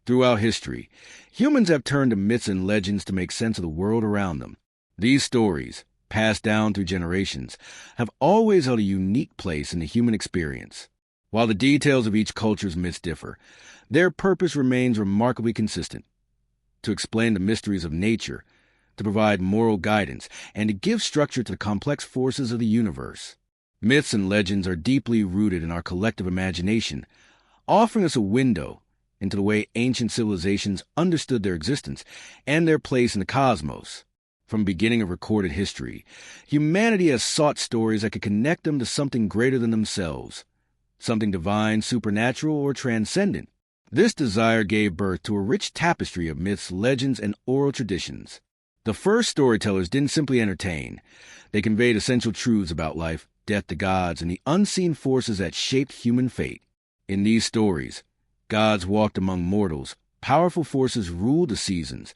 Throughout history, humans have turned to myths and legends to make sense of the world around them. These stories, passed down through generations, have always held a unique place in the human experience. While the details of each culture's myths differ, their purpose remains remarkably consistent: to explain the mysteries of nature, to provide moral guidance, and to give structure to the complex forces of the universe. Myths and legends are deeply rooted in our collective imagination, offering us a window into the way ancient civilizations understood their existence and their place in the cosmos. From the beginning of recorded history, humanity has sought stories that could connect them to something greater than themselves, something divine, supernatural, or transcendent. This desire gave birth to a rich tapestry of myths, legends, and oral traditions. The first storytellers didn't simply entertain. They conveyed essential truths about life, death, the gods, and the unseen forces that shaped human fate. In these stories, gods walked among mortals, powerful forces ruled the seasons,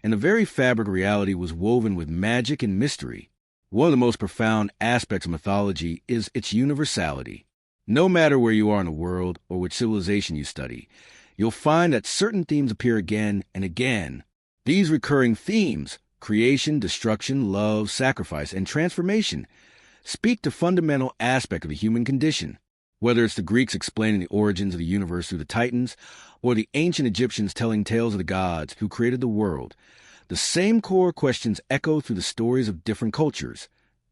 and the very fabric of reality was woven with magic and mystery. One of the most profound aspects of mythology is its universality. No matter where you are in the world or which civilization you study, you'll find that certain themes appear again and again. These recurring themes, creation, destruction, love, sacrifice, and transformation, speak to fundamental aspects of the human condition. Whether it's the Greeks explaining the origins of the universe through the Titans, or the ancient Egyptians telling tales of the gods who created the world, the same core questions echo through the stories of different cultures.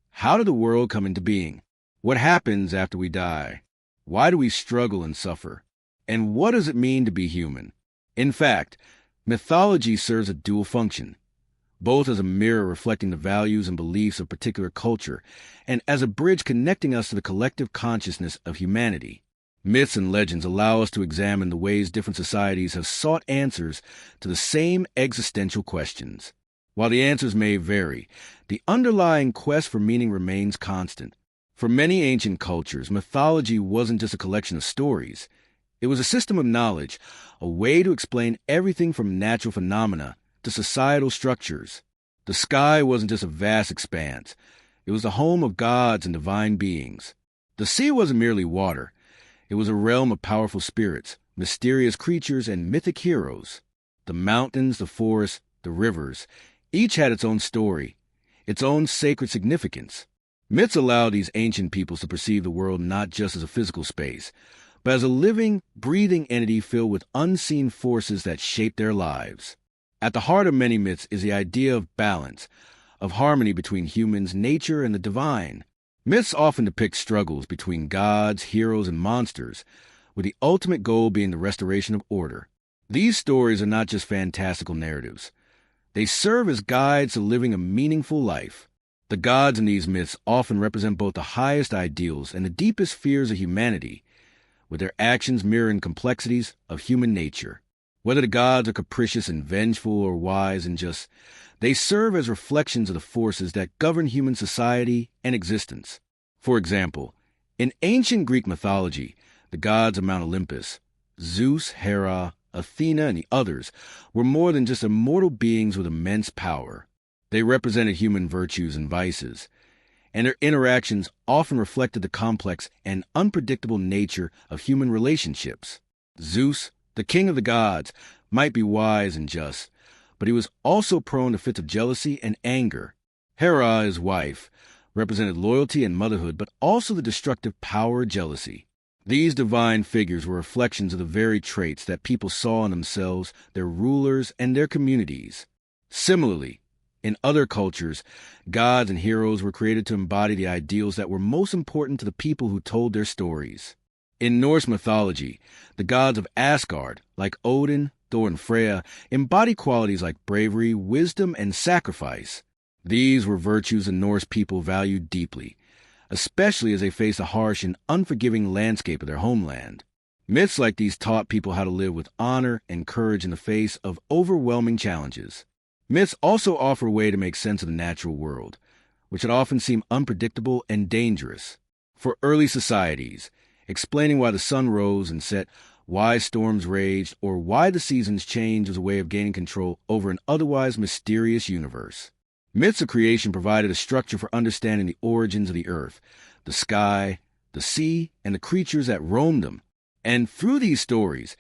How did the world come into being? What happens after we die? Why do we struggle and suffer? And what does it mean to be human? In fact, mythology serves a dual function, both as a mirror reflecting the values and beliefs of a particular culture, and as a bridge connecting us to the collective consciousness of humanity. Myths and legends allow us to examine the ways different societies have sought answers to the same existential questions. While the answers may vary, the underlying quest for meaning remains constant. For many ancient cultures, mythology wasn't just a collection of stories. It was a system of knowledge, a way to explain everything from natural phenomena to societal structures. The sky wasn't just a vast expanse. It was the home of gods and divine beings. The sea wasn't merely water. It was a realm of powerful spirits, mysterious creatures, and mythic heroes. The mountains, the forests, the rivers, each had its own story, its own sacred significance. Myths allowed these ancient peoples to perceive the world not just as a physical space, but as a living, breathing entity filled with unseen forces that shaped their lives. At the heart of many myths is the idea of balance, of harmony between humans, nature, and the divine. Myths often depict struggles between gods, heroes, and monsters, with the ultimate goal being the restoration of order. These stories are not just fantastical narratives. They serve as guides to living a meaningful life. The gods in these myths often represent both the highest ideals and the deepest fears of humanity, with their actions mirroring complexities of human nature. Whether the gods are capricious and vengeful or wise and just, they serve as reflections of the forces that govern human society and existence. For example, in ancient Greek mythology, the gods of Mount Olympus, Zeus, Hera, Athena, and the others, were more than just immortal beings with immense power. They represented human virtues and vices, and their interactions often reflected the complex and unpredictable nature of human relationships. Zeus, the king of the gods, might be wise and just, but he was also prone to fits of jealousy and anger. Hera, his wife, represented loyalty and motherhood, but also the destructive power of jealousy. These divine figures were reflections of the very traits that people saw in themselves, their rulers, and their communities. Similarly, in other cultures, gods and heroes were created to embody the ideals that were most important to the people who told their stories. In Norse mythology, the gods of Asgard, like Odin, Thor, and Freya, embody qualities like bravery, wisdom, and sacrifice. These were virtues the Norse people valued deeply, especially as they faced the harsh and unforgiving landscape of their homeland. Myths like these taught people how to live with honor and courage in the face of overwhelming challenges. Myths also offer a way to make sense of the natural world, which had often seemed unpredictable and dangerous. For early societies, explaining why the sun rose and set, why storms raged, or why the seasons changed was a way of gaining control over an otherwise mysterious universe. Myths of creation provided a structure for understanding the origins of the earth, the sky, the sea, and the creatures that roamed them. And through these stories,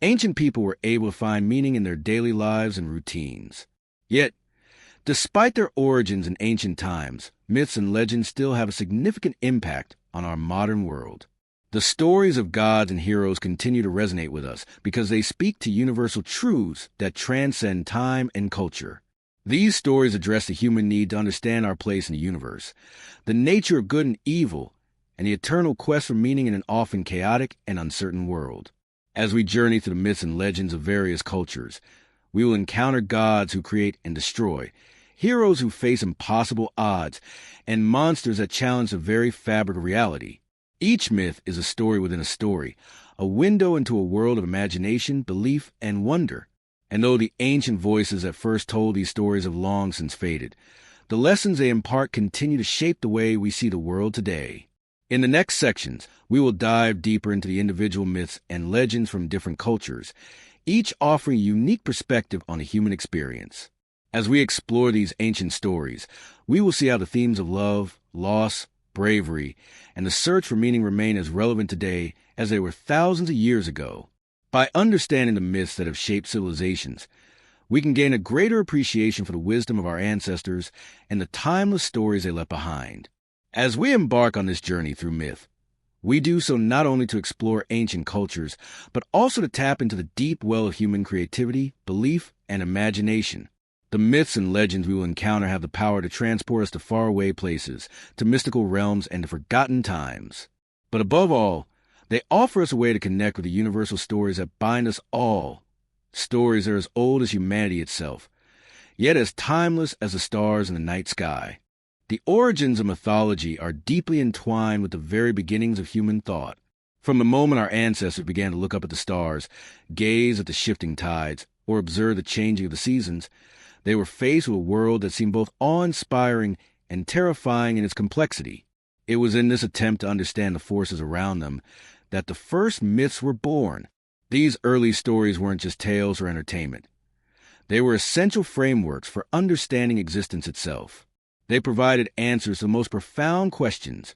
Ancient people were able to find meaning in their daily lives and routines. Yet, despite their origins in ancient times, myths and legends still have a significant impact on our modern world. The stories of gods and heroes continue to resonate with us because they speak to universal truths that transcend time and culture. These stories address the human need to understand our place in the universe, the nature of good and evil, and the eternal quest for meaning in an often chaotic and uncertain world. As we journey through the myths and legends of various cultures, we will encounter gods who create and destroy, heroes who face impossible odds, and monsters that challenge the very fabric of reality. Each myth is a story within a story, a window into a world of imagination, belief, and wonder. And though the ancient voices that first told these stories have long since faded, the lessons they impart continue to shape the way we see the world today. In the next sections, we will dive deeper into the individual myths and legends from different cultures, each offering a unique perspective on the human experience. As we explore these ancient stories, we will see how the themes of love, loss, bravery, and the search for meaning remain as relevant today as they were thousands of years ago. By understanding the myths that have shaped civilizations, we can gain a greater appreciation for the wisdom of our ancestors and the timeless stories they left behind. As we embark on this journey through myth, we do so not only to explore ancient cultures, but also to tap into the deep well of human creativity, belief, and imagination. The myths and legends we will encounter have the power to transport us to faraway places, to mystical realms, and to forgotten times. But above all, they offer us a way to connect with the universal stories that bind us all, stories that are as old as humanity itself, yet as timeless as the stars in the night sky. The origins of mythology are deeply entwined with the very beginnings of human thought. From the moment our ancestors began to look up at the stars, gaze at the shifting tides, or observe the changing of the seasons, they were faced with a world that seemed both awe-inspiring and terrifying in its complexity. It was in this attempt to understand the forces around them that the first myths were born. These early stories weren't just tales or entertainment. They were essential frameworks for understanding existence itself. They provided answers to the most profound questions.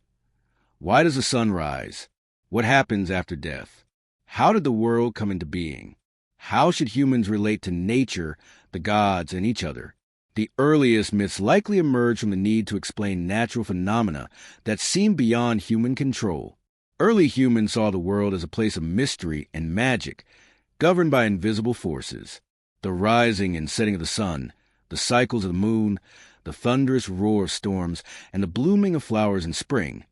Why does the sun rise? What happens after death? How did the world come into being? How should humans relate to nature, the gods, and each other? The earliest myths likely emerged from the need to explain natural phenomena that seemed beyond human control. Early humans saw the world as a place of mystery and magic, governed by invisible forces. The rising and setting of the sun, the cycles of the moon, the thunderous roar of storms, and the blooming of flowers in spring.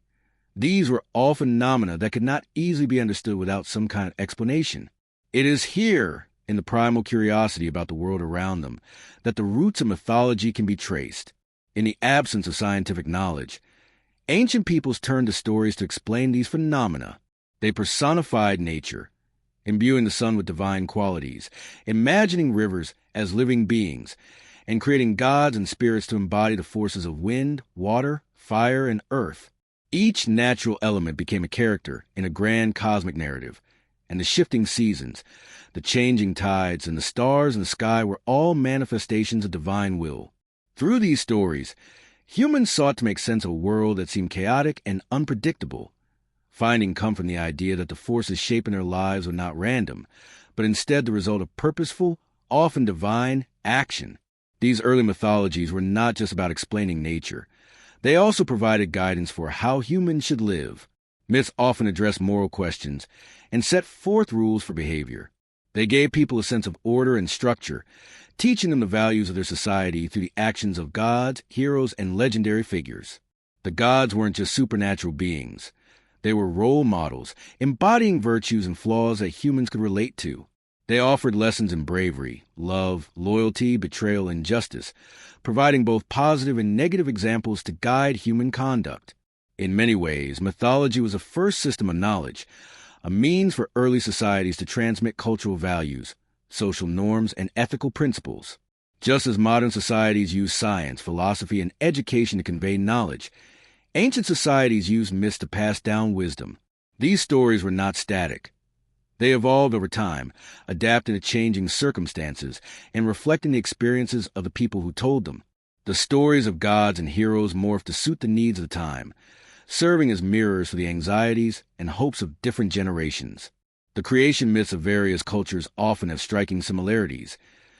These were all phenomena that could not easily be understood without some kind of explanation. It is here, in the primal curiosity about the world around them, that the roots of mythology can be traced. In the absence of scientific knowledge, ancient peoples turned to stories to explain these phenomena. They personified nature, imbuing the sun with divine qualities, imagining rivers as living beings, and creating gods and spirits to embody the forces of wind, water, fire, and earth. Each natural element became a character in a grand cosmic narrative, and the shifting seasons, the changing tides, and the stars in the sky were all manifestations of divine will. Through these stories, humans sought to make sense of a world that seemed chaotic and unpredictable, finding comfort in the idea that the forces shaping their lives were not random, but instead the result of purposeful, often divine, action. These early mythologies were not just about explaining nature. They also provided guidance for how humans should live. Myths often addressed moral questions and set forth rules for behavior. They gave people a sense of order and structure, teaching them the values of their society through the actions of gods, heroes, and legendary figures. The gods weren't just supernatural beings. They were role models, embodying virtues and flaws that humans could relate to. They offered lessons in bravery, love, loyalty, betrayal, and justice, providing both positive and negative examples to guide human conduct. In many ways, mythology was a first system of knowledge, a means for early societies to transmit cultural values, social norms, and ethical principles. Just as modern societies use science, philosophy, and education to convey knowledge, ancient societies used myths to pass down wisdom. These stories were not static. They evolved over time, adapting to changing circumstances and reflecting the experiences of the people who told them. The stories of gods and heroes morphed to suit the needs of the time, serving as mirrors for the anxieties and hopes of different generations. The creation myths of various cultures often have striking similarities,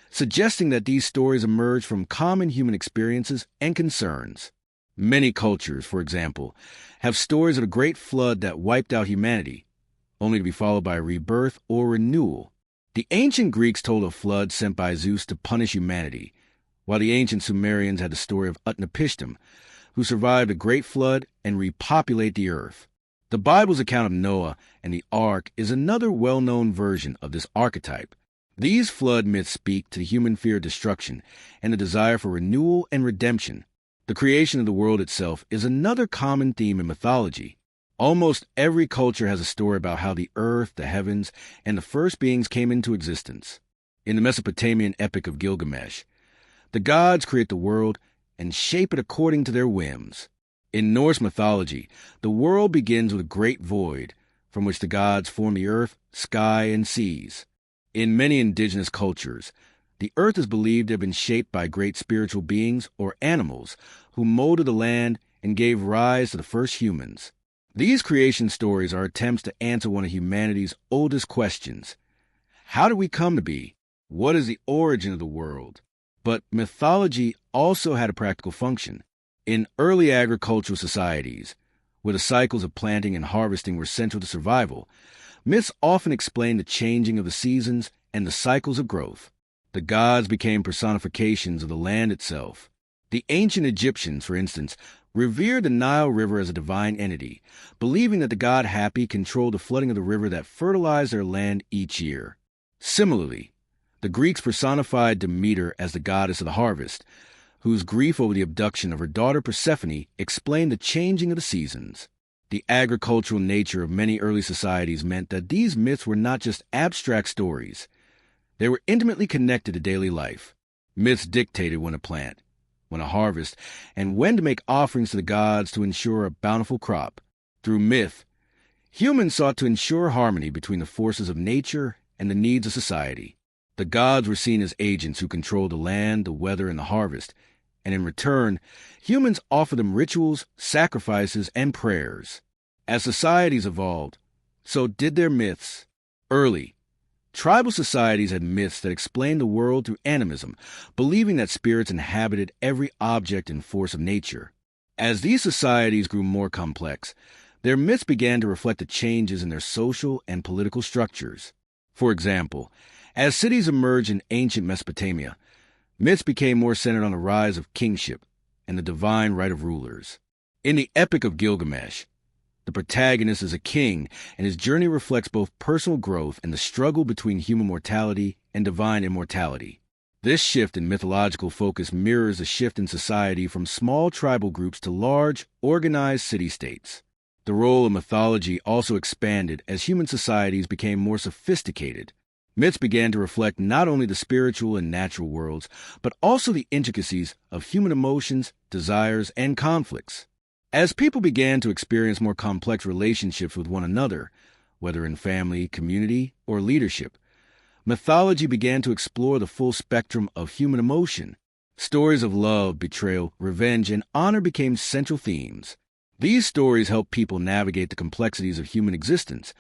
suggesting that these stories emerge from common human experiences and concerns. Many cultures, for example, have stories of a great flood that wiped out humanity, only to be followed by a rebirth or renewal. The ancient Greeks told of a flood sent by Zeus to punish humanity, while the ancient Sumerians had the story of Utnapishtim, who survived a great flood and repopulated the earth. The Bible's account of Noah and the Ark is another well-known version of this archetype. These flood myths speak to the human fear of destruction and the desire for renewal and redemption. The creation of the world itself is another common theme in mythology. Almost every culture has a story about how the earth, the heavens, and the first beings came into existence. In the Mesopotamian epic of Gilgamesh, the gods create the world and shape it according to their whims. In Norse mythology, the world begins with a great void, from which the gods form the earth, sky, and seas. In many indigenous cultures, the earth is believed to have been shaped by great spiritual beings or animals who molded the land and gave rise to the first humans. These creation stories are attempts to answer one of humanity's oldest questions. How did we come to be? What is the origin of the world? But mythology also had a practical function. In early agricultural societies, where the cycles of planting and harvesting were central to survival, myths often explained the changing of the seasons and the cycles of growth. The gods became personifications of the land itself. The ancient Egyptians, for instance, revered the Nile River as a divine entity, believing that the god Hapi controlled the flooding of the river that fertilized their land each year. Similarly, the Greeks personified Demeter as the goddess of the harvest, whose grief over the abduction of her daughter Persephone explained the changing of the seasons. The agricultural nature of many early societies meant that these myths were not just abstract stories. They were intimately connected to daily life. Myths dictated when to plant, when to harvest, and when to make offerings to the gods to ensure a bountiful crop. Through myth, humans sought to ensure harmony between the forces of nature and the needs of society. The gods were seen as agents who controlled the land, the weather, and the harvest, and in return, humans offered them rituals, sacrifices, and prayers. As societies evolved, so did their myths. Early, tribal societies had myths that explained the world through animism, believing that spirits inhabited every object and force of nature. As these societies grew more complex, their myths began to reflect the changes in their social and political structures. For example, as cities emerged in ancient Mesopotamia, myths became more centered on the rise of kingship and the divine right of rulers. In the Epic of Gilgamesh, the protagonist is a king, and his journey reflects both personal growth and the struggle between human mortality and divine immortality. This shift in mythological focus mirrors a shift in society from small tribal groups to large, organized city-states. The role of mythology also expanded as human societies became more sophisticated. Myths began to reflect not only the spiritual and natural worlds, but also the intricacies of human emotions, desires, and conflicts. As people began to experience more complex relationships with one another, whether in family, community, or leadership, mythology began to explore the full spectrum of human emotion. Stories of love, betrayal, revenge, and honor became central themes. These stories helped people navigate the complexities of human existence,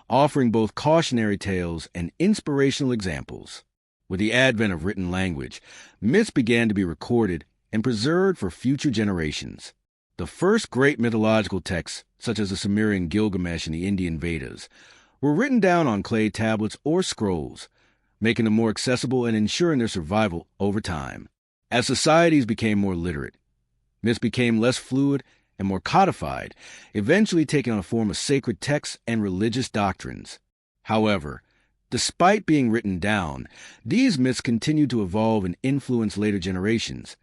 offering both cautionary tales and inspirational examples. With the advent of written language, myths began to be recorded and preserved for future generations. The first great mythological texts, such as the Sumerian Gilgamesh and the Indian Vedas, were written down on clay tablets or scrolls, making them more accessible and ensuring their survival over time. As societies became more literate, myths became less fluid and more codified, eventually taking on a form of sacred texts and religious doctrines. However, despite being written down, these myths continued to evolve and influence later generations,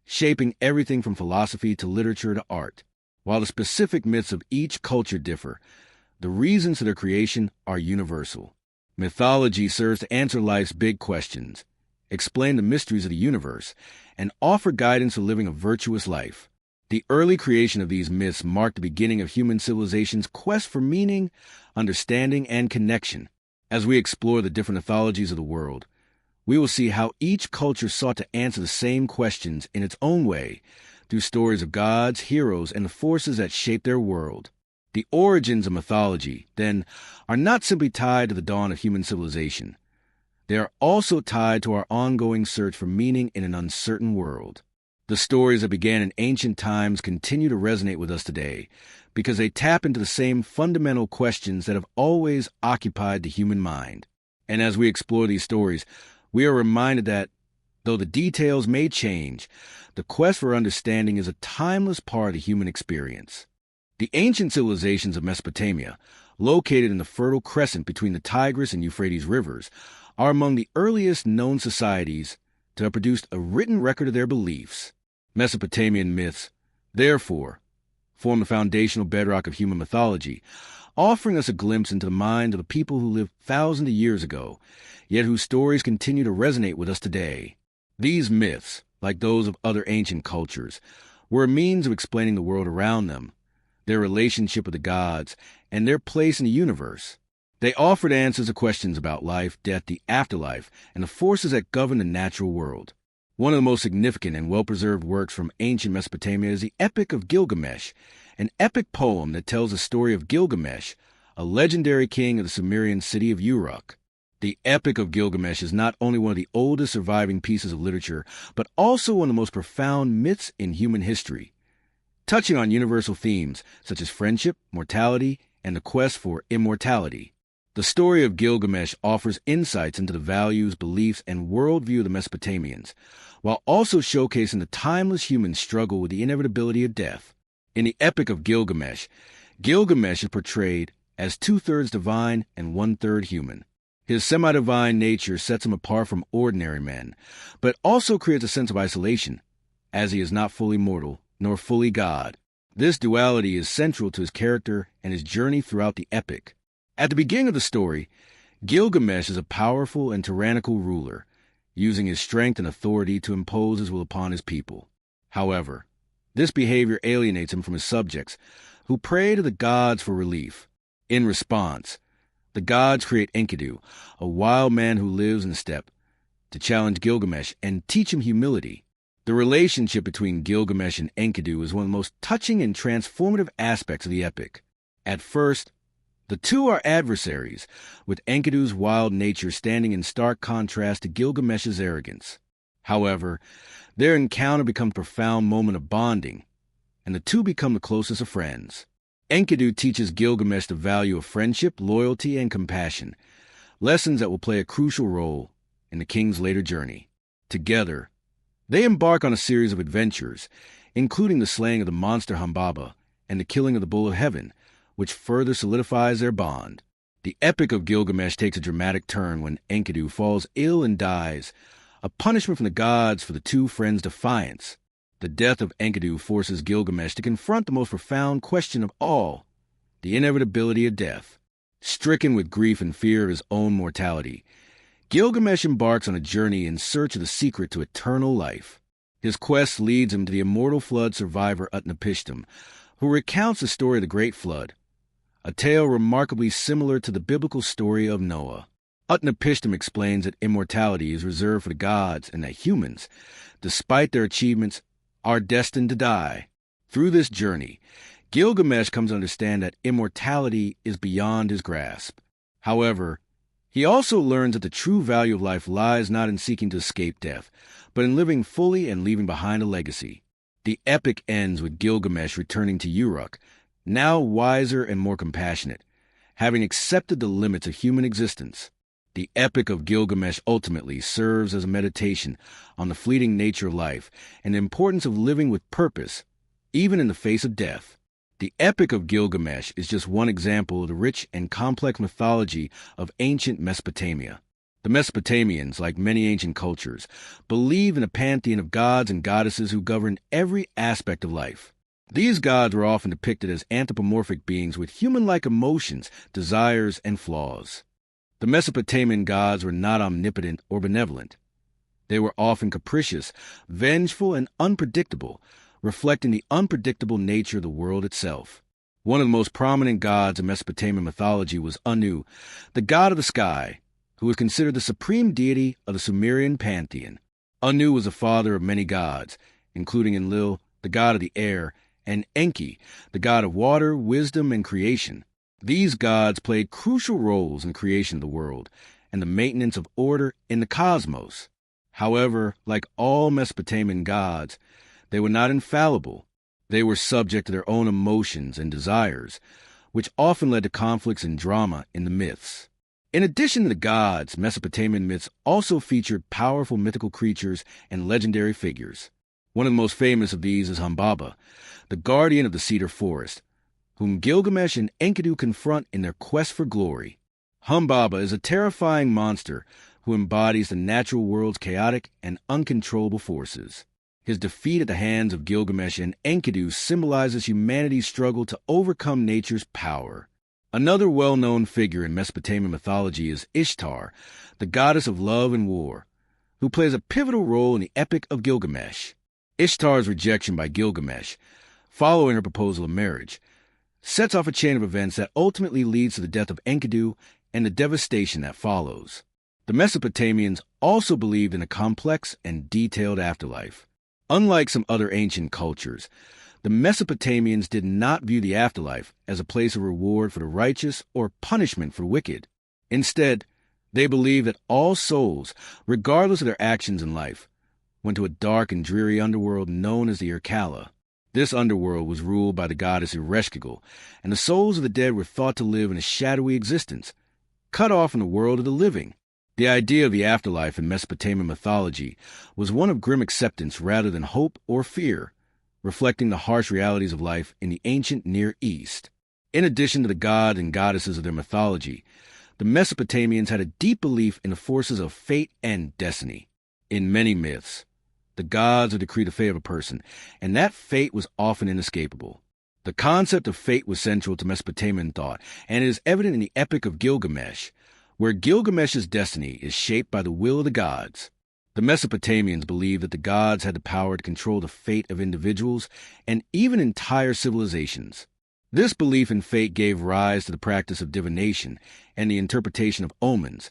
shaping everything from philosophy to literature to art. While the specific myths of each culture differ, the reasons for their creation are universal. Mythology serves to answer life's big questions, explain the mysteries of the universe, and offer guidance for living a virtuous life. The early creation of these myths marked the beginning of human civilization's quest for meaning, understanding, and connection. As we explore the different mythologies of the world, we will see how each culture sought to answer the same questions in its own way, through stories of gods, heroes, and the forces that shape their world. The origins of mythology, then, are not simply tied to the dawn of human civilization. They are also tied to our ongoing search for meaning in an uncertain world. The stories that began in ancient times continue to resonate with us today because they tap into the same fundamental questions that have always occupied the human mind. And as we explore these stories, we are reminded that, though the details may change, the quest for understanding is a timeless part of the human experience. The ancient civilizations of Mesopotamia, located in the Fertile Crescent between the Tigris and Euphrates rivers, are among the earliest known societies to have produced a written record of their beliefs. Mesopotamian myths, therefore, form the foundational bedrock of human mythology, offering us a glimpse into the mind of the people who lived thousands of years ago, yet whose stories continue to resonate with us today. These myths, like those of other ancient cultures, were a means of explaining the world around them, their relationship with the gods, and their place in the universe. They offered answers to questions about life, death, the afterlife, and the forces that govern the natural world. One of the most significant and well-preserved works from ancient Mesopotamia is the Epic of Gilgamesh, an epic poem that tells the story of Gilgamesh, a legendary king of the Sumerian city of Uruk. The Epic of Gilgamesh is not only one of the oldest surviving pieces of literature, but also one of the most profound myths in human history, touching on universal themes such as friendship, mortality, and the quest for immortality. The story of Gilgamesh offers insights into the values, beliefs, and worldview of the Mesopotamians, while also showcasing the timeless human struggle with the inevitability of death. In the Epic of Gilgamesh, Gilgamesh is portrayed as two-thirds divine and one-third human. His semi-divine nature sets him apart from ordinary men, but also creates a sense of isolation, as he is not fully mortal nor fully God. This duality is central to his character and his journey throughout the epic. At the beginning of the story, Gilgamesh is a powerful and tyrannical ruler, using his strength and authority to impose his will upon his people. However, this behavior alienates him from his subjects, who pray to the gods for relief. In response, the gods create Enkidu, a wild man who lives in the steppe, to challenge Gilgamesh and teach him humility. The relationship between Gilgamesh and Enkidu is one of the most touching and transformative aspects of the epic. At first, the two are adversaries, with Enkidu's wild nature standing in stark contrast to Gilgamesh's arrogance. However, their encounter becomes a profound moment of bonding, and the two become the closest of friends. Enkidu teaches Gilgamesh the value of friendship, loyalty, and compassion, lessons that will play a crucial role in the king's later journey. Together, they embark on a series of adventures, including the slaying of the monster Humbaba and the killing of the Bull of Heaven, which further solidifies their bond. The Epic of Gilgamesh takes a dramatic turn when Enkidu falls ill and dies, a punishment from the gods for the two friends' defiance. The death of Enkidu forces Gilgamesh to confront the most profound question of all, the inevitability of death. Stricken with grief and fear of his own mortality, Gilgamesh embarks on a journey in search of the secret to eternal life. His quest leads him to the immortal flood survivor Utnapishtim, who recounts the story of the Great Flood, a tale remarkably similar to the biblical story of Noah. Utnapishtim explains that immortality is reserved for the gods and that humans, despite their achievements, are destined to die. Through this journey, Gilgamesh comes to understand that immortality is beyond his grasp. However, he also learns that the true value of life lies not in seeking to escape death, but in living fully and leaving behind a legacy. The epic ends with Gilgamesh returning to Uruk, now wiser and more compassionate, having accepted the limits of human existence. The Epic of Gilgamesh ultimately serves as a meditation on the fleeting nature of life and the importance of living with purpose, even in the face of death. The Epic of Gilgamesh is just one example of the rich and complex mythology of ancient Mesopotamia. The Mesopotamians, like many ancient cultures, believed in a pantheon of gods and goddesses who governed every aspect of life. These gods were often depicted as anthropomorphic beings with human-like emotions, desires, and flaws. The Mesopotamian gods were not omnipotent or benevolent. They were often capricious, vengeful, and unpredictable, reflecting the unpredictable nature of the world itself. One of the most prominent gods in Mesopotamian mythology was Anu, the god of the sky, who was considered the supreme deity of the Sumerian pantheon. Anu was the father of many gods, including Enlil, the god of the air, and Enki, the god of water, wisdom, and creation. These gods played crucial roles in the creation of the world and the maintenance of order in the cosmos. However, like all Mesopotamian gods, they were not infallible. They were subject to their own emotions and desires, which often led to conflicts and drama in the myths. In addition to the gods, Mesopotamian myths also featured powerful mythical creatures and legendary figures. One of the most famous of these is Humbaba, the guardian of the cedar forest, whom Gilgamesh and Enkidu confront in their quest for glory. Humbaba is a terrifying monster who embodies the natural world's chaotic and uncontrollable forces. His defeat at the hands of Gilgamesh and Enkidu symbolizes humanity's struggle to overcome nature's power. Another well-known figure in Mesopotamian mythology is Ishtar, the goddess of love and war, who plays a pivotal role in the Epic of Gilgamesh. Ishtar's rejection by Gilgamesh, following her proposal of marriage, sets off a chain of events that ultimately leads to the death of Enkidu and the devastation that follows. The Mesopotamians also believed in a complex and detailed afterlife. Unlike some other ancient cultures, the Mesopotamians did not view the afterlife as a place of reward for the righteous or punishment for the wicked. Instead, they believed that all souls, regardless of their actions in life, went to a dark and dreary underworld known as the Irkalla. This underworld was ruled by the goddess Ereshkigal, and the souls of the dead were thought to live in a shadowy existence, cut off from the world of the living. The idea of the afterlife in Mesopotamian mythology was one of grim acceptance rather than hope or fear, reflecting the harsh realities of life in the ancient Near East. In addition to the god and goddesses of their mythology, the Mesopotamians had a deep belief in the forces of fate and destiny. In many myths, the gods would decree the fate of a person, and that fate was often inescapable. The concept of fate was central to Mesopotamian thought, and it is evident in the Epic of Gilgamesh, where Gilgamesh's destiny is shaped by the will of the gods. The Mesopotamians believed that the gods had the power to control the fate of individuals and even entire civilizations. This belief in fate gave rise to the practice of divination and the interpretation of omens,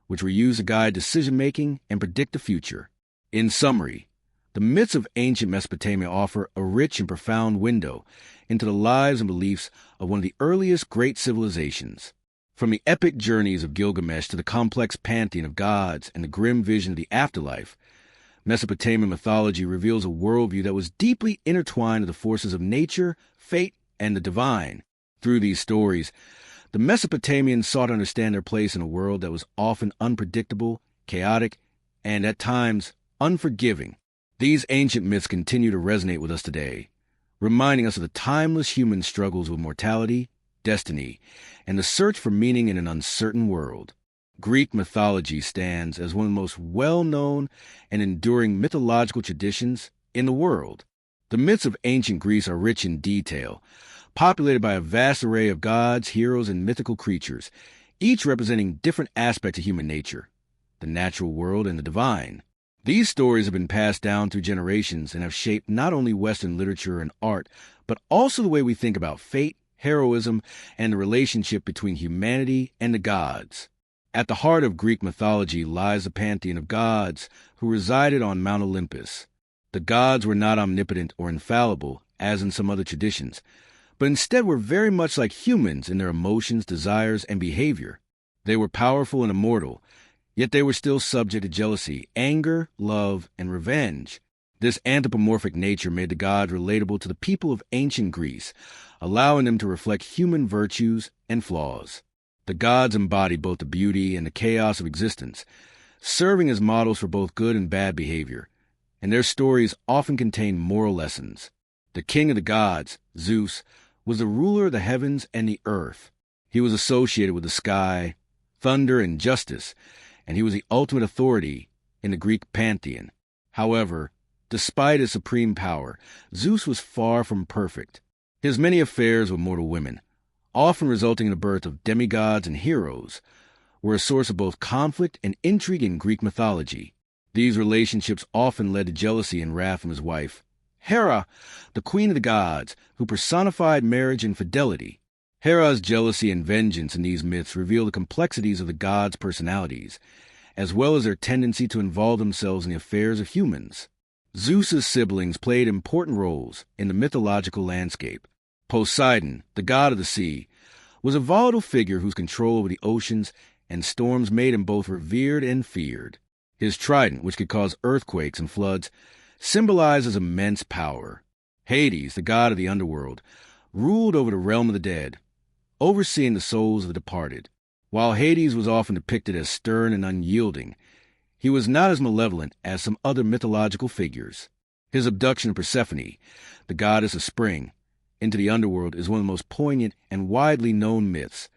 which were used to guide decision-making and predict the future. In summary, the myths of ancient Mesopotamia offer a rich and profound window into the lives and beliefs of one of the earliest great civilizations. From the epic journeys of Gilgamesh to the complex pantheon of gods and the grim vision of the afterlife, Mesopotamian mythology reveals a worldview that was deeply intertwined with the forces of nature, fate, and the divine. Through these stories, the Mesopotamians sought to understand their place in a world that was often unpredictable, chaotic, and at times unforgiving. These ancient myths continue to resonate with us today, reminding us of the timeless human struggles with mortality, destiny, and the search for meaning in an uncertain world. Greek mythology stands as one of the most well-known and enduring mythological traditions in the world. The myths of ancient Greece are rich in detail, populated by a vast array of gods, heroes, and mythical creatures, each representing different aspects of human nature, the natural world and the divine. These stories have been passed down through generations and have shaped not only Western literature and art, but also the way we think about fate, heroism, and the relationship between humanity and the gods. At the heart of Greek mythology lies the pantheon of gods who resided on Mount Olympus. The gods were not omnipotent or infallible, as in some other traditions, but instead were very much like humans in their emotions, desires, and behavior. They were powerful and immortal, yet they were still subject to jealousy, anger, love, and revenge. This anthropomorphic nature made the gods relatable to the people of ancient Greece, allowing them to reflect human virtues and flaws. The gods embodied both the beauty and the chaos of existence, serving as models for both good and bad behavior, and their stories often contain moral lessons. The king of the gods, Zeus, was the ruler of the heavens and the earth. He was associated with the sky, thunder, and justice, and he was the ultimate authority in the Greek pantheon. However, despite his supreme power, Zeus was far from perfect. His many affairs with mortal women, often resulting in the birth of demigods and heroes, were a source of both conflict and intrigue in Greek mythology. These relationships often led to jealousy and wrath from his wife, Hera, the queen of the gods, who personified marriage and fidelity. Hera's jealousy and vengeance in these myths reveal the complexities of the gods' personalities, as well as their tendency to involve themselves in the affairs of humans. Zeus's siblings played important roles in the mythological landscape. Poseidon, the god of the sea, was a volatile figure whose control over the oceans and storms made him both revered and feared. His trident, which could cause earthquakes and floods, symbolizes immense power. Hades, the god of the underworld, ruled over the realm of the dead, overseeing the souls of the departed. While Hades was often depicted as stern and unyielding, he was not as malevolent as some other mythological figures. His abduction of Persephone, the goddess of spring, into the underworld is one of the most poignant and widely known myths,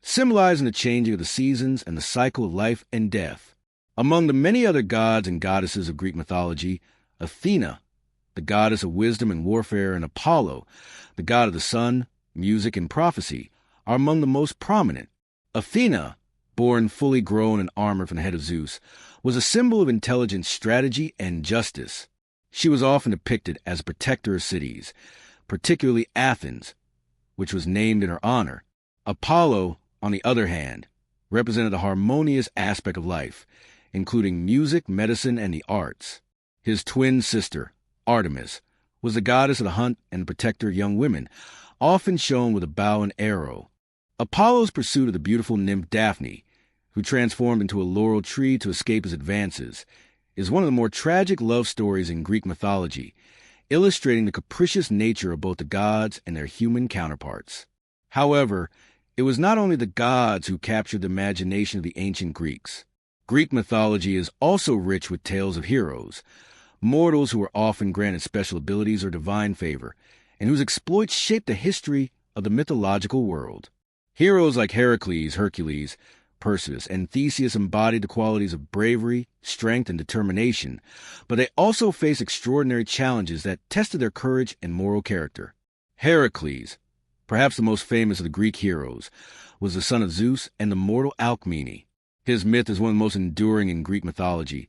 symbolizing the changing of the seasons and the cycle of life and death. Among the many other gods and goddesses of Greek mythology, Athena, the goddess of wisdom and warfare, and Apollo, the god of the sun, music, and prophecy, are among the most prominent. Athena, born fully grown in armor from the head of Zeus, was a symbol of intelligence, strategy, and justice. She was often depicted as a protector of cities, particularly Athens, which was named in her honor. Apollo, on the other hand, represented a harmonious aspect of life, including music, medicine, and the arts. His twin sister, Artemis, was the goddess of the hunt and the protector of young women, often shown with a bow and arrow. Apollo's pursuit of the beautiful nymph Daphne, who transformed into a laurel tree to escape his advances, is one of the more tragic love stories in Greek mythology, illustrating the capricious nature of both the gods and their human counterparts. However, it was not only the gods who captured the imagination of the ancient Greeks. Greek mythology is also rich with tales of heroes, mortals who were often granted special abilities or divine favor, and whose exploits shaped the history of the mythological world. Heroes like Heracles, Hercules, Perseus, and Theseus embodied the qualities of bravery, strength, and determination, but they also faced extraordinary challenges that tested their courage and moral character. Heracles, perhaps the most famous of the Greek heroes, was the son of Zeus and the mortal Alcmene. His myth is one of the most enduring in Greek mythology,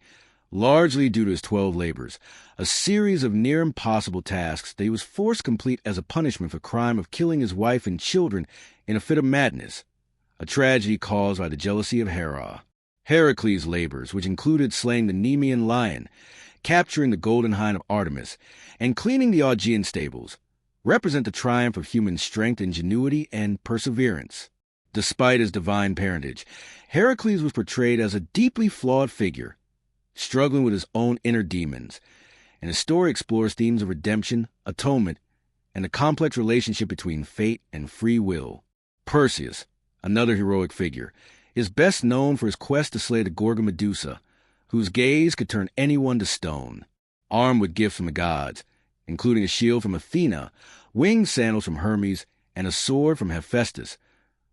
largely due to his 12 labors, a series of near-impossible tasks that he was forced to complete as a punishment for the crime of killing his wife and children in a fit of madness, a tragedy caused by the jealousy of Hera. Heracles' labors, which included slaying the Nemean lion, capturing the golden hind of Artemis, and cleaning the Augean stables, represent the triumph of human strength, ingenuity, and perseverance. Despite his divine parentage, Heracles was portrayed as a deeply flawed figure, struggling with his own inner demons, and his story explores themes of redemption, atonement, and the complex relationship between fate and free will. Perseus, another heroic figure, is best known for his quest to slay the Gorgon Medusa, whose gaze could turn anyone to stone. Armed with gifts from the gods, including a shield from Athena, winged sandals from Hermes, and a sword from Hephaestus,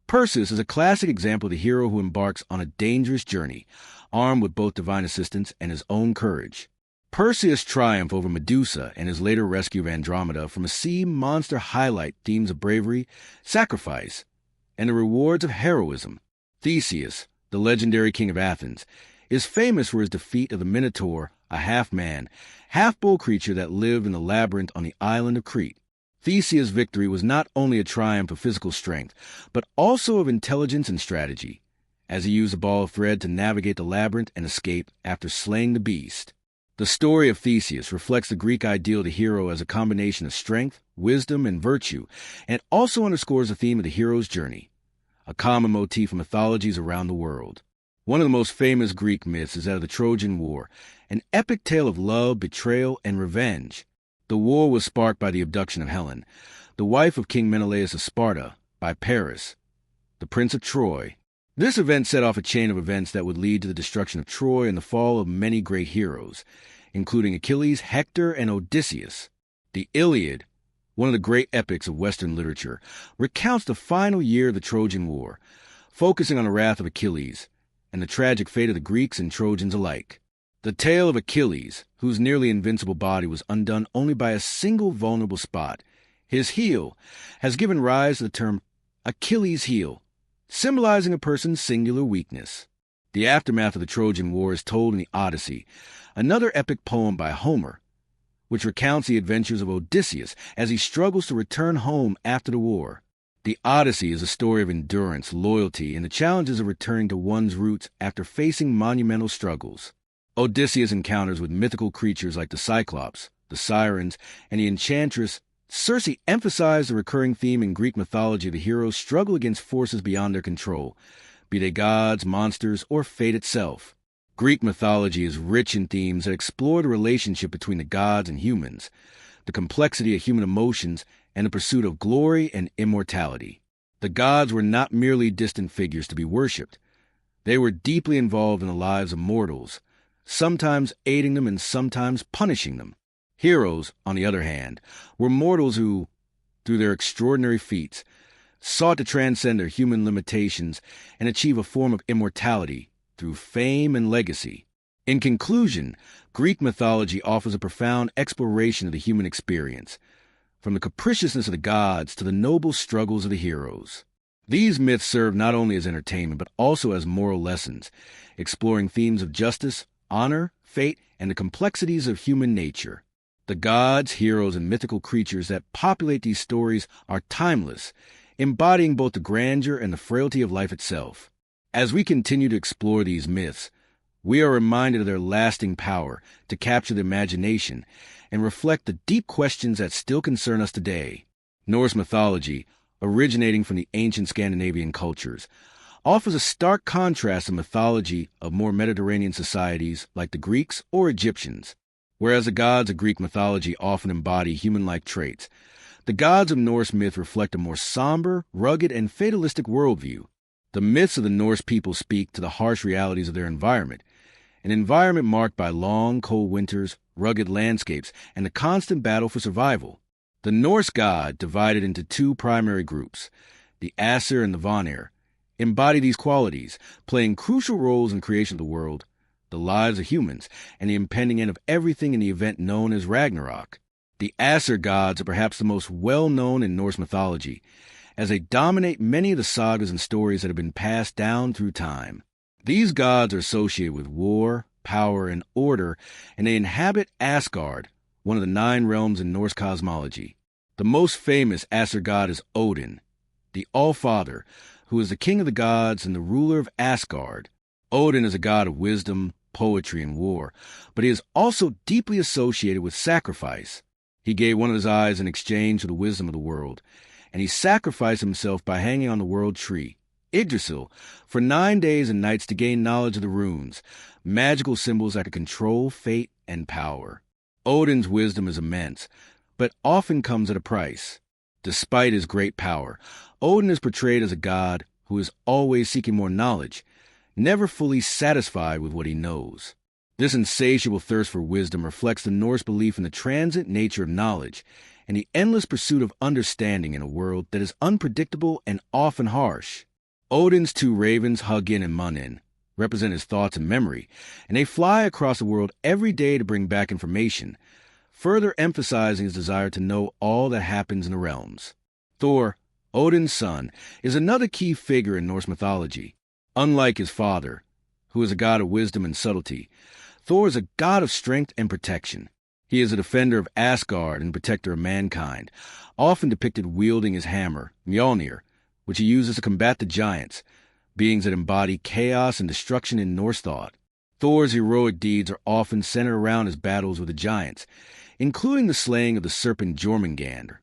Perseus is a classic example of the hero who embarks on a dangerous journey, armed with both divine assistance and his own courage. Perseus' triumph over Medusa and his later rescue of Andromeda from a sea monster highlight themes of bravery, sacrifice, and the rewards of heroism. Theseus, the legendary king of Athens, is famous for his defeat of the Minotaur, a half-man, half-bull creature that lived in the labyrinth on the island of Crete. Theseus' victory was not only a triumph of physical strength, but also of intelligence and strategy, as he used a ball of thread to navigate the labyrinth and escape after slaying the beast. The story of Theseus reflects the Greek ideal of the hero as a combination of strength, wisdom, and virtue, and also underscores the theme of the hero's journey, a common motif in mythologies around the world. One of the most famous Greek myths is that of the Trojan War, an epic tale of love, betrayal, and revenge. The war was sparked by the abduction of Helen, the wife of King Menelaus of Sparta, by Paris, the Prince of Troy. This event set off a chain of events that would lead to the destruction of Troy and the fall of many great heroes, including Achilles, Hector, and Odysseus. The Iliad, one of the great epics of Western literature, recounts the final year of the Trojan War, focusing on the wrath of Achilles and the tragic fate of the Greeks and Trojans alike. The tale of Achilles, whose nearly invincible body was undone only by a single vulnerable spot, his heel, has given rise to the term Achilles' heel, symbolizing a person's singular weakness. The aftermath of the Trojan War is told in the Odyssey, another epic poem by Homer, which recounts the adventures of Odysseus as he struggles to return home after the war. The Odyssey is a story of endurance, loyalty, and the challenges of returning to one's roots after facing monumental struggles. Odysseus' encounters with mythical creatures like the Cyclops, the Sirens, and the Enchantress Circe emphasized the recurring theme in Greek mythology of the heroes struggle against forces beyond their control, be they gods, monsters, or fate itself. Greek mythology is rich in themes that explore the relationship between the gods and humans, the complexity of human emotions, and the pursuit of glory and immortality. The gods were not merely distant figures to be worshipped. They were deeply involved in the lives of mortals, sometimes aiding them and sometimes punishing them. Heroes, on the other hand, were mortals who, through their extraordinary feats, sought to transcend their human limitations and achieve a form of immortality through fame and legacy. In conclusion, Greek mythology offers a profound exploration of the human experience, from the capriciousness of the gods to the noble struggles of the heroes. These myths serve not only as entertainment but also as moral lessons, exploring themes of justice, honor, fate, and the complexities of human nature. The gods, heroes, and mythical creatures that populate these stories are timeless, embodying both the grandeur and the frailty of life itself. As we continue to explore these myths, we are reminded of their lasting power to capture the imagination and reflect the deep questions that still concern us today. Norse mythology, originating from the ancient Scandinavian cultures, offers a stark contrast to mythology of more Mediterranean societies like the Greeks or Egyptians. Whereas the gods of Greek mythology often embody human-like traits, the gods of Norse myth reflect a more somber, rugged, and fatalistic worldview. The myths of the Norse people speak to the harsh realities of their environment, an environment marked by long, cold winters, rugged landscapes, and the constant battle for survival. The Norse god, divided into two primary groups, the Aesir and the Vanir, embody these qualities, playing crucial roles in the creation of the world, the lives of humans, and the impending end of everything in the event known as Ragnarok. The Aesir gods are perhaps the most well-known in Norse mythology, as they dominate many of the sagas and stories that have been passed down through time. These gods are associated with war, power, and order, and they inhabit Asgard, one of the 9 realms in Norse cosmology. The most famous Aesir god is Odin, the All-Father, who is the king of the gods and the ruler of Asgard. Odin is a god of wisdom, poetry, and war, but he is also deeply associated with sacrifice. He gave one of his eyes in exchange for the wisdom of the world, and he sacrificed himself by hanging on the world tree, Yggdrasil, for 9 days and nights to gain knowledge of the runes, magical symbols that could control fate and power. Odin's wisdom is immense, but often comes at a price. Despite his great power, Odin is portrayed as a god who is always seeking more knowledge, never fully satisfied with what he knows. This insatiable thirst for wisdom reflects the Norse belief in the transient nature of knowledge and the endless pursuit of understanding in a world that is unpredictable and often harsh. Odin's 2 ravens, Hugin and Munin, represent his thoughts and memory, and they fly across the world every day to bring back information, further emphasizing his desire to know all that happens in the realms. Thor, Odin's son, is another key figure in Norse mythology. Unlike his father, who is a god of wisdom and subtlety, Thor is a god of strength and protection. He is a defender of Asgard and protector of mankind, often depicted wielding his hammer, Mjolnir, which he uses to combat the giants, beings that embody chaos and destruction in Norse thought. Thor's heroic deeds are often centered around his battles with the giants, including the slaying of the serpent Jormungandr,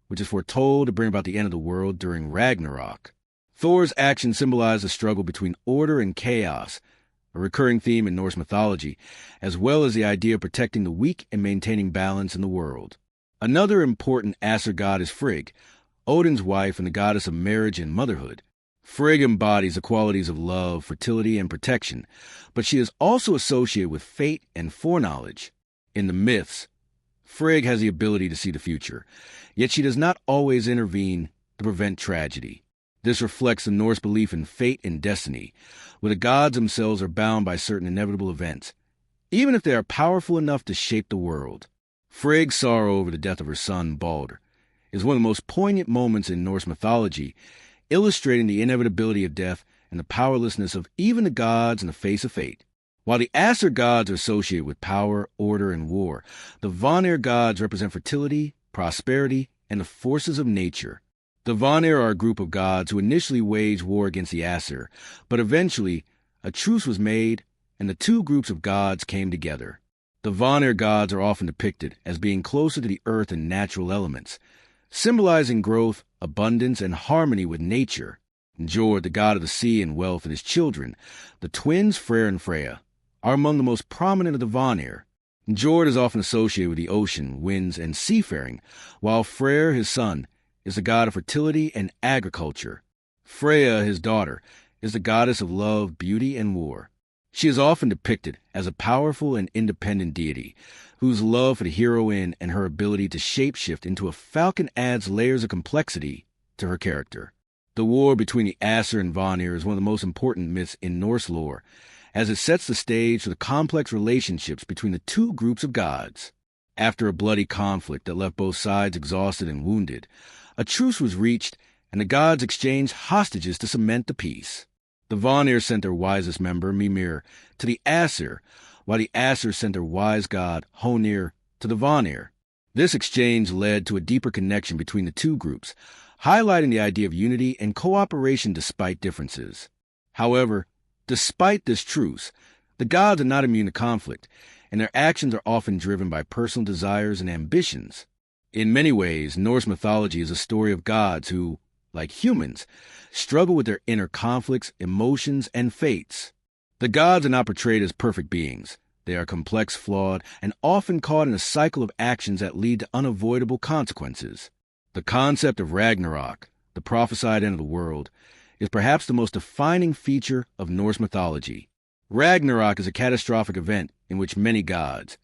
which is foretold to bring about the end of the world during Ragnarok. Thor's actions symbolize the struggle between order and chaos, a recurring theme in Norse mythology, as well as the idea of protecting the weak and maintaining balance in the world. Another important Aesir god is Frigg, Odin's wife and the goddess of marriage and motherhood. Frigg embodies the qualities of love, fertility, and protection, but she is also associated with fate and foreknowledge. In the myths, Frigg has the ability to see the future, yet she does not always intervene to prevent tragedy. This reflects the Norse belief in fate and destiny, where the gods themselves are bound by certain inevitable events, even if they are powerful enough to shape the world. Frigg's sorrow over the death of her son, Baldur, is one of the most poignant moments in Norse mythology, illustrating the inevitability of death and the powerlessness of even the gods in the face of fate. While the Aesir gods are associated with power, order, and war, the Vanir gods represent fertility, prosperity, and the forces of nature. The Vanir are a group of gods who initially waged war against the Aesir, but eventually a truce was made and the two groups of gods came together. The Vanir gods are often depicted as being closer to the earth and natural elements, symbolizing growth, abundance, and harmony with nature. Njord, the god of the sea and wealth, and his children, the twins Freyr and Freya, are among the most prominent of the Vanir. Njord is often associated with the ocean, winds, and seafaring, while Freyr, his son, is the god of fertility and agriculture. Freya, his daughter, is the goddess of love, beauty, and war. She is often depicted as a powerful and independent deity, whose love for the heroine and her ability to shapeshift into a falcon adds layers of complexity to her character. The war between the Aesir and Vanir is one of the most important myths in Norse lore, as it sets the stage for the complex relationships between the two groups of gods. After a bloody conflict that left both sides exhausted and wounded, a truce was reached, and the gods exchanged hostages to cement the peace. The Vanir sent their wisest member, Mimir, to the Aesir, while the Aesir sent their wise god, Honir, to the Vanir. This exchange led to a deeper connection between the two groups, highlighting the idea of unity and cooperation despite differences. However, despite this truce, the gods are not immune to conflict, and their actions are often driven by personal desires and ambitions. In many ways, Norse mythology is a story of gods who, like humans, struggle with their inner conflicts, emotions, and fates. The gods are not portrayed as perfect beings. They are complex, flawed, and often caught in a cycle of actions that lead to unavoidable consequences. The concept of Ragnarok, the prophesied end of the world, is perhaps the most defining feature of Norse mythology. Ragnarok is a catastrophic event in which many gods,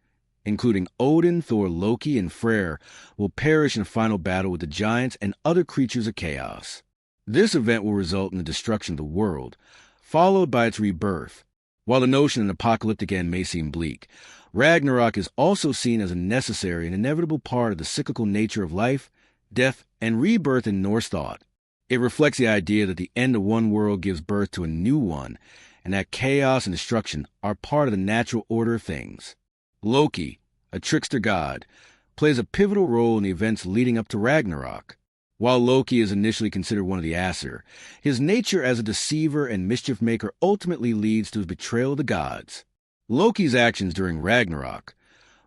including Odin, Thor, Loki, and Freyr, will perish in a final battle with the giants and other creatures of chaos. This event will result in the destruction of the world, followed by its rebirth. While the notion of an apocalyptic end may seem bleak, Ragnarok is also seen as a necessary and inevitable part of the cyclical nature of life, death, and rebirth in Norse thought. It reflects the idea that the end of one world gives birth to a new one, and that chaos and destruction are part of the natural order of things. Loki, a trickster god, plays a pivotal role in the events leading up to Ragnarok. While Loki is initially considered one of the Aesir, his nature as a deceiver and mischief maker ultimately leads to his betrayal of the gods. Loki's actions during Ragnarok,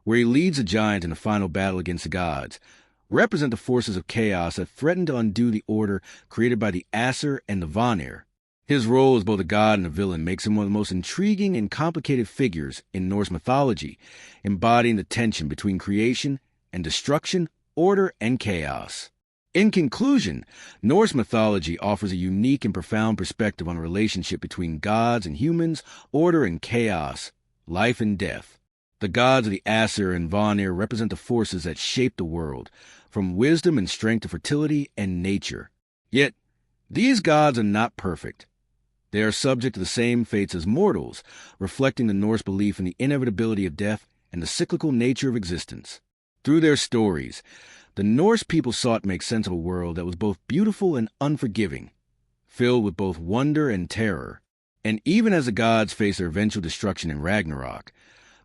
where he leads a giant in a final battle against the gods, represent the forces of chaos that threaten to undo the order created by the Aesir and the Vanir. His role as both a god and a villain makes him one of the most intriguing and complicated figures in Norse mythology, embodying the tension between creation and destruction, order and chaos. In conclusion, Norse mythology offers a unique and profound perspective on the relationship between gods and humans, order and chaos, life and death. The gods of the Aesir and Vanir represent the forces that shape the world, from wisdom and strength to fertility and nature. Yet, these gods are not perfect. They are subject to the same fates as mortals, reflecting the Norse belief in the inevitability of death and the cyclical nature of existence. Through their stories, the Norse people sought to make sense of a world that was both beautiful and unforgiving, filled with both wonder and terror. And even as the gods faced their eventual destruction in Ragnarok,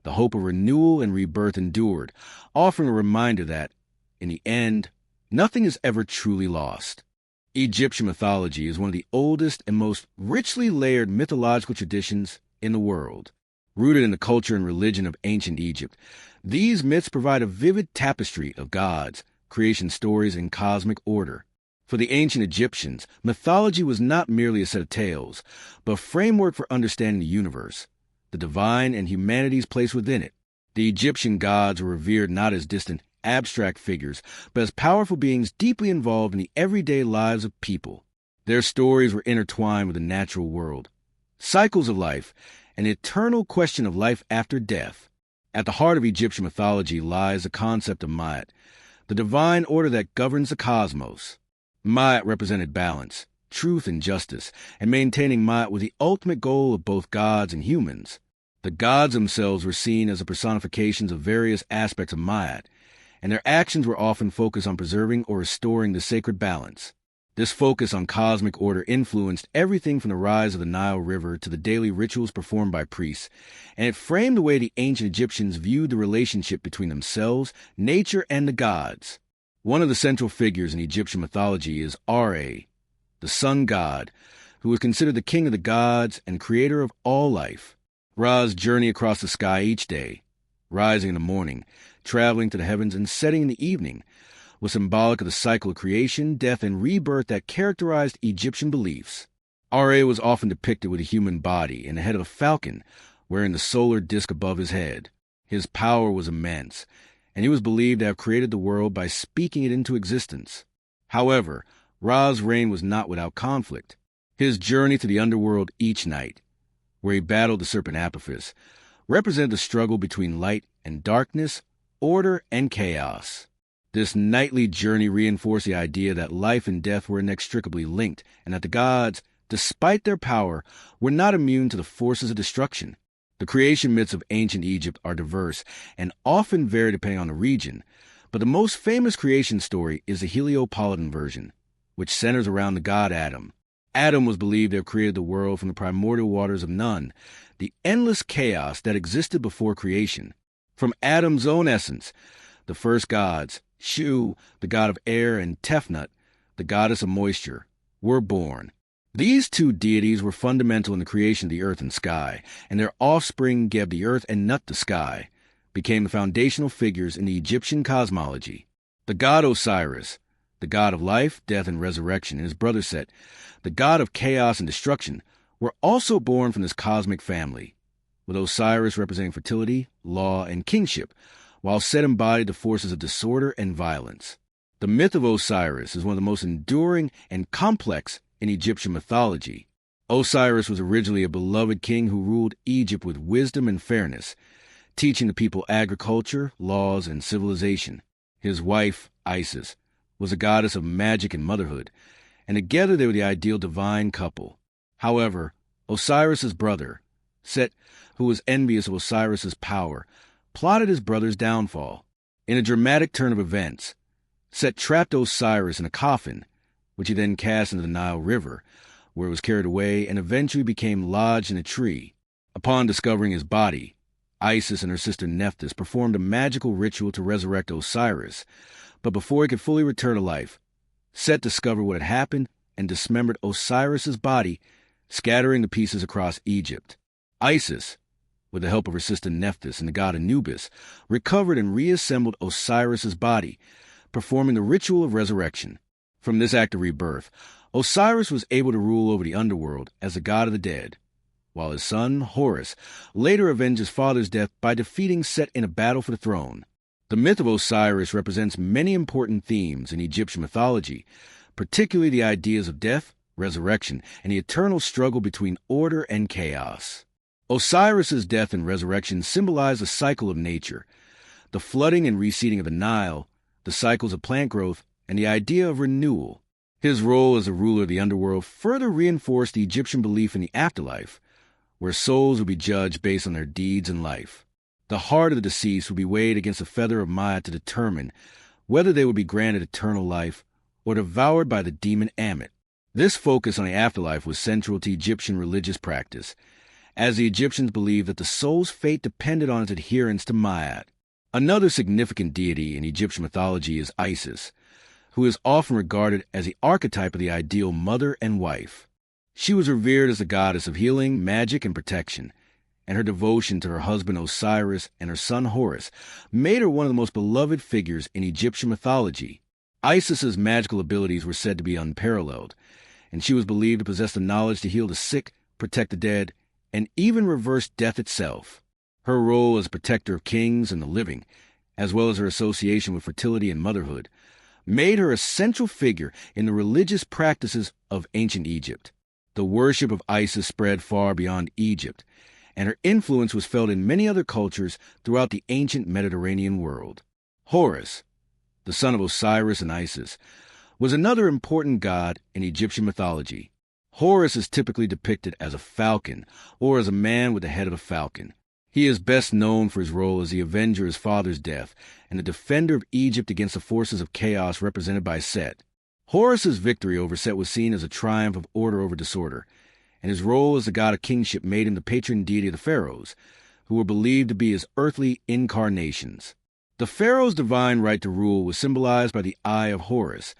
the hope of renewal and rebirth endured, offering a reminder that, in the end, nothing is ever truly lost. Egyptian mythology is one of the oldest and most richly layered mythological traditions in the world. Rooted in the culture and religion of ancient Egypt, these myths provide a vivid tapestry of gods, creation stories, and cosmic order. For the ancient Egyptians, mythology was not merely a set of tales, but a framework for understanding the universe, the divine and humanity's place within it. The Egyptian gods were revered not as distant, abstract figures, but as powerful beings deeply involved in the everyday lives of people. Their stories were intertwined with the natural world, cycles of life, and the eternal question of life after death. At the heart of Egyptian mythology lies the concept of Ma'at, the divine order that governs the cosmos. Ma'at represented balance, truth, and justice, and maintaining Ma'at was the ultimate goal of both gods and humans. The gods themselves were seen as the personifications of various aspects of Ma'at, and their actions were often focused on preserving or restoring the sacred balance. This focus on cosmic order influenced everything from the rise of the Nile River to the daily rituals performed by priests, and it framed the way the ancient Egyptians viewed the relationship between themselves, nature, and the gods. One of the central figures in Egyptian mythology is Ra, the sun god, who was considered the king of the gods and creator of all life. Ra's journey across the sky each day, rising in the morning, traveling to the heavens, and setting in the evening, was symbolic of the cycle of creation, death, and rebirth that characterized Egyptian beliefs. Ra was often depicted with a human body and the head of a falcon, wearing the solar disk above his head. His power was immense, and he was believed to have created the world by speaking it into existence. However, Ra's reign was not without conflict. His journey to the underworld each night, where he battled the serpent Apophis, represented the struggle between light and darkness, order and chaos. This nightly journey reinforced the idea that life and death were inextricably linked, and that the gods, despite their power, were not immune to the forces of destruction. The creation myths of ancient Egypt are diverse and often vary depending on the region, but the most famous creation story is the Heliopolitan version, which centers around the god Adam. Adam was believed to have created the world from the primordial waters of Nun, the endless chaos that existed before creation. From Adam's own essence, the first gods, Shu, the god of air, and Tefnut, the goddess of moisture, were born. These two deities were fundamental in the creation of the earth and sky, and their offspring, Geb the earth and Nut the sky, became the foundational figures in the Egyptian cosmology. The god Osiris, the god of life, death, and resurrection, and his brother Set, the god of chaos and destruction, were also born from this cosmic family, with Osiris representing fertility, law, and kingship, while Set embodied the forces of disorder and violence. The myth of Osiris is one of the most enduring and complex in Egyptian mythology. Osiris was originally a beloved king who ruled Egypt with wisdom and fairness, teaching the people agriculture, laws, and civilization. His wife, Isis, was a goddess of magic and motherhood, and together they were the ideal divine couple. However, Osiris's brother, Set, who was envious of Osiris's power, plotted his brother's downfall. In a dramatic turn of events, Set trapped Osiris in a coffin, which he then cast into the Nile River, where it was carried away and eventually became lodged in a tree. Upon discovering his body, Isis and her sister Nephthys performed a magical ritual to resurrect Osiris, but before he could fully return to life, Set discovered what had happened and dismembered Osiris's body, scattering the pieces across Egypt. Isis, with the help of her sister Nephthys and the god Anubis, recovered and reassembled Osiris's body, performing the ritual of resurrection. From this act of rebirth, Osiris was able to rule over the underworld as the god of the dead, while his son, Horus, later avenged his father's death by defeating Set in a battle for the throne. The myth of Osiris represents many important themes in Egyptian mythology, particularly the ideas of death, resurrection, and the eternal struggle between order and chaos. Osiris's death and resurrection symbolize the cycle of nature, the flooding and reseeding of the Nile, the cycles of plant growth, and the idea of renewal. His role as a ruler of the underworld further reinforced the Egyptian belief in the afterlife, where souls would be judged based on their deeds in life. The heart of the deceased would be weighed against a feather of Maya to determine whether they would be granted eternal life or devoured by the demon Ammit. This focus on the afterlife was central to Egyptian religious practice, as the Egyptians believed that the soul's fate depended on its adherence to Ma'at. Another significant deity in Egyptian mythology is Isis, who is often regarded as the archetype of the ideal mother and wife. She was revered as the goddess of healing, magic, and protection, and her devotion to her husband Osiris and her son Horus made her one of the most beloved figures in Egyptian mythology. Isis's magical abilities were said to be unparalleled, and she was believed to possess the knowledge to heal the sick, protect the dead, and even reverse death itself. Her role as protector of kings and the living, as well as her association with fertility and motherhood, made her a central figure in the religious practices of ancient Egypt. The worship of Isis spread far beyond Egypt, and her influence was felt in many other cultures throughout the ancient Mediterranean world. Horus, the son of Osiris and Isis, was another important god in Egyptian mythology. Horus is typically depicted as a falcon, or as a man with the head of a falcon. He is best known for his role as the avenger of his father's death and the defender of Egypt against the forces of chaos represented by Set. Horus's victory over Set was seen as a triumph of order over disorder, and his role as the god of kingship made him the patron deity of the pharaohs, who were believed to be his earthly incarnations. The pharaoh's divine right to rule was symbolized by the Eye of Horus,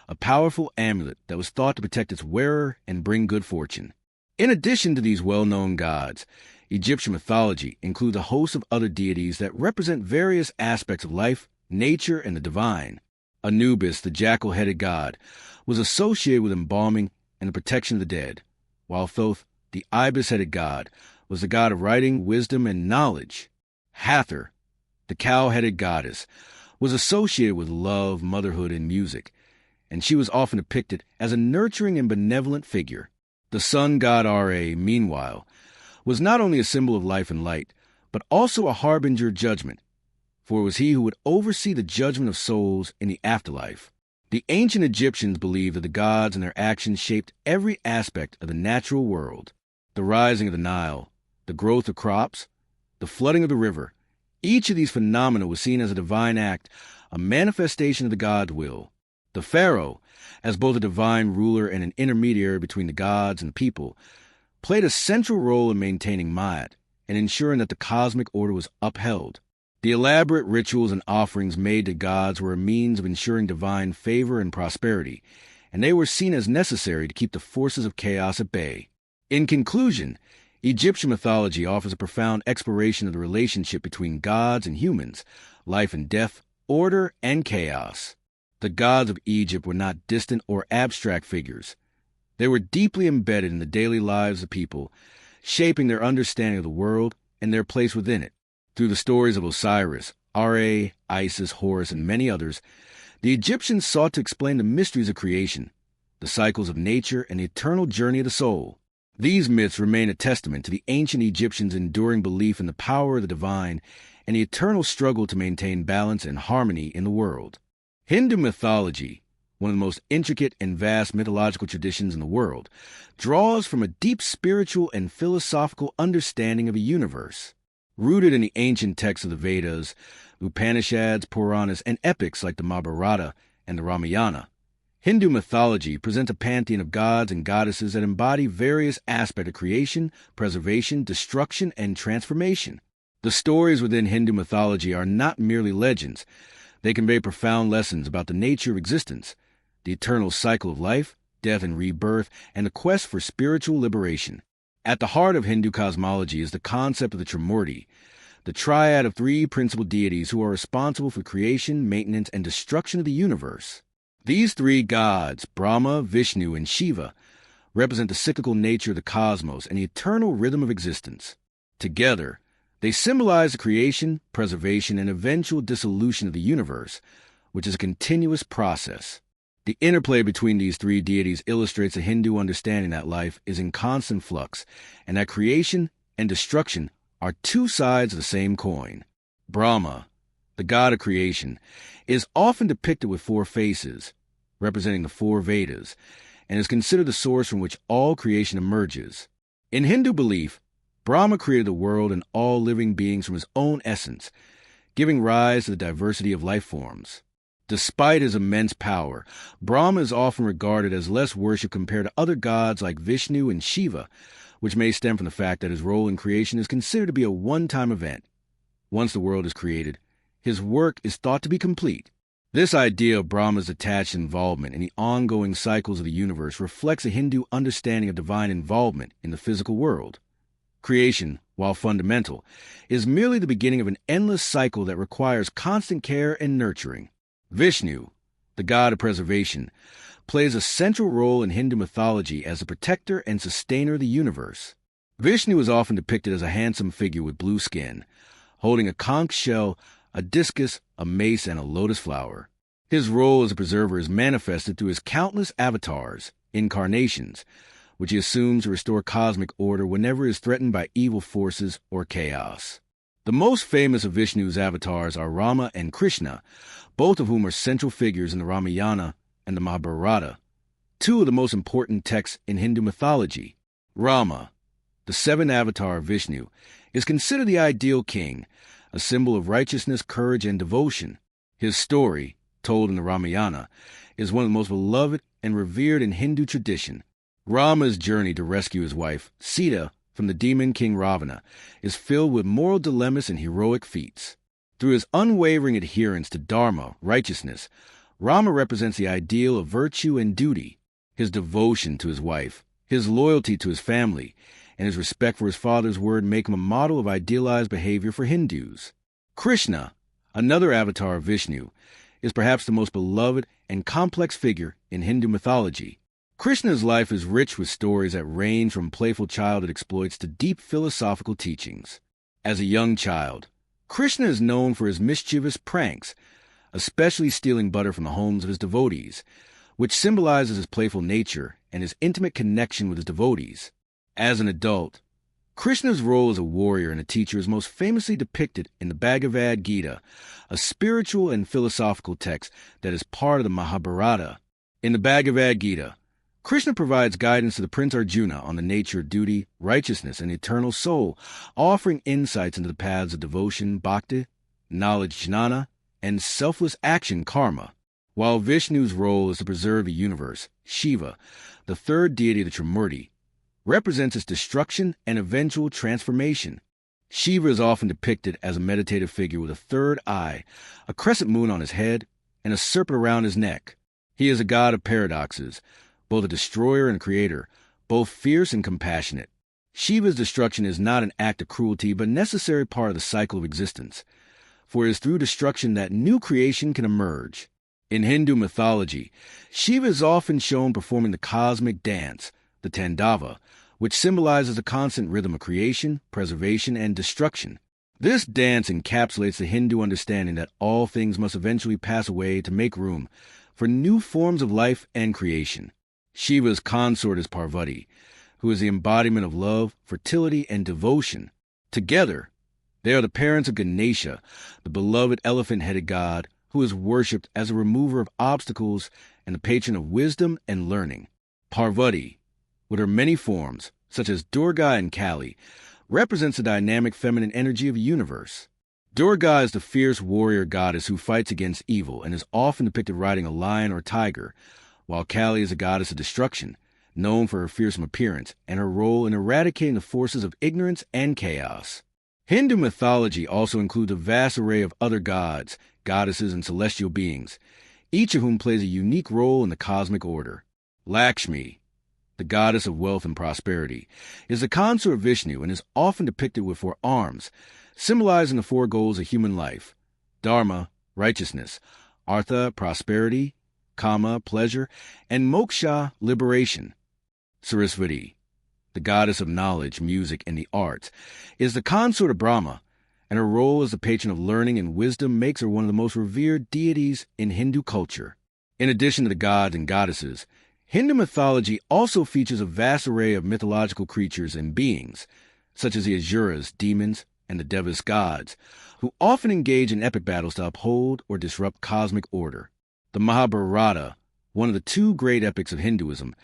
a powerful amulet that was thought to protect its wearer and bring good fortune. In addition to these well-known gods, Egyptian mythology includes a host of other deities that represent various aspects of life, nature, and the divine. Anubis, the jackal-headed god, was associated with embalming and the protection of the dead, while Thoth, the ibis-headed god, was the god of writing, wisdom, and knowledge. Hathor, the cow-headed goddess, was associated with love, motherhood, and music, and she was often depicted as a nurturing and benevolent figure. The sun god Ra, meanwhile, was not only a symbol of life and light, but also a harbinger of judgment, for it was he who would oversee the judgment of souls in the afterlife. The ancient Egyptians believed that the gods and their actions shaped every aspect of the natural world. The rising of the Nile, the growth of crops, the flooding of the river, each of these phenomena was seen as a divine act, a manifestation of the god's will. The pharaoh, as both a divine ruler and an intermediary between the gods and the people, played a central role in maintaining Ma'at and ensuring that the cosmic order was upheld. The elaborate rituals and offerings made to gods were a means of ensuring divine favor and prosperity, and they were seen as necessary to keep the forces of chaos at bay. In conclusion, Egyptian mythology offers a profound exploration of the relationship between gods and humans, life and death, order and chaos. The gods of Egypt were not distant or abstract figures. They were deeply embedded in the daily lives of people, shaping their understanding of the world and their place within it. Through the stories of Osiris, Ra, Isis, Horus, and many others, the Egyptians sought to explain the mysteries of creation, the cycles of nature, and the eternal journey of the soul. These myths remain a testament to the ancient Egyptians' enduring belief in the power of the divine and the eternal struggle to maintain balance and harmony in the world. Hindu mythology, one of the most intricate and vast mythological traditions in the world, draws from a deep spiritual and philosophical understanding of the universe. Rooted in the ancient texts of the Vedas, Upanishads, Puranas, and epics like the Mahabharata and the Ramayana, Hindu mythology presents a pantheon of gods and goddesses that embody various aspects of creation, preservation, destruction, and transformation. The stories within Hindu mythology are not merely legends. They convey profound lessons about the nature of existence, the eternal cycle of life, death and rebirth, and the quest for spiritual liberation. At the heart of Hindu cosmology is the concept of the Trimurti, the triad of three principal deities who are responsible for creation, maintenance, and destruction of the universe. These three gods, Brahma, Vishnu, and Shiva, represent the cyclical nature of the cosmos and the eternal rhythm of existence. Together, they symbolize the creation, preservation, and eventual dissolution of the universe, which is a continuous process. The interplay between these three deities illustrates a Hindu understanding that life is in constant flux, and that creation and destruction are two sides of the same coin. Brahma, the god of creation, is often depicted with four faces, representing the four Vedas, and is considered the source from which all creation emerges. In Hindu belief, Brahma created the world and all living beings from his own essence, giving rise to the diversity of life forms. Despite his immense power, Brahma is often regarded as less worshipped compared to other gods like Vishnu and Shiva, which may stem from the fact that his role in creation is considered to be a one-time event. Once the world is created, his work is thought to be complete. This idea of Brahma's attached involvement in the ongoing cycles of the universe reflects a Hindu understanding of divine involvement in the physical world. Creation, while fundamental, is merely the beginning of an endless cycle that requires constant care and nurturing. Vishnu, the god of preservation, plays a central role in Hindu mythology as the protector and sustainer of the universe. Vishnu is often depicted as a handsome figure with blue skin, holding a conch shell, a discus, a mace, and a lotus flower. His role as a preserver is manifested through his countless avatars, incarnations, which he assumes to restore cosmic order whenever he is threatened by evil forces or chaos. The most famous of Vishnu's avatars are Rama and Krishna, both of whom are central figures in the Ramayana and the Mahabharata, two of the most important texts in Hindu mythology. Rama, the seventh avatar of Vishnu, is considered the ideal king, a symbol of righteousness, courage, and devotion. His story, told in the Ramayana, is one of the most beloved and revered in Hindu tradition. Rama's journey to rescue his wife, Sita, from the demon king Ravana, is filled with moral dilemmas and heroic feats. Through his unwavering adherence to dharma, righteousness, Rama represents the ideal of virtue and duty. His devotion to his wife, his loyalty to his family, and his respect for his father's word make him a model of idealized behavior for Hindus. Krishna, another avatar of Vishnu, is perhaps the most beloved and complex figure in Hindu mythology. Krishna's life is rich with stories that range from playful childhood exploits to deep philosophical teachings. As a young child, Krishna is known for his mischievous pranks, especially stealing butter from the homes of his devotees, which symbolizes his playful nature and his intimate connection with his devotees. As an adult, Krishna's role as a warrior and a teacher is most famously depicted in the Bhagavad Gita, a spiritual and philosophical text that is part of the Mahabharata. In the Bhagavad Gita, Krishna provides guidance to the Prince Arjuna on the nature of duty, righteousness, and eternal soul, offering insights into the paths of devotion, bhakti, knowledge, jnana, and selfless action, karma. While Vishnu's role is to preserve the universe, Shiva, the third deity of the Trimurti, represents its destruction and eventual transformation. Shiva is often depicted as a meditative figure with a third eye, a crescent moon on his head, and a serpent around his neck. He is a god of paradoxes, both a destroyer and creator, both fierce and compassionate. Shiva's destruction is not an act of cruelty, but a necessary part of the cycle of existence, for it is through destruction that new creation can emerge. In Hindu mythology, Shiva is often shown performing the cosmic dance, the Tandava, which symbolizes a constant rhythm of creation, preservation, and destruction. This dance encapsulates the Hindu understanding that all things must eventually pass away to make room for new forms of life and creation. Shiva's consort is Parvati, who is the embodiment of love, fertility, and devotion. Together, they are the parents of Ganesha, the beloved elephant-headed god who is worshipped as a remover of obstacles and the patron of wisdom and learning. Parvati, with her many forms, such as Durga and Kali, represents the dynamic feminine energy of the universe. Durga is the fierce warrior goddess who fights against evil and is often depicted riding a lion or tiger, while Kali is a goddess of destruction, known for her fearsome appearance and her role in eradicating the forces of ignorance and chaos. Hindu mythology also includes a vast array of other gods, goddesses, and celestial beings, each of whom plays a unique role in the cosmic order. Lakshmi, the goddess of wealth and prosperity, is the consort of Vishnu and is often depicted with 4 arms, symbolizing the 4 goals of human life: dharma, righteousness; artha, prosperity; kama, pleasure; and moksha, liberation. Sarasvati, the goddess of knowledge, music, and the arts, is the consort of Brahma, and her role as the patron of learning and wisdom makes her one of the most revered deities in Hindu culture. In addition to the gods and goddesses, Hindu mythology also features a vast array of mythological creatures and beings, such as the Asuras, demons, and the Devas gods, who often engage in epic battles to uphold or disrupt cosmic order. The Mahabharata, one of the 2 great epics of Hinduism,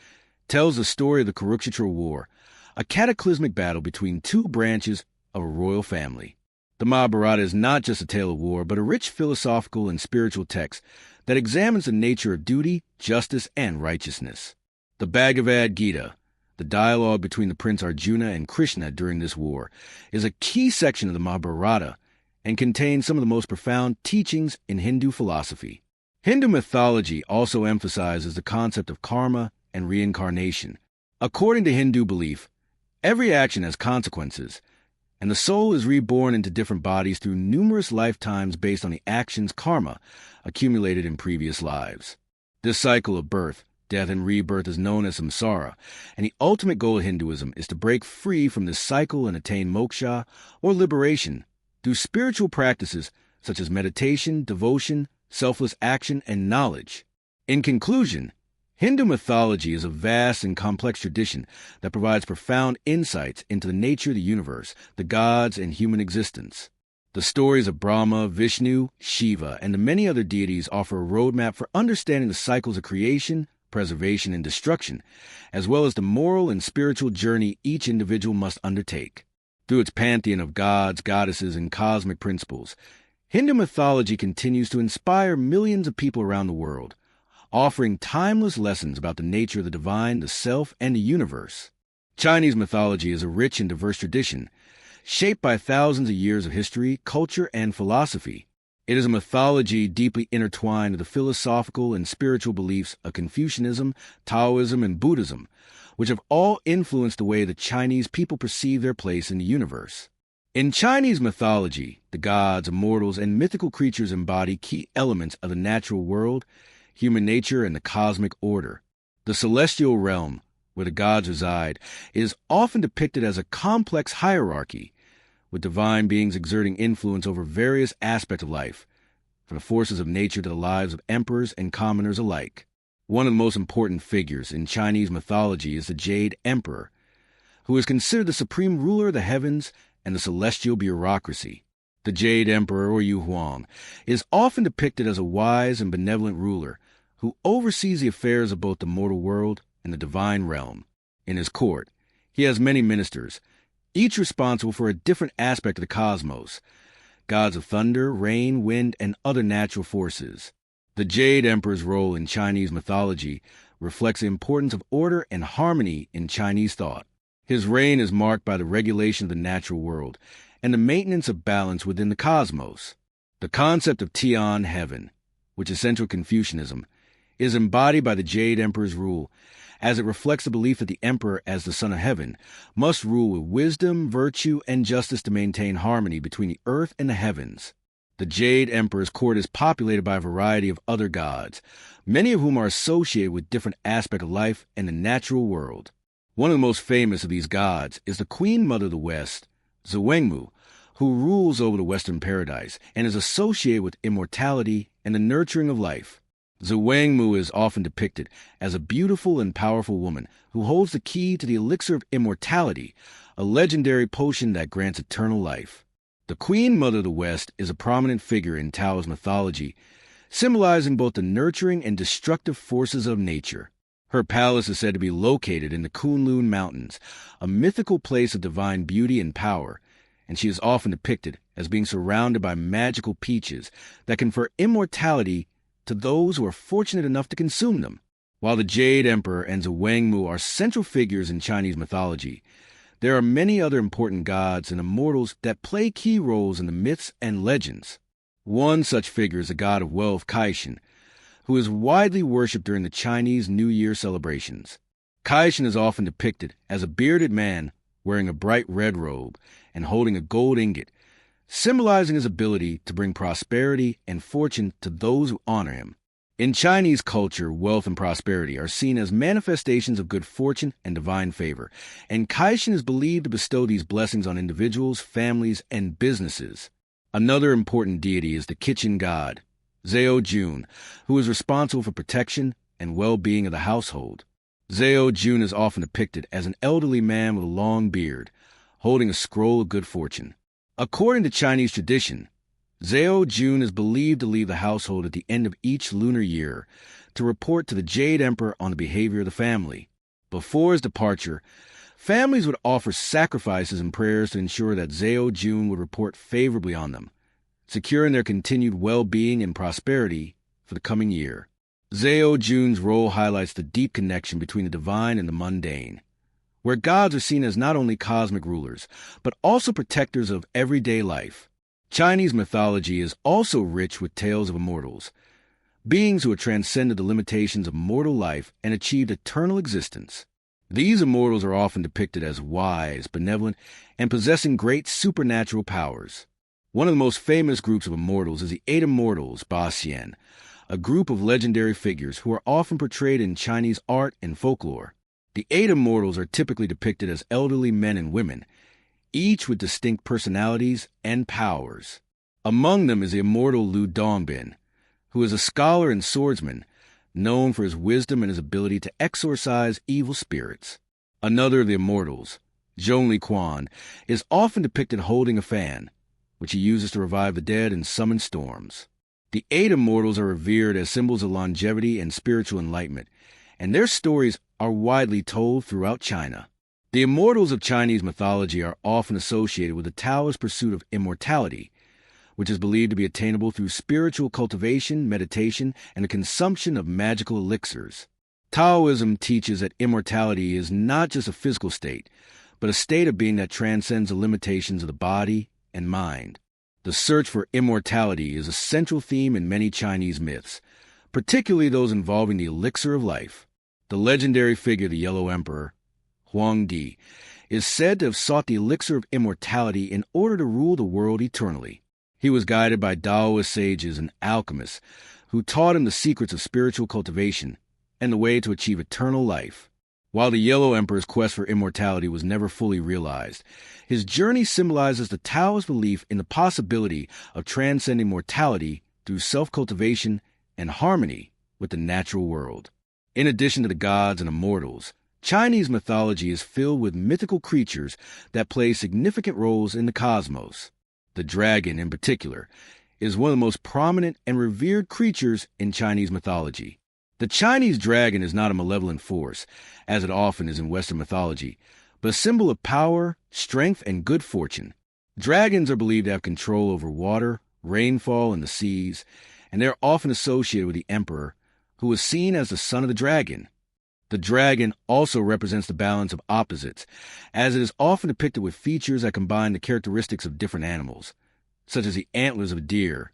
tells the story of the Kurukshetra War, a cataclysmic battle between 2 branches of a royal family. The Mahabharata is not just a tale of war, but a rich philosophical and spiritual text that examines the nature of duty, justice, and righteousness. The Bhagavad Gita, the dialogue between the Prince Arjuna and Krishna during this war, is a key section of the Mahabharata and contains some of the most profound teachings in Hindu philosophy. Hindu mythology also emphasizes the concept of karma and reincarnation. According to Hindu belief, every action has consequences, and the soul is reborn into different bodies through numerous lifetimes based on the actions karma accumulated in previous lives. This cycle of birth, death, and rebirth is known as samsara, and the ultimate goal of Hinduism is to break free from this cycle and attain moksha, or liberation, through spiritual practices such as meditation, devotion, selfless action, and knowledge. In conclusion, Hindu mythology is a vast and complex tradition that provides profound insights into the nature of the universe, the gods, and human existence. The stories of Brahma, Vishnu, Shiva, and the many other deities offer a roadmap for understanding the cycles of creation, preservation, and destruction, as well as the moral and spiritual journey each individual must undertake. Through its pantheon of gods, goddesses, and cosmic principles, Hindu mythology continues to inspire millions of people around the world, offering timeless lessons about the nature of the divine, the self, and the universe. Chinese mythology is a rich and diverse tradition, shaped by thousands of years of history, culture, and philosophy. It is a mythology deeply intertwined with the philosophical and spiritual beliefs of Confucianism, Taoism, and Buddhism, which have all influenced the way the Chinese people perceive their place in the universe. In Chinese mythology, the gods, immortals, and mythical creatures embody key elements of the natural world, human nature, and the cosmic order. The celestial realm, where the gods reside, is often depicted as a complex hierarchy, with divine beings exerting influence over various aspects of life, from the forces of nature to the lives of emperors and commoners alike. One of the most important figures in Chinese mythology is the Jade Emperor, who is considered the supreme ruler of the heavens and the celestial bureaucracy. The Jade Emperor, or Yu Huang, is often depicted as a wise and benevolent ruler who oversees the affairs of both the mortal world and the divine realm. In his court, he has many ministers, each responsible for a different aspect of the cosmos: gods of thunder, rain, wind, and other natural forces. The Jade Emperor's role in Chinese mythology reflects the importance of order and harmony in Chinese thought. His reign is marked by the regulation of the natural world and the maintenance of balance within the cosmos. The concept of Tian heaven, which is central Confucianism, is embodied by the Jade Emperor's rule, as it reflects the belief that the emperor, as the son of heaven, must rule with wisdom, virtue, and justice to maintain harmony between the earth and the heavens. The Jade Emperor's court is populated by a variety of other gods, many of whom are associated with different aspects of life and the natural world. One of the most famous of these gods is the Queen Mother of the West, Zhuangmu, who rules over the Western paradise and is associated with immortality and the nurturing of life. Zhuangmu is often depicted as a beautiful and powerful woman who holds the key to the elixir of immortality, a legendary potion that grants eternal life. The Queen Mother of the West is a prominent figure in Taoist mythology, symbolizing both the nurturing and destructive forces of nature. Her palace is said to be located in the Kunlun Mountains, a mythical place of divine beauty and power, and she is often depicted as being surrounded by magical peaches that confer immortality to those who are fortunate enough to consume them. While the Jade Emperor and Zhuangmu are central figures in Chinese mythology, there are many other important gods and immortals that play key roles in the myths and legends. One such figure is the god of wealth, Caishen, who is widely worshipped during the Chinese New Year celebrations. Caishen is often depicted as a bearded man wearing a bright red robe and holding a gold ingot, symbolizing his ability to bring prosperity and fortune to those who honor him. In Chinese culture, wealth and prosperity are seen as manifestations of good fortune and divine favor, and Caishen is believed to bestow these blessings on individuals, families, and businesses. Another important deity is the kitchen god, Zhao Jun, who is responsible for protection and well-being of the household. Zhao Jun is often depicted as an elderly man with a long beard, holding a scroll of good fortune. According to Chinese tradition, Zhao Jun is believed to leave the household at the end of each lunar year to report to the Jade Emperor on the behavior of the family. Before his departure, families would offer sacrifices and prayers to ensure that Zhao Jun would report favorably on them, securing their continued well-being and prosperity for the coming year. Zhao Jun's role highlights the deep connection between the divine and the mundane, where gods are seen as not only cosmic rulers, but also protectors of everyday life. Chinese mythology is also rich with tales of immortals, beings who have transcended the limitations of mortal life and achieved eternal existence. These immortals are often depicted as wise, benevolent, and possessing great supernatural powers. One of the most famous groups of immortals is the Eight Immortals, Ba Xian, a group of legendary figures who are often portrayed in Chinese art and folklore. The Eight Immortals are typically depicted as elderly men and women, each with distinct personalities and powers. Among them is the immortal Lu Dongbin, who is a scholar and swordsman, known for his wisdom and his ability to exorcise evil spirits. Another of the immortals, Zhongli Quan, is often depicted holding a fan, which he uses to revive the dead and summon storms. The Eight Immortals are revered as symbols of longevity and spiritual enlightenment, and their stories are widely told throughout China. The immortals of Chinese mythology are often associated with the Taoist pursuit of immortality, which is believed to be attainable through spiritual cultivation, meditation, and the consumption of magical elixirs. Taoism teaches that immortality is not just a physical state, but a state of being that transcends the limitations of the body and mind. The search for immortality is a central theme in many Chinese myths, particularly those involving the elixir of life. The legendary figure, the Yellow Emperor, Huangdi, is said to have sought the elixir of immortality in order to rule the world eternally. He was guided by Taoist sages and alchemists who taught him the secrets of spiritual cultivation and the way to achieve eternal life. While the Yellow Emperor's quest for immortality was never fully realized, his journey symbolizes the Taoist belief in the possibility of transcending mortality through self-cultivation and harmony with the natural world. In addition to the gods and immortals, Chinese mythology is filled with mythical creatures that play significant roles in the cosmos. The dragon, in particular, is one of the most prominent and revered creatures in Chinese mythology. The Chinese dragon is not a malevolent force, as it often is in Western mythology, but a symbol of power, strength, and good fortune. Dragons are believed to have control over water, rainfall, and the seas, and they are often associated with the emperor, who is seen as the son of the dragon. The dragon also represents the balance of opposites, as it is often depicted with features that combine the characteristics of different animals, such as the antlers of a deer,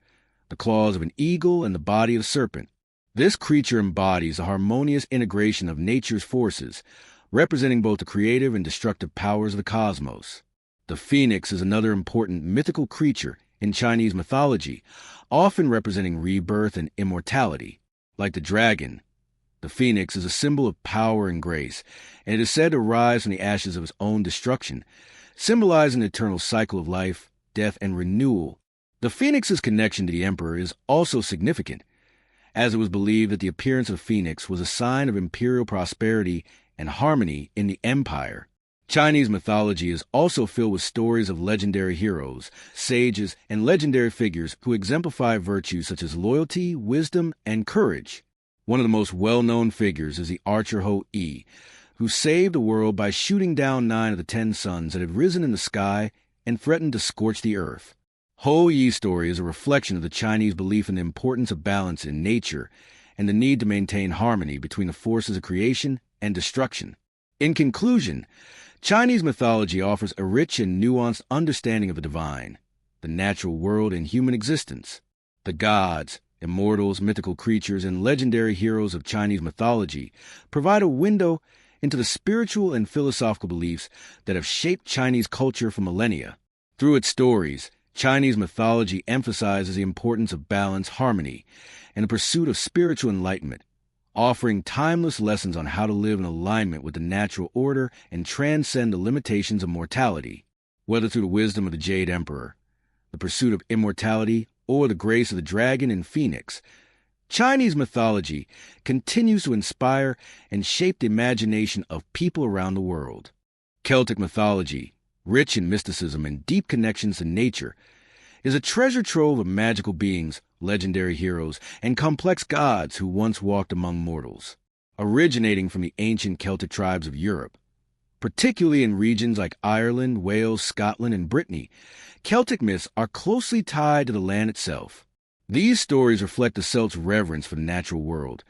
the claws of an eagle, and the body of a serpent. This creature embodies a harmonious integration of nature's forces, representing both the creative and destructive powers of the cosmos. The phoenix is another important mythical creature in Chinese mythology, often representing rebirth and immortality. Like the dragon, the phoenix is a symbol of power and grace, and it is said to rise from the ashes of its own destruction, symbolizing the eternal cycle of life, death, and renewal. The phoenix's connection to the emperor is also significant, as it was believed that the appearance of the phoenix was a sign of imperial prosperity and harmony in the empire. Chinese mythology is also filled with stories of legendary heroes, sages, and legendary figures who exemplify virtues such as loyalty, wisdom, and courage. One of the most well-known figures is the archer Ho-Yi, who saved the world by shooting down 9 of the 10 suns that had risen in the sky and threatened to scorch the earth. Ho-Yi's story is a reflection of the Chinese belief in the importance of balance in nature and the need to maintain harmony between the forces of creation and destruction. In conclusion, Chinese mythology offers a rich and nuanced understanding of the divine, the natural world, and human existence. The gods, immortals, mythical creatures, and legendary heroes of Chinese mythology provide a window into the spiritual and philosophical beliefs that have shaped Chinese culture for millennia. Through its stories, Chinese mythology emphasizes the importance of balance, harmony, and the pursuit of spiritual enlightenment, offering timeless lessons on how to live in alignment with the natural order and transcend the limitations of mortality. Whether through the wisdom of the Jade Emperor, the pursuit of immortality, or the grace of the dragon and phoenix, Chinese mythology continues to inspire and shape the imagination of people around the world. Celtic mythology, rich in mysticism and deep connections to nature, is a treasure trove of magical beings, legendary heroes, and complex gods who once walked among mortals. Originating from the ancient Celtic tribes of Europe, particularly in regions like Ireland, Wales, Scotland, and Brittany, Celtic myths are closely tied to the land itself. These stories reflect the Celts' reverence for the natural world,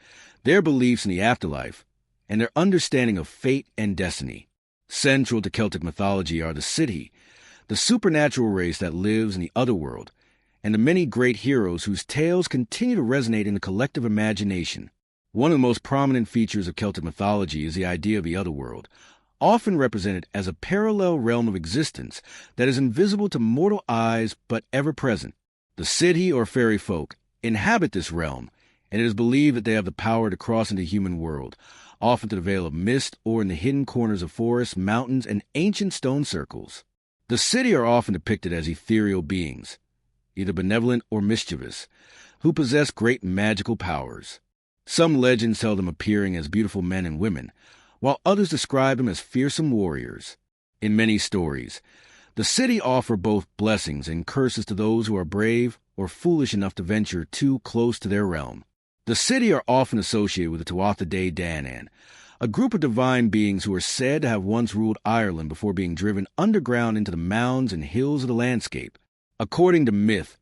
their beliefs in the afterlife, and their understanding of fate and destiny. Central to Celtic mythology are the Siddhi, the supernatural race that lives in the otherworld, and the many great heroes whose tales continue to resonate in the collective imagination. One of the most prominent features of Celtic mythology is the idea of the otherworld, often represented as a parallel realm of existence that is invisible to mortal eyes but ever present. The Siddhi, or fairy folk, inhabit this realm, and it is believed that they have the power to cross into the human world, often through the veil of mist or in the hidden corners of forests, mountains, and ancient stone circles. The Siddhi are often depicted as ethereal beings, either benevolent or mischievous, who possess great magical powers. Some legends tell them appearing as beautiful men and women, while others describe them as fearsome warriors. In many stories, the Siddhi offer both blessings and curses to those who are brave or foolish enough to venture too close to their realm. The Siddhi are often associated with the Tuatha Dé Danann, a group of divine beings who are said to have once ruled Ireland before being driven underground into the mounds and hills of the landscape. According to myth,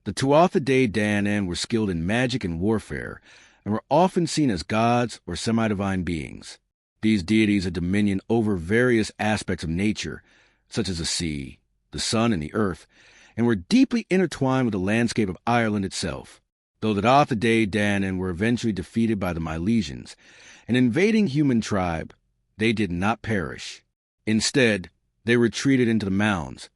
the Tuatha Dé Danann were skilled in magic and warfare, and were often seen as gods or semi-divine beings. These deities had dominion over various aspects of nature, such as the sea, the sun, and the earth, and were deeply intertwined with the landscape of Ireland itself. Though the Tuatha Dé Danann were eventually defeated by the Milesians, an invading human tribe, they did not perish. Instead, they retreated into the mounds,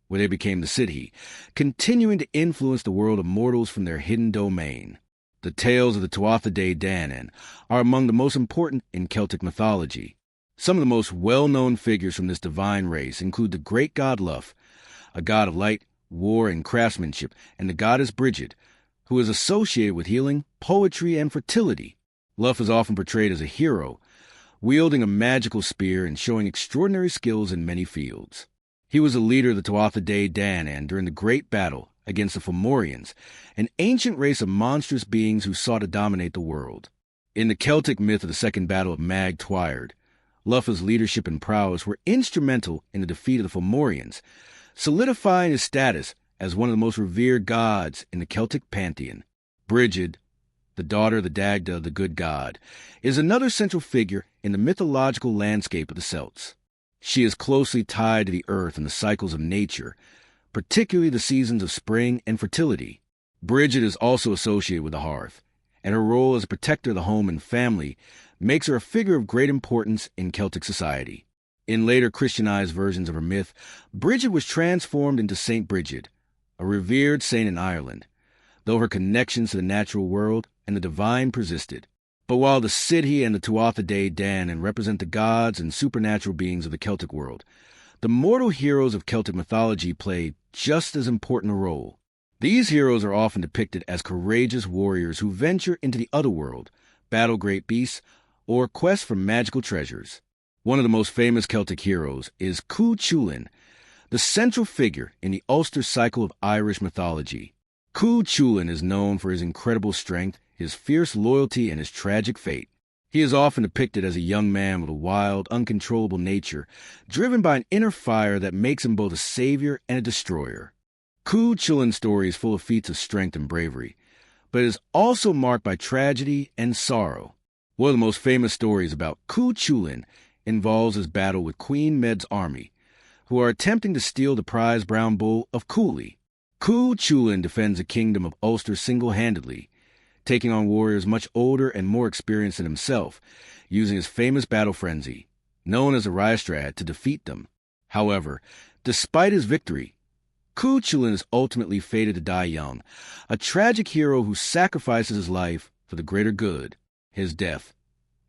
where they became the Sidhi, continuing to influence the world of mortals from their hidden domain. The tales of the Tuatha Dé Danann are among the most important in Celtic mythology. Some of the most well-known figures from this divine race include the great god Lugh, a god of light, war, and craftsmanship, and the goddess Brigid, who is associated with healing, poetry, and fertility. Lugh is often portrayed as a hero, wielding a magical spear and showing extraordinary skills in many fields. He was a leader of the Tuatha Dé Danann during the Great Battle against the Fomorians, an ancient race of monstrous beings who sought to dominate the world. In the Celtic myth of the Second Battle of Mag Tuired, Lugh's leadership and prowess were instrumental in the defeat of the Fomorians, solidifying his status as one of the most revered gods in the Celtic pantheon. Brigid, the daughter of the Dagda, the good god, is another central figure in the mythological landscape of the Celts. She is closely tied to the earth and the cycles of nature, particularly the seasons of spring and fertility. Brigid is also associated with the hearth, and her role as a protector of the home and family makes her a figure of great importance in Celtic society. In later Christianized versions of her myth, Brigid was transformed into Saint Brigid, a revered saint in Ireland, though her connections to the natural world and the divine persisted. But while the Sidhi and the Tuatha Dé Danann represent the gods and supernatural beings of the Celtic world, the mortal heroes of Celtic mythology play just as important a role. These heroes are often depicted as courageous warriors who venture into the otherworld, battle great beasts, or quest for magical treasures. One of the most famous Celtic heroes is Cú Chulainn, the central figure in the Ulster cycle of Irish mythology. Cú Chulainn is known for his incredible strength, his fierce loyalty, and his tragic fate. He is often depicted as a young man with a wild, uncontrollable nature, driven by an inner fire that makes him both a savior and a destroyer. Cú Chulainn's story is full of feats of strength and bravery, but it is also marked by tragedy and sorrow. One of the most famous stories about Cú Chulainn involves his battle with Queen Med's army, who are attempting to steal the prized brown bull of Cooley. Cú Chulainn defends the kingdom of Ulster single-handedly, taking on warriors much older and more experienced than himself, using his famous battle frenzy, known as a Ryestrad, to defeat them. However, despite his victory, Cú Chulainn is ultimately fated to die young, a tragic hero who sacrifices his life for the greater good. His death,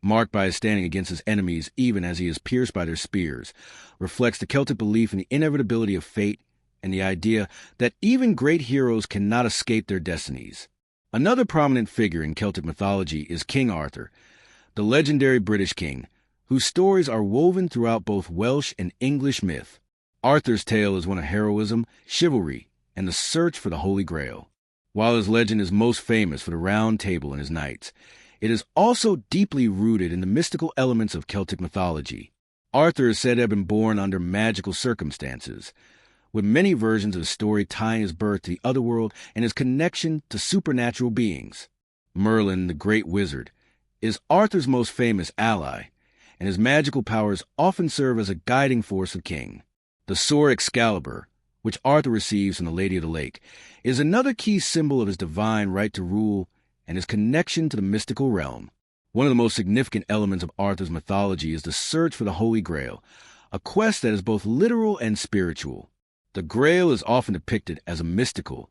marked by his standing against his enemies even as he is pierced by their spears, reflects the Celtic belief in the inevitability of fate and the idea that even great heroes cannot escape their destinies. Another prominent figure in Celtic mythology is King Arthur, the legendary British king, whose stories are woven throughout both Welsh and English myth. Arthur's tale is one of heroism, chivalry, and the search for the Holy Grail. While his legend is most famous for the Round Table and his knights, it is also deeply rooted in the mystical elements of Celtic mythology. Arthur is said to have been born under magical circumstances, with many versions of the story tying his birth to the otherworld and his connection to supernatural beings. Merlin, the great wizard, is Arthur's most famous ally, and his magical powers often serve as a guiding force of the king. The sword Excalibur, which Arthur receives from the Lady of the Lake, is another key symbol of his divine right to rule and his connection to the mystical realm. One of the most significant elements of Arthur's mythology is the search for the Holy Grail, a quest that is both literal and spiritual. The Grail is often depicted as a mystical,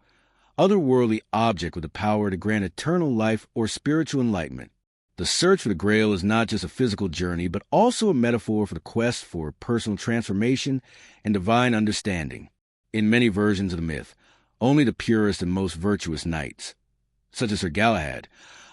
otherworldly object with the power to grant eternal life or spiritual enlightenment. The search for the Grail is not just a physical journey, but also a metaphor for the quest for personal transformation and divine understanding. In many versions of the myth, only the purest and most virtuous knights, such as Sir Galahad,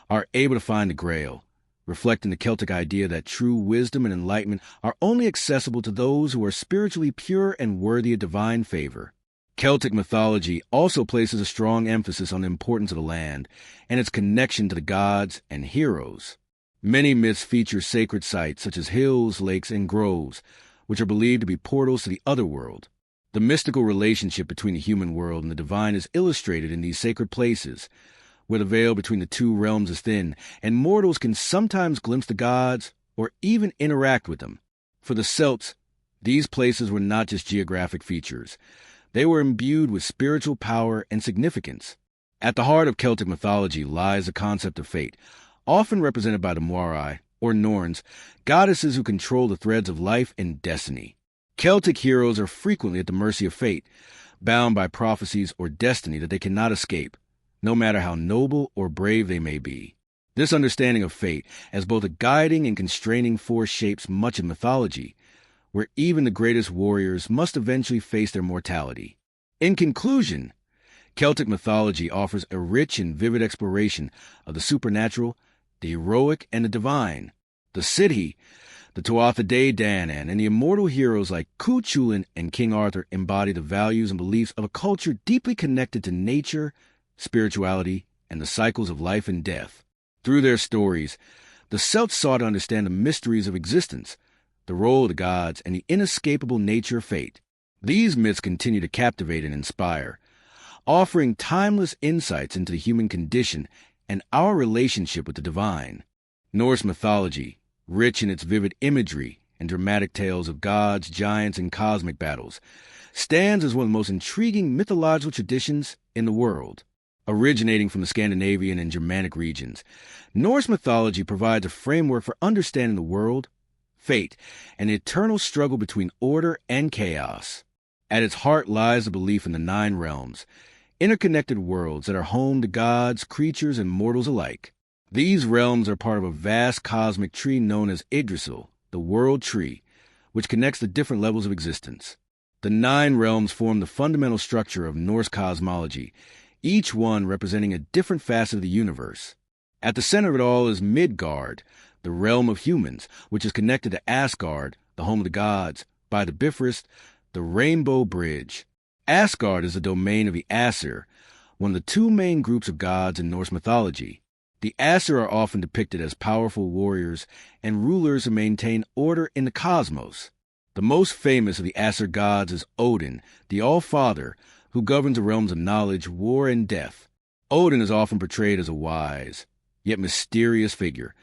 are able to find the Grail, reflecting the Celtic idea that true wisdom and enlightenment are only accessible to those who are spiritually pure and worthy of divine favor. Celtic mythology also places a strong emphasis on the importance of the land and its connection to the gods and heroes. Many myths feature sacred sites such as hills, lakes, and groves, which are believed to be portals to the otherworld. The mystical relationship between the human world and the divine is illustrated in these sacred places, where the veil between the two realms is thin, and mortals can sometimes glimpse the gods or even interact with them. For the Celts, these places were not just geographic features. They were imbued with spiritual power and significance. At the heart of Celtic mythology lies the concept of fate, often represented by the Moirai, or Norns, goddesses who control the threads of life and destiny. Celtic heroes are frequently at the mercy of fate, bound by prophecies or destiny that they cannot escape, no matter how noble or brave they may be. This understanding of fate as both a guiding and constraining force shapes much of mythology, where even the greatest warriors must eventually face their mortality. In conclusion, Celtic mythology offers a rich and vivid exploration of the supernatural, the heroic, and the divine. The city, the Tuatha Dé Danann, and the immortal heroes like Cuchulainn and King Arthur embody the values and beliefs of a culture deeply connected to nature, spirituality, and the cycles of life and death. Through their stories, the Celts sought to understand the mysteries of existence, the role of the gods, and the inescapable nature of fate. These myths continue to captivate and inspire, offering timeless insights into the human condition and our relationship with the divine. Norse mythology, rich in its vivid imagery and dramatic tales of gods, giants, and cosmic battles, stands as one of the most intriguing mythological traditions in the world. Originating from the Scandinavian and Germanic regions, Norse mythology provides a framework for understanding the world, fate, and the eternal struggle between order and chaos. At its heart lies the belief in the 9 realms, interconnected worlds that are home to gods, creatures, and mortals alike. These realms are part of a vast cosmic tree known as Yggdrasil, the World Tree, which connects the different levels of existence. The 9 realms form the fundamental structure of Norse cosmology, each one representing a different facet of the universe. At the center of it all is Midgard, the realm of humans, which is connected to Asgard, the home of the gods, by the Bifrost, the Rainbow Bridge. Asgard is the domain of the Aesir, one of the 2 main groups of gods in Norse mythology. The Aesir are often depicted as powerful warriors and rulers who maintain order in the cosmos. The most famous of the Aesir gods is Odin, the All-Father, who governs the realms of knowledge, war, and death. Odin is often portrayed as a wise, yet mysterious figure,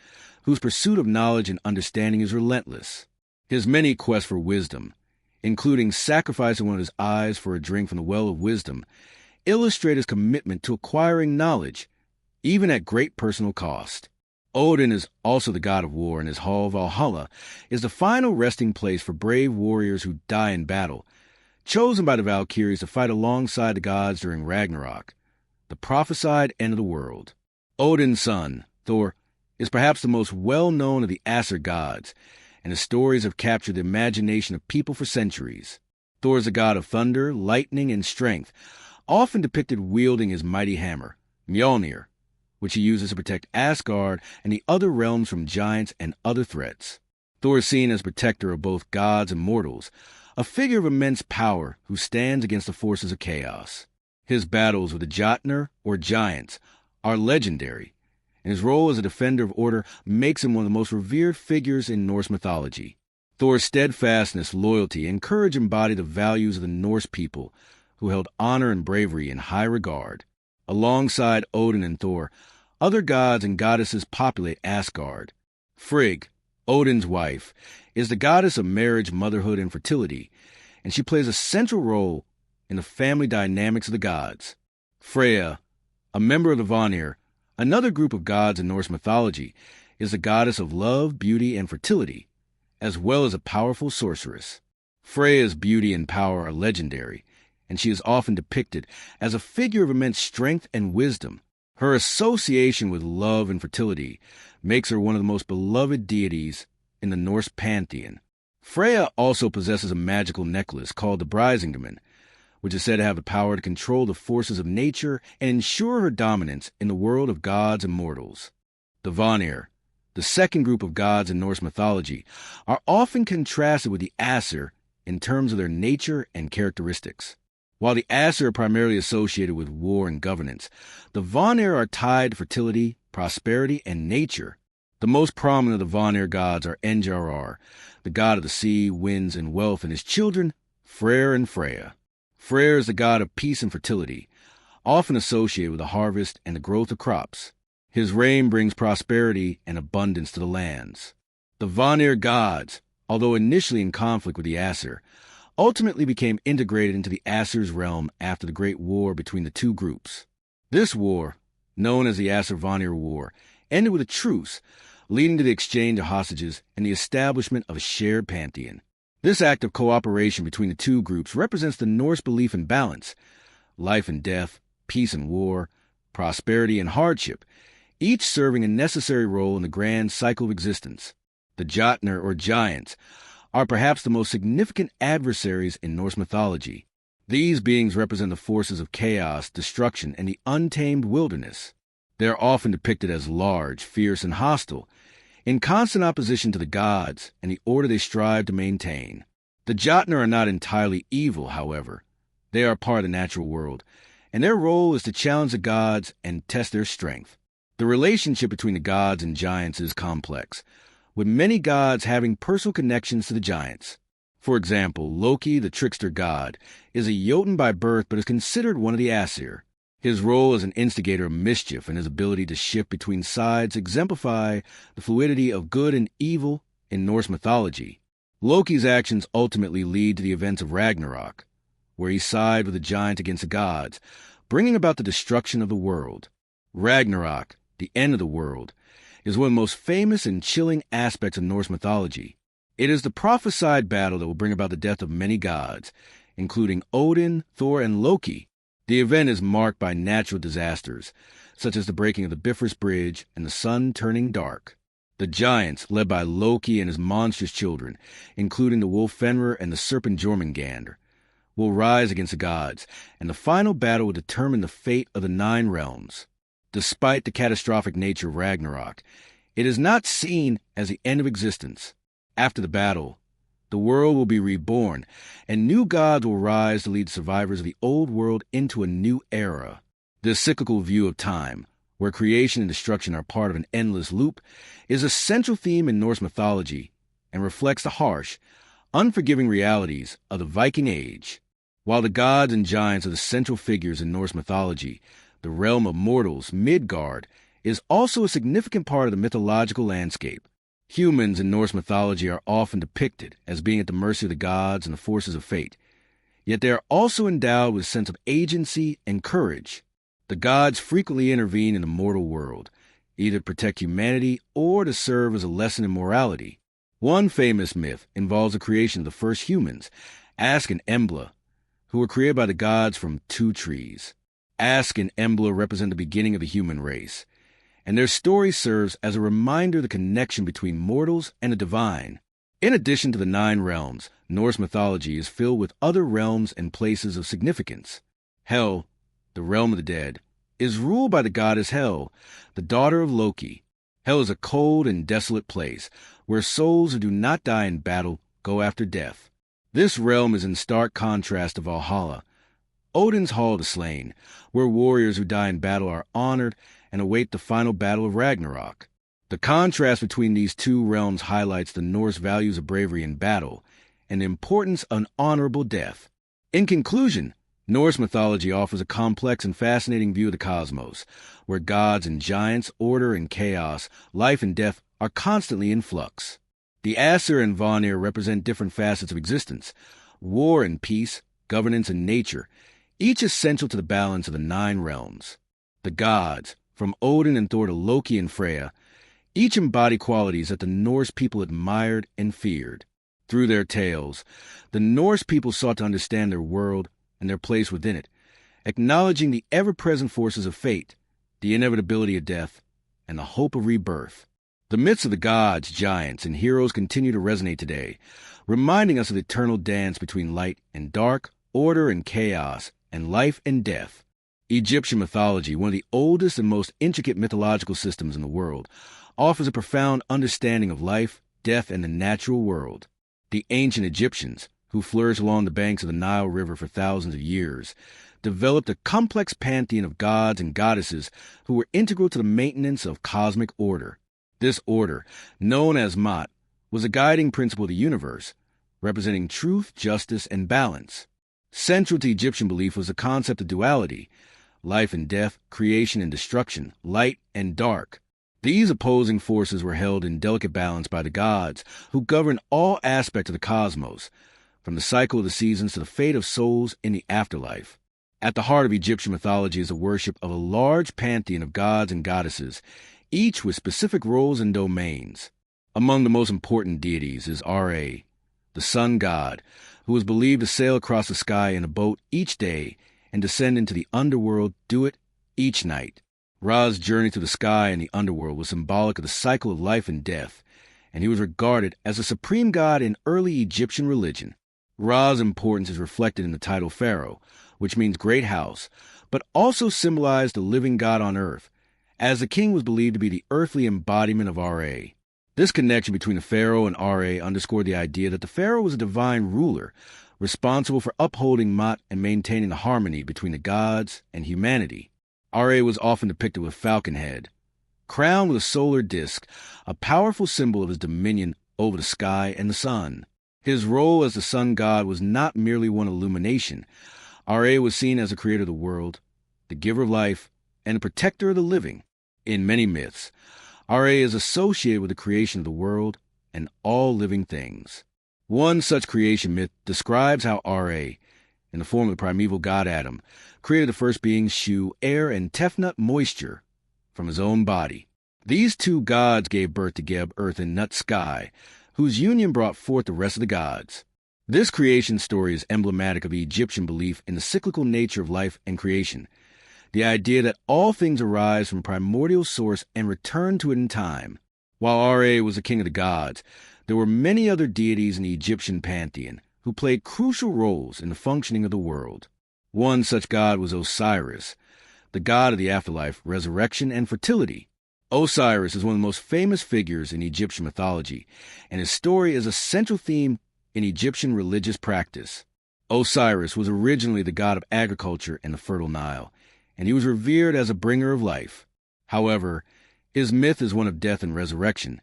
whose pursuit of knowledge and understanding is relentless. His many quests for wisdom, including sacrificing one of his eyes for a drink from the well of wisdom, illustrate his commitment to acquiring knowledge, even at great personal cost. Odin is also the god of war, and his hall Valhalla is the final resting place for brave warriors who die in battle, chosen by the Valkyries to fight alongside the gods during Ragnarok, the prophesied end of the world. Odin's son, Thor, is perhaps the most well-known of the Aesir gods, and his stories have captured the imagination of people for centuries. Thor is a god of thunder, lightning, and strength, often depicted wielding his mighty hammer, Mjolnir, which he uses to protect Asgard and the other realms from giants and other threats. Thor is seen as protector of both gods and mortals, a figure of immense power who stands against the forces of chaos. His battles with the Jotnar, or giants, are legendary, and his role as a defender of order makes him one of the most revered figures in Norse mythology. Thor's steadfastness, loyalty, and courage embody the values of the Norse people, who held honor and bravery in high regard. Alongside Odin and Thor, other gods and goddesses populate Asgard. Frigg, Odin's wife, is the goddess of marriage, motherhood, and fertility, and she plays a central role in the family dynamics of the gods. Freya, a member of the Vanir, another group of gods in Norse mythology, is the goddess of love, beauty, and fertility, as well as a powerful sorceress. Freya's beauty and power are legendary, and she is often depicted as a figure of immense strength and wisdom. Her association with love and fertility makes her one of the most beloved deities in the Norse pantheon. Freya also possesses a magical necklace called the Brisingdamen, which is said to have the power to control the forces of nature and ensure her dominance in the world of gods and mortals. The Vanir, the second group of gods in Norse mythology, are often contrasted with the Aesir in terms of their nature and characteristics. While the Aesir are primarily associated with war and governance, the Vanir are tied to fertility, prosperity, and nature. The most prominent of the Vanir gods are Enjarar, the god of the sea, winds, and wealth, and his children, Freyr and Freya. Freyr is the god of peace and fertility, often associated with the harvest and the growth of crops. His reign brings prosperity and abundance to the lands. The Vanir gods, although initially in conflict with the Aesir, ultimately became integrated into the Aesir's realm after the Great War between the two groups. This war, known as the Aesir-Vanir War, ended with a truce, leading to the exchange of hostages and the establishment of a shared pantheon. This act of cooperation between the two groups represents the Norse belief in balance, life and death, peace and war, prosperity and hardship, each serving a necessary role in the grand cycle of existence. The Jotnar, or giants, are perhaps the most significant adversaries in Norse mythology. These beings represent the forces of chaos, destruction, and the untamed wilderness. They are often depicted as large, fierce, and hostile, in constant opposition to the gods and the order they strive to maintain. The Jotnar are not entirely evil, however. They are part of the natural world, and their role is to challenge the gods and test their strength. The relationship between the gods and giants is complex, with many gods having personal connections to the giants. For example, Loki, the trickster god, is a Jotun by birth but is considered one of the Aesir. His role as an instigator of mischief and his ability to shift between sides exemplify the fluidity of good and evil in Norse mythology. Loki's actions ultimately lead to the events of Ragnarok, where he sided with the giant against the gods, bringing about the destruction of the world. Ragnarok, the end of the world, is one of the most famous and chilling aspects of Norse mythology. It is the prophesied battle that will bring about the death of many gods, including Odin, Thor, and Loki. The event is marked by natural disasters, such as the breaking of the Bifrost Bridge and the sun turning dark. The giants, led by Loki and his monstrous children, including the wolf Fenrir and the serpent Jormungandr, will rise against the gods, and the final battle will determine the fate of the 9 realms. Despite the catastrophic nature of Ragnarok, it is not seen as the end of existence. After the battle, the world will be reborn, and new gods will rise to lead survivors of the old world into a new era. This cyclical view of time, where creation and destruction are part of an endless loop, is a central theme in Norse mythology and reflects the harsh, unforgiving realities of the Viking Age. While the gods and giants are the central figures in Norse mythology, the realm of mortals, Midgard, is also a significant part of the mythological landscape. Humans in Norse mythology are often depicted as being at the mercy of the gods and the forces of fate, yet they are also endowed with a sense of agency and courage. The gods frequently intervene in the mortal world, either to protect humanity or to serve as a lesson in morality. One famous myth involves the creation of the first humans, Ask and Embla, who were created by the gods from 2 trees. Ask and Embla represent the beginning of the human race, and their story serves as a reminder of the connection between mortals and the divine. In addition to the 9 realms, Norse mythology is filled with other realms and places of significance. Hel, the realm of the dead, is ruled by the goddess Hel, the daughter of Loki. Hel is a cold and desolate place, where souls who do not die in battle go after death. This realm is in stark contrast to Valhalla, Odin's Hall of the Slain, where warriors who die in battle are honored and await the final battle of Ragnarok. The contrast between these 2 realms highlights the Norse values of bravery in battle and the importance of an honorable death. In conclusion, Norse mythology offers a complex and fascinating view of the cosmos, where gods and giants, order and chaos, life and death are constantly in flux. The Aesir and Vanir represent different facets of existence: war and peace, governance and nature, each essential to the balance of the 9 realms. The gods, from Odin and Thor to Loki and Freya, each embody qualities that the Norse people admired and feared. Through their tales, the Norse people sought to understand their world and their place within it, acknowledging the ever-present forces of fate, the inevitability of death, and the hope of rebirth. The myths of the gods, giants, and heroes continue to resonate today, reminding us of the eternal dance between light and dark, order and chaos, and life and death. Egyptian mythology, one of the oldest and most intricate mythological systems in the world, offers a profound understanding of life, death, and the natural world. The ancient Egyptians, who flourished along the banks of the Nile River for thousands of years, developed a complex pantheon of gods and goddesses who were integral to the maintenance of cosmic order. This order, known as Maat, was a guiding principle of the universe, representing truth, justice, and balance. Central to Egyptian belief was the concept of duality: life and death, creation and destruction, light and dark. These opposing forces were held in delicate balance by the gods, who governed all aspects of the cosmos, from the cycle of the seasons to the fate of souls in the afterlife. At the heart of Egyptian mythology is the worship of a large pantheon of gods and goddesses, each with specific roles and domains. Among the most important deities is Ra, the sun god, who was believed to sail across the sky in a boat each day and descend into the underworld, do it each night. Ra's journey through the sky and the underworld was symbolic of the cycle of life and death, and he was regarded as a supreme god in early Egyptian religion. Ra's importance is reflected in the title Pharaoh, which means great house, but also symbolized the living god on earth, as the king was believed to be the earthly embodiment of Ra. This connection between the pharaoh and Ra underscored the idea that the pharaoh was a divine ruler, responsible for upholding Ma'at and maintaining the harmony between the gods and humanity. Ra was often depicted with falcon head, crowned with a solar disk, a powerful symbol of his dominion over the sky and the sun. His role as the sun god was not merely one illumination. Ra was seen as the creator of the world, the giver of life, and the protector of the living. In many myths, Ra is associated with the creation of the world and all living things. One such creation myth describes how Ra, in the form of the primeval god Adam, created the first beings Shu, air, and Tefnut, moisture, from his own body. These two gods gave birth to Geb, earth, and Nut, sky, whose union brought forth the rest of the gods. This creation story is emblematic of the Egyptian belief in the cyclical nature of life and creation, the idea that all things arise from a primordial source and return to it in time. While Ra was the king of the gods, there were many other deities in the Egyptian pantheon who played crucial roles in the functioning of the world. One such god was Osiris, the god of the afterlife, resurrection, and fertility. Osiris is one of the most famous figures in Egyptian mythology, and his story is a central theme in Egyptian religious practice. Osiris was originally the god of agriculture and the fertile Nile, and he was revered as a bringer of life. However, his myth is one of death and resurrection,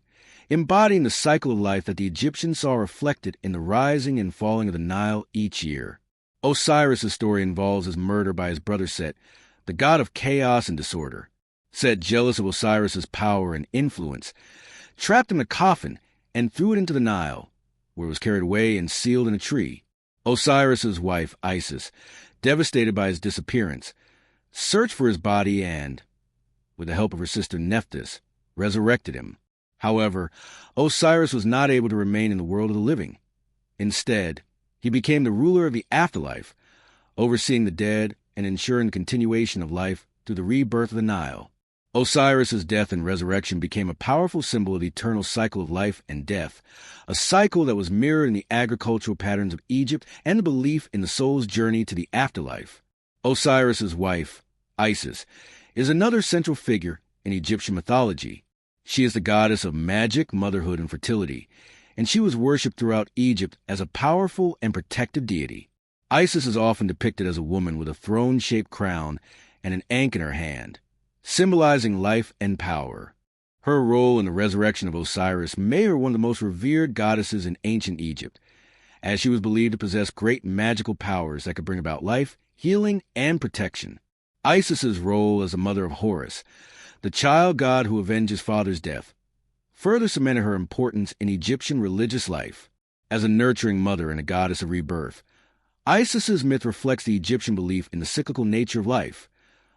embodying the cycle of life that the Egyptians saw reflected in the rising and falling of the Nile each year. Osiris' story involves his murder by his brother Set, the god of chaos and disorder. Set, jealous of Osiris' power and influence, trapped him in a coffin and threw it into the Nile, where it was carried away and sealed in a tree. Osiris' wife, Isis, devastated by his disappearance, searched for his body and, with the help of her sister Nephthys, resurrected him. However, Osiris was not able to remain in the world of the living. Instead, he became the ruler of the afterlife, overseeing the dead and ensuring the continuation of life through the rebirth of the Nile. Osiris' death and resurrection became a powerful symbol of the eternal cycle of life and death, a cycle that was mirrored in the agricultural patterns of Egypt and the belief in the soul's journey to the afterlife. Osiris' wife, Isis, is another central figure in Egyptian mythology. She is the goddess of magic, motherhood, and fertility, and she was worshipped throughout Egypt as a powerful and protective deity. Isis is often depicted as a woman with a throne-shaped crown and an ankh in her hand, symbolizing life and power. Her role in the resurrection of Osiris made her one of the most revered goddesses in ancient Egypt, as she was believed to possess great magical powers that could bring about life, healing, and protection. Isis's role as a mother of Horus, the child god who avenged his father's death, further cemented her importance in Egyptian religious life. As a nurturing mother and a goddess of rebirth, Isis's myth reflects the Egyptian belief in the cyclical nature of life,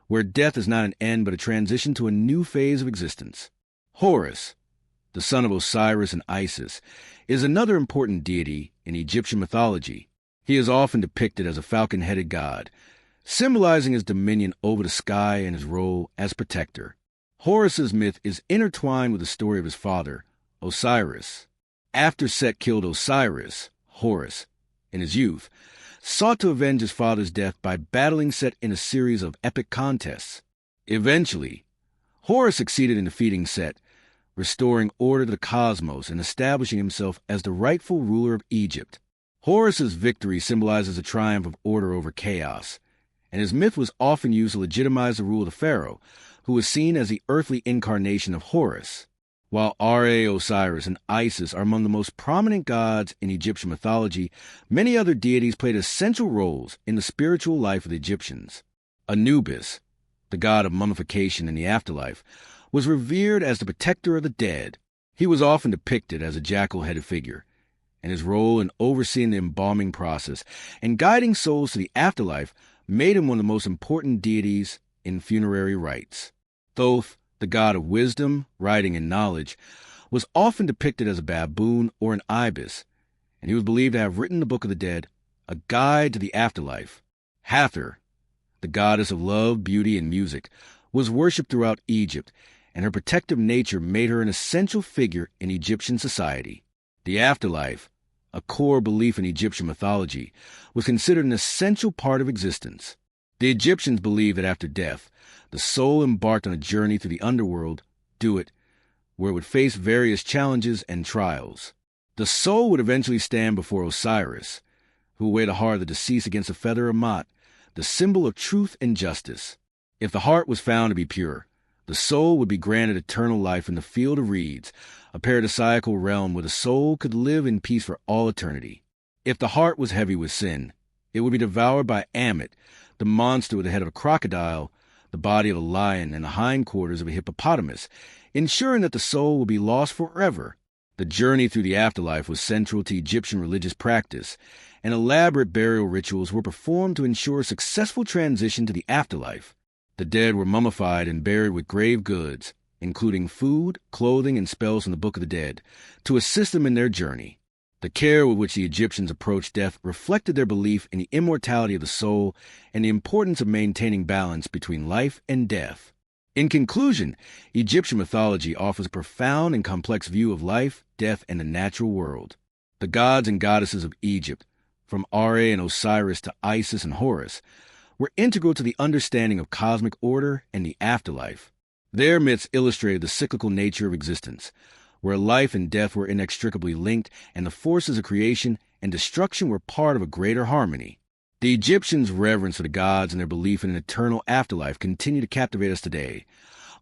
where death is not an end but a transition to a new phase of existence. Horus, the son of Osiris and Isis, is another important deity in Egyptian mythology. He is often depicted as a falcon-headed god, symbolizing his dominion over the sky and his role as protector. Horus's myth is intertwined with the story of his father, Osiris. After Set killed Osiris, Horus, in his youth, sought to avenge his father's death by battling Set in a series of epic contests. Eventually, Horus succeeded in defeating Set, restoring order to the cosmos and establishing himself as the rightful ruler of Egypt. Horus's victory symbolizes a triumph of order over chaos, and his myth was often used to legitimize the rule of the pharaoh, who was seen as the earthly incarnation of Horus. While Ra, Osiris, and Isis are among the most prominent gods in Egyptian mythology, many other deities played essential roles in the spiritual life of the Egyptians. Anubis, the god of mummification in the afterlife, was revered as the protector of the dead. He was often depicted as a jackal-headed figure, and his role in overseeing the embalming process and guiding souls to the afterlife made him one of the most important deities in funerary rites. Thoth, the god of wisdom, writing, and knowledge, was often depicted as a baboon or an ibis, and he was believed to have written the Book of the Dead, a guide to the afterlife. Hathor, the goddess of love, beauty, and music, was worshipped throughout Egypt, and her protective nature made her an essential figure in Egyptian society. The afterlife, a core belief in Egyptian mythology, was considered an essential part of existence. The Egyptians believed that after death, the soul embarked on a journey through the underworld, Duat, where it would face various challenges and trials. The soul would eventually stand before Osiris, who would weigh the heart of the deceased against a feather Amat, the symbol of truth and justice. If the heart was found to be pure, the soul would be granted eternal life in the field of reeds, a paradisiacal realm where the soul could live in peace for all eternity. If the heart was heavy with sin, it would be devoured by Ammit, the monster with the head of a crocodile, the body of a lion, and the hindquarters of a hippopotamus, ensuring that the soul would be lost forever. The journey through the afterlife was central to Egyptian religious practice, and elaborate burial rituals were performed to ensure a successful transition to the afterlife. The dead were mummified and buried with grave goods, including food, clothing, and spells from the Book of the Dead, to assist them in their journey. The care with which the Egyptians approached death reflected their belief in the immortality of the soul and the importance of maintaining balance between life and death. In conclusion, Egyptian mythology offers a profound and complex view of life, death, and the natural world. The gods and goddesses of Egypt, from Ra and Osiris to Isis and Horus, were integral to the understanding of cosmic order and the afterlife. Their myths illustrated the cyclical nature of existence, where life and death were inextricably linked and the forces of creation and destruction were part of a greater harmony. The Egyptians' reverence for the gods and their belief in an eternal afterlife continue to captivate us today,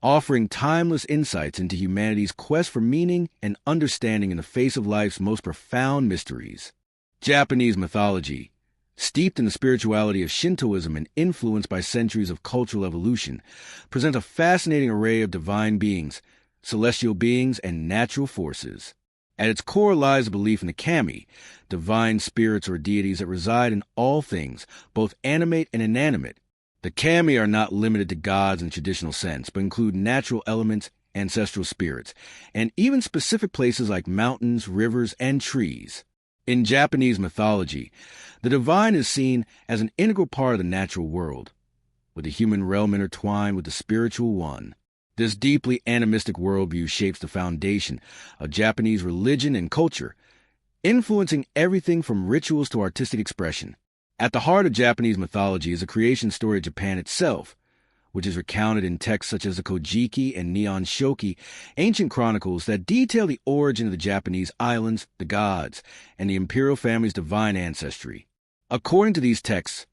offering timeless insights into humanity's quest for meaning and understanding in the face of life's most profound mysteries. Japanese mythology, steeped in the spirituality of Shintoism and influenced by centuries of cultural evolution, presents a fascinating array of divine beings, celestial beings, and natural forces. At its core lies a belief in the kami, divine spirits or deities that reside in all things, both animate and inanimate. The kami are not limited to gods in the traditional sense, but include natural elements, ancestral spirits, and even specific places like mountains, rivers, and trees. In Japanese mythology, the divine is seen as an integral part of the natural world, with the human realm intertwined with the spiritual one. This deeply animistic worldview shapes the foundation of Japanese religion and culture, influencing everything from rituals to artistic expression. At the heart of Japanese mythology is the creation story of Japan itself, which is recounted in texts such as the Kojiki and Nihon Shoki, ancient chronicles that detail the origin of the Japanese islands, the gods, and the imperial family's divine ancestry. According to these texts,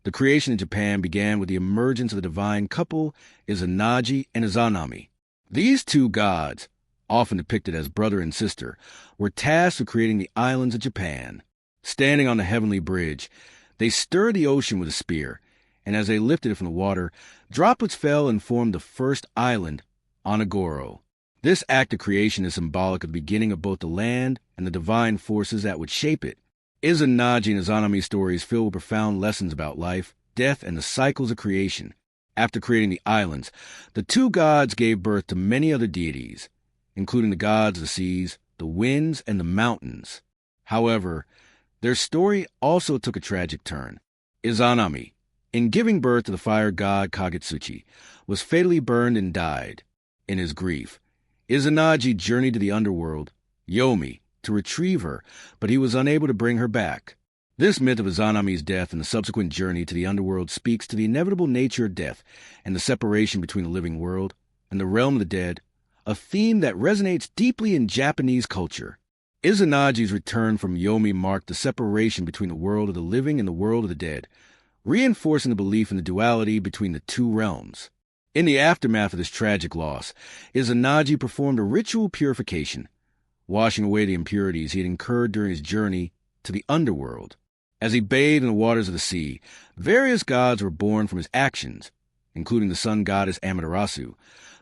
the creation of Japan began with the emergence of the divine couple Izanagi and Izanami. These two gods, often depicted as brother and sister, were tasked with creating the islands of Japan. Standing on the heavenly bridge, they stirred the ocean with a spear, and as they lifted it from the water, droplets fell and formed the first island, Onagoro. This act of creation is symbolic of the beginning of both the land and the divine forces that would shape it. Izanagi and Izanami stories fill with profound lessons about life, death, and the cycles of creation. After creating the islands, the two gods gave birth to many other deities, including the gods of the seas, the winds, and the mountains. However, their story also took a tragic turn. Izanami, in giving birth to the fire god Kagutsuchi, was fatally burned and died. In his grief, Izanagi journeyed to the underworld, Yomi, to retrieve her, but he was unable to bring her back. This myth of Izanami's death and the subsequent journey to the underworld speaks to the inevitable nature of death and the separation between the living world and the realm of the dead, a theme that resonates deeply in Japanese culture. Izanagi's return from Yomi marked the separation between the world of the living and the world of the dead, reinforcing the belief in the duality between the two realms. In the aftermath of this tragic loss, Izanagi performed a ritual purification, washing away the impurities he had incurred during his journey to the underworld. As he bathed in the waters of the sea, various gods were born from his actions, including the sun goddess Amaterasu,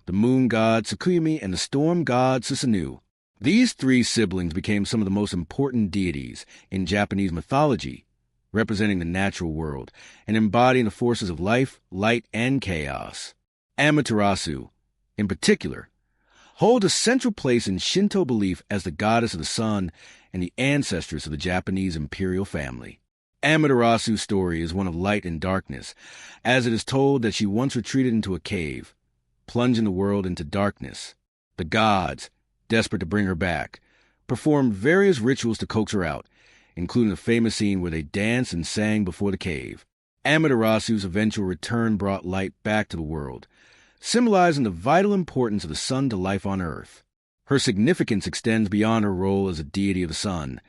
the moon god Tsukuyumi, and the storm god Susanoo. These three siblings became some of the most important deities in Japanese mythology, representing the natural world and embodying the forces of life, light, and chaos. Amaterasu, in particular, hold a central place in Shinto belief as the goddess of the sun and the ancestress of the Japanese imperial family. Amaterasu's story is one of light and darkness, as it is told that she once retreated into a cave, plunging the world into darkness. The gods, desperate to bring her back, performed various rituals to coax her out, including the famous scene where they danced and sang before the cave. Amaterasu's eventual return brought light back to the world, symbolizing the vital importance of the sun to life on Earth. Her significance extends beyond her role as a deity of the sun.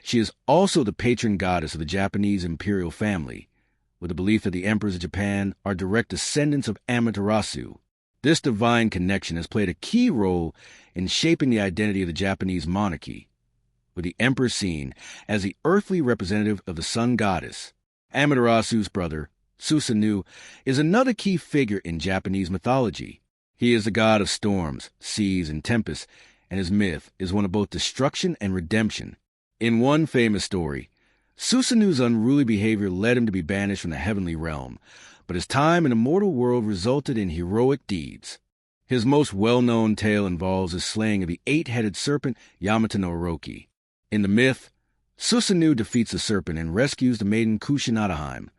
She is also the patron goddess of the Japanese imperial family, with the belief that the emperors of Japan are direct descendants of Amaterasu. This divine connection has played a key role in shaping the identity of the Japanese monarchy, with the emperor seen as the earthly representative of the sun goddess. Amaterasu's brother, Susanoo, is another key figure in Japanese mythology. He is the god of storms, seas, and tempests, and his myth is one of both destruction and redemption. In one famous story, Susanoo's unruly behavior led him to be banished from the heavenly realm, but his time in the mortal world resulted in heroic deeds. His most well-known tale involves his slaying of the eight-headed serpent Yamato no Orochi. In the myth, Susanoo defeats the serpent and rescues the maiden Kushinadaheim,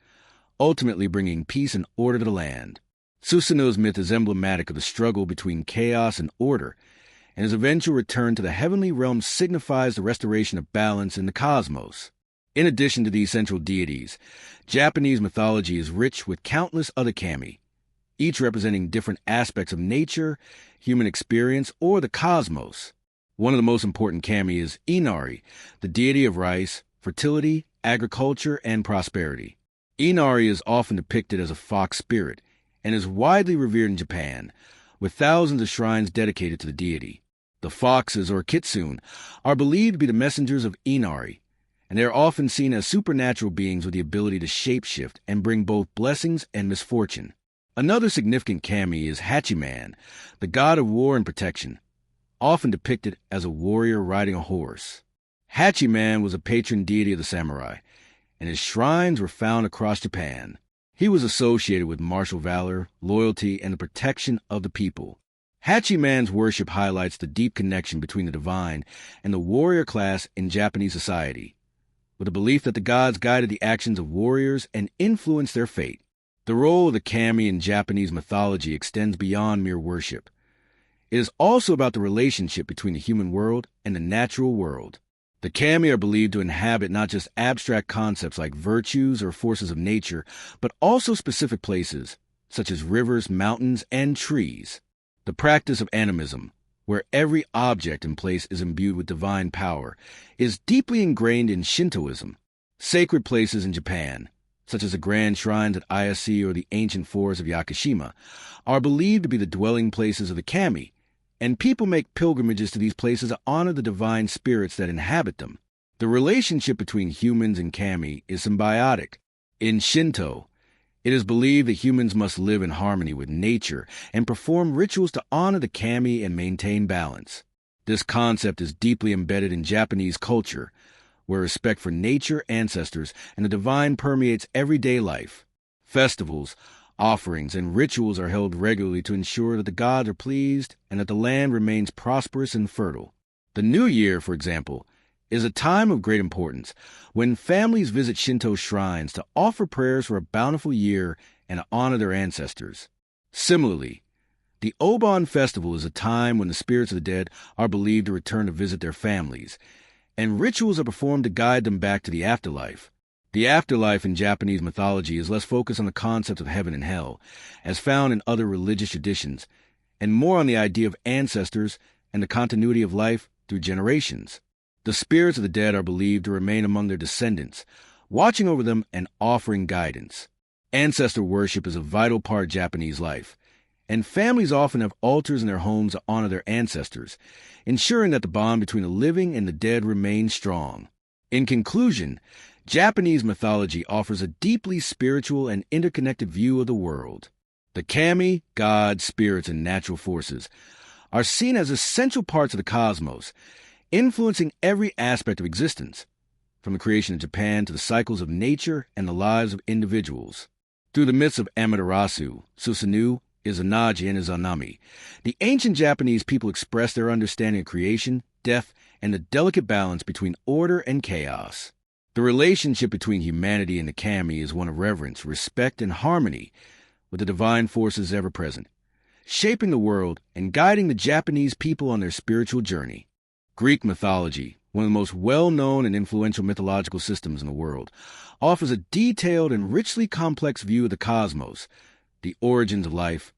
ultimately bringing peace and order to the land. Susanoo's myth is emblematic of the struggle between chaos and order, and his eventual return to the heavenly realm signifies the restoration of balance in the cosmos. In addition to these central deities, Japanese mythology is rich with countless other kami, each representing different aspects of nature, human experience, or the cosmos. One of the most important kami is Inari, the deity of rice, fertility, agriculture, and prosperity. Inari is often depicted as a fox spirit and is widely revered in Japan, with thousands of shrines dedicated to the deity. The foxes, or kitsune, are believed to be the messengers of Inari, and they are often seen as supernatural beings with the ability to shapeshift and bring both blessings and misfortune. Another significant kami is Hachiman, the god of war and protection, often depicted as a warrior riding a horse. Hachiman was a patron deity of the samurai, and his shrines were found across Japan. He was associated with martial valor, loyalty, and the protection of the people. Hachiman's worship highlights the deep connection between the divine and the warrior class in Japanese society, with the belief that the gods guided the actions of warriors and influenced their fate. The role of the kami in Japanese mythology extends beyond mere worship. It is also about the relationship between the human world and the natural world. The kami are believed to inhabit not just abstract concepts like virtues or forces of nature, but also specific places, such as rivers, mountains, and trees. The practice of animism, where every object and place is imbued with divine power, is deeply ingrained in Shintoism. Sacred places in Japan, such as the grand shrines at Ayase or the ancient forests of Yakushima, are believed to be the dwelling places of the kami, and people make pilgrimages to these places to honor the divine spirits that inhabit them. The relationship between humans and kami is symbiotic. In Shinto, it is believed that humans must live in harmony with nature and perform rituals to honor the kami and maintain balance. This concept is deeply embedded in Japanese culture, where respect for nature, ancestors, and the divine permeates everyday life. Festivals, offerings, and rituals are held regularly to ensure that the gods are pleased and that the land remains prosperous and fertile. The New Year, for example, is a time of great importance when families visit Shinto shrines to offer prayers for a bountiful year and to honor their ancestors. Similarly, the Obon festival is a time when the spirits of the dead are believed to return to visit their families, and rituals are performed to guide them back to the afterlife. The afterlife in Japanese mythology is less focused on the concept of heaven and hell, as found in other religious traditions, and more on the idea of ancestors and the continuity of life through generations. The spirits of the dead are believed to remain among their descendants, watching over them and offering guidance. Ancestor worship is a vital part of Japanese life, and families often have altars in their homes to honor their ancestors, ensuring that the bond between the living and the dead remains strong. In conclusion, Japanese mythology offers a deeply spiritual and interconnected view of the world. The kami, gods, spirits, and natural forces are seen as essential parts of the cosmos, influencing every aspect of existence, from the creation of Japan to the cycles of nature and the lives of individuals. Through the myths of Amaterasu, Susanoo, Izanagi and Izanami. The ancient Japanese people expressed their understanding of creation, death, and the delicate balance between order and chaos. The relationship between humanity and the kami is one of reverence, respect, and harmony, with the divine forces ever present, shaping the world and guiding the Japanese people on their spiritual journey. Greek mythology, one of the most well-known and influential mythological systems in the world, offers a detailed and richly complex view of the cosmos, the origins of life,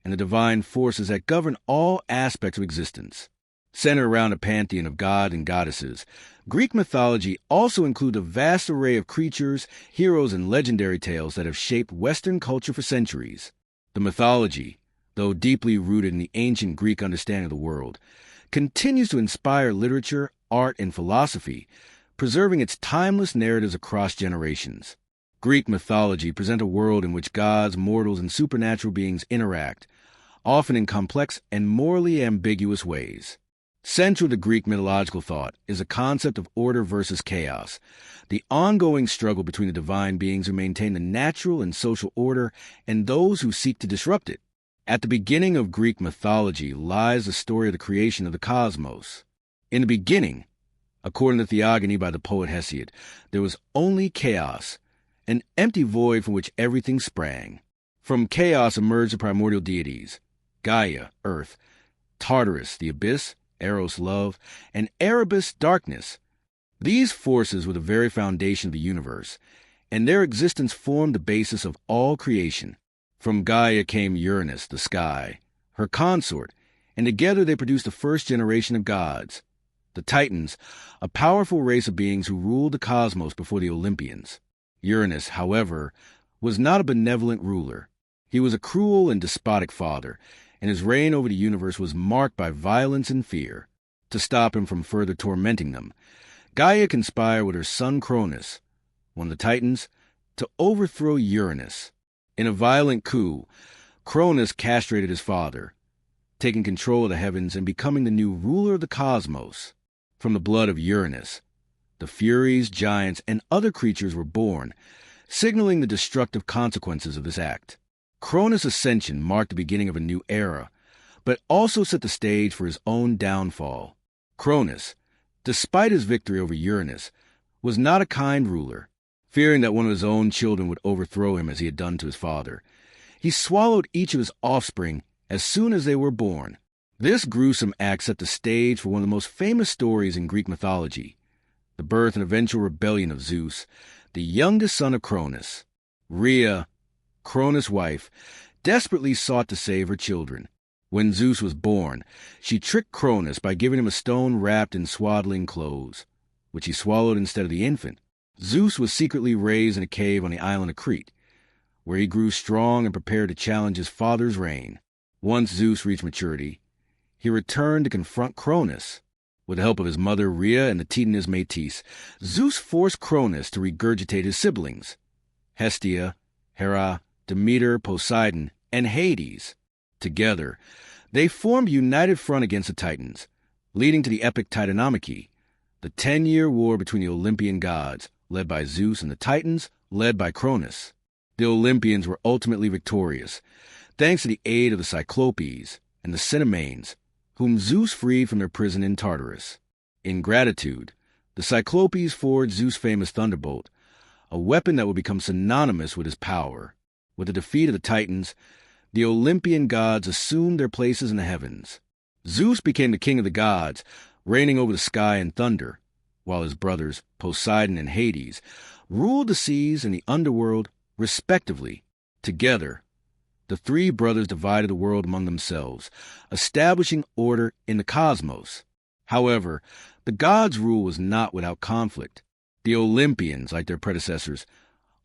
and the divine forces that govern all aspects of existence. Centered around a pantheon of gods and goddesses, Greek mythology also includes a vast array of creatures, heroes, and legendary tales that have shaped Western culture for centuries. The mythology, though deeply rooted in the ancient Greek understanding of the world, continues to inspire literature, art, and philosophy, preserving its timeless narratives across generations. Greek mythology presents a world in which gods, mortals, and supernatural beings interact, often in complex and morally ambiguous ways. Central to Greek mythological thought is a concept of order versus chaos, the ongoing struggle between the divine beings who maintain the natural and social order and those who seek to disrupt it. At the beginning of Greek mythology lies the story of the creation of the cosmos. In the beginning, according to Theogony by the poet Hesiod, there was only chaos, an empty void from which everything sprang. From chaos emerged the primordial deities, Gaia, earth, Tartarus, the abyss, Eros, love, and Erebus, darkness. These forces were the very foundation of the universe, and their existence formed the basis of all creation. From Gaia came Uranus, the sky, her consort, and together they produced the first generation of gods, the Titans, a powerful race of beings who ruled the cosmos before the Olympians. Uranus, however, was not a benevolent ruler. He was a cruel and despotic father, and his reign over the universe was marked by violence and fear. To stop him from further tormenting them, Gaia conspired with her son Cronus, one of the Titans, to overthrow Uranus. In a violent coup, Cronus castrated his father, taking control of the heavens and becoming the new ruler of the cosmos. From the blood of Uranus, the Furies, giants, and other creatures were born, signaling the destructive consequences of this act. Cronus' ascension marked the beginning of a new era, but also set the stage for his own downfall. Cronus, despite his victory over Uranus, was not a kind ruler. Fearing that one of his own children would overthrow him as he had done to his father, he swallowed each of his offspring as soon as they were born. This gruesome act set the stage for one of the most famous stories in Greek mythology, the birth and eventual rebellion of Zeus, the youngest son of Cronus. Rhea, Cronus' wife, desperately sought to save her children. When Zeus was born, she tricked Cronus by giving him a stone wrapped in swaddling clothes, which he swallowed instead of the infant. Zeus was secretly raised in a cave on the island of Crete, where he grew strong and prepared to challenge his father's reign. Once Zeus reached maturity, he returned to confront Cronus. With the help of his mother Rhea and the Titaness Métis, Zeus forced Cronus to regurgitate his siblings, Hestia, Hera, Demeter, Poseidon, and Hades. Together, they formed a united front against the Titans, leading to the epic Titanomachy, the 10-year war between the Olympian gods, led by Zeus, and the Titans, led by Cronus. The Olympians were ultimately victorious, thanks to the aid of the Cyclopes and the Cinemanes, whom Zeus freed from their prison in Tartarus. In gratitude, the Cyclopes forged Zeus' famous thunderbolt, a weapon that would become synonymous with his power. With the defeat of the Titans, the Olympian gods assumed their places in the heavens. Zeus became the king of the gods, reigning over the sky and thunder, while his brothers, Poseidon and Hades, ruled the seas and the underworld, respectively. Together, the three brothers divided the world among themselves, establishing order in the cosmos. However, the gods' rule was not without conflict. The Olympians, like their predecessors,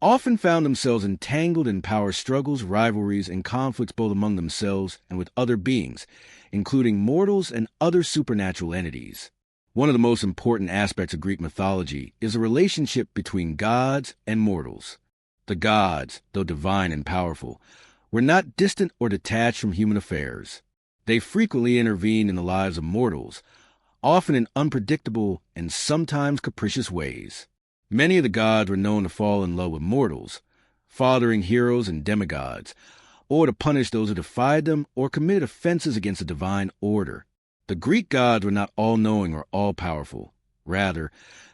often found themselves entangled in power struggles, rivalries, and conflicts both among themselves and with other beings, including mortals and other supernatural entities. One of the most important aspects of Greek mythology is the relationship between gods and mortals. The gods, though divine and powerful, were not distant or detached from human affairs. They frequently intervened in the lives of mortals, often in unpredictable and sometimes capricious ways. Many of the gods were known to fall in love with mortals, fathering heroes and demigods, or to punish those who defied them or committed offenses against the divine order. The Greek gods were not all-knowing or all-powerful. Rather,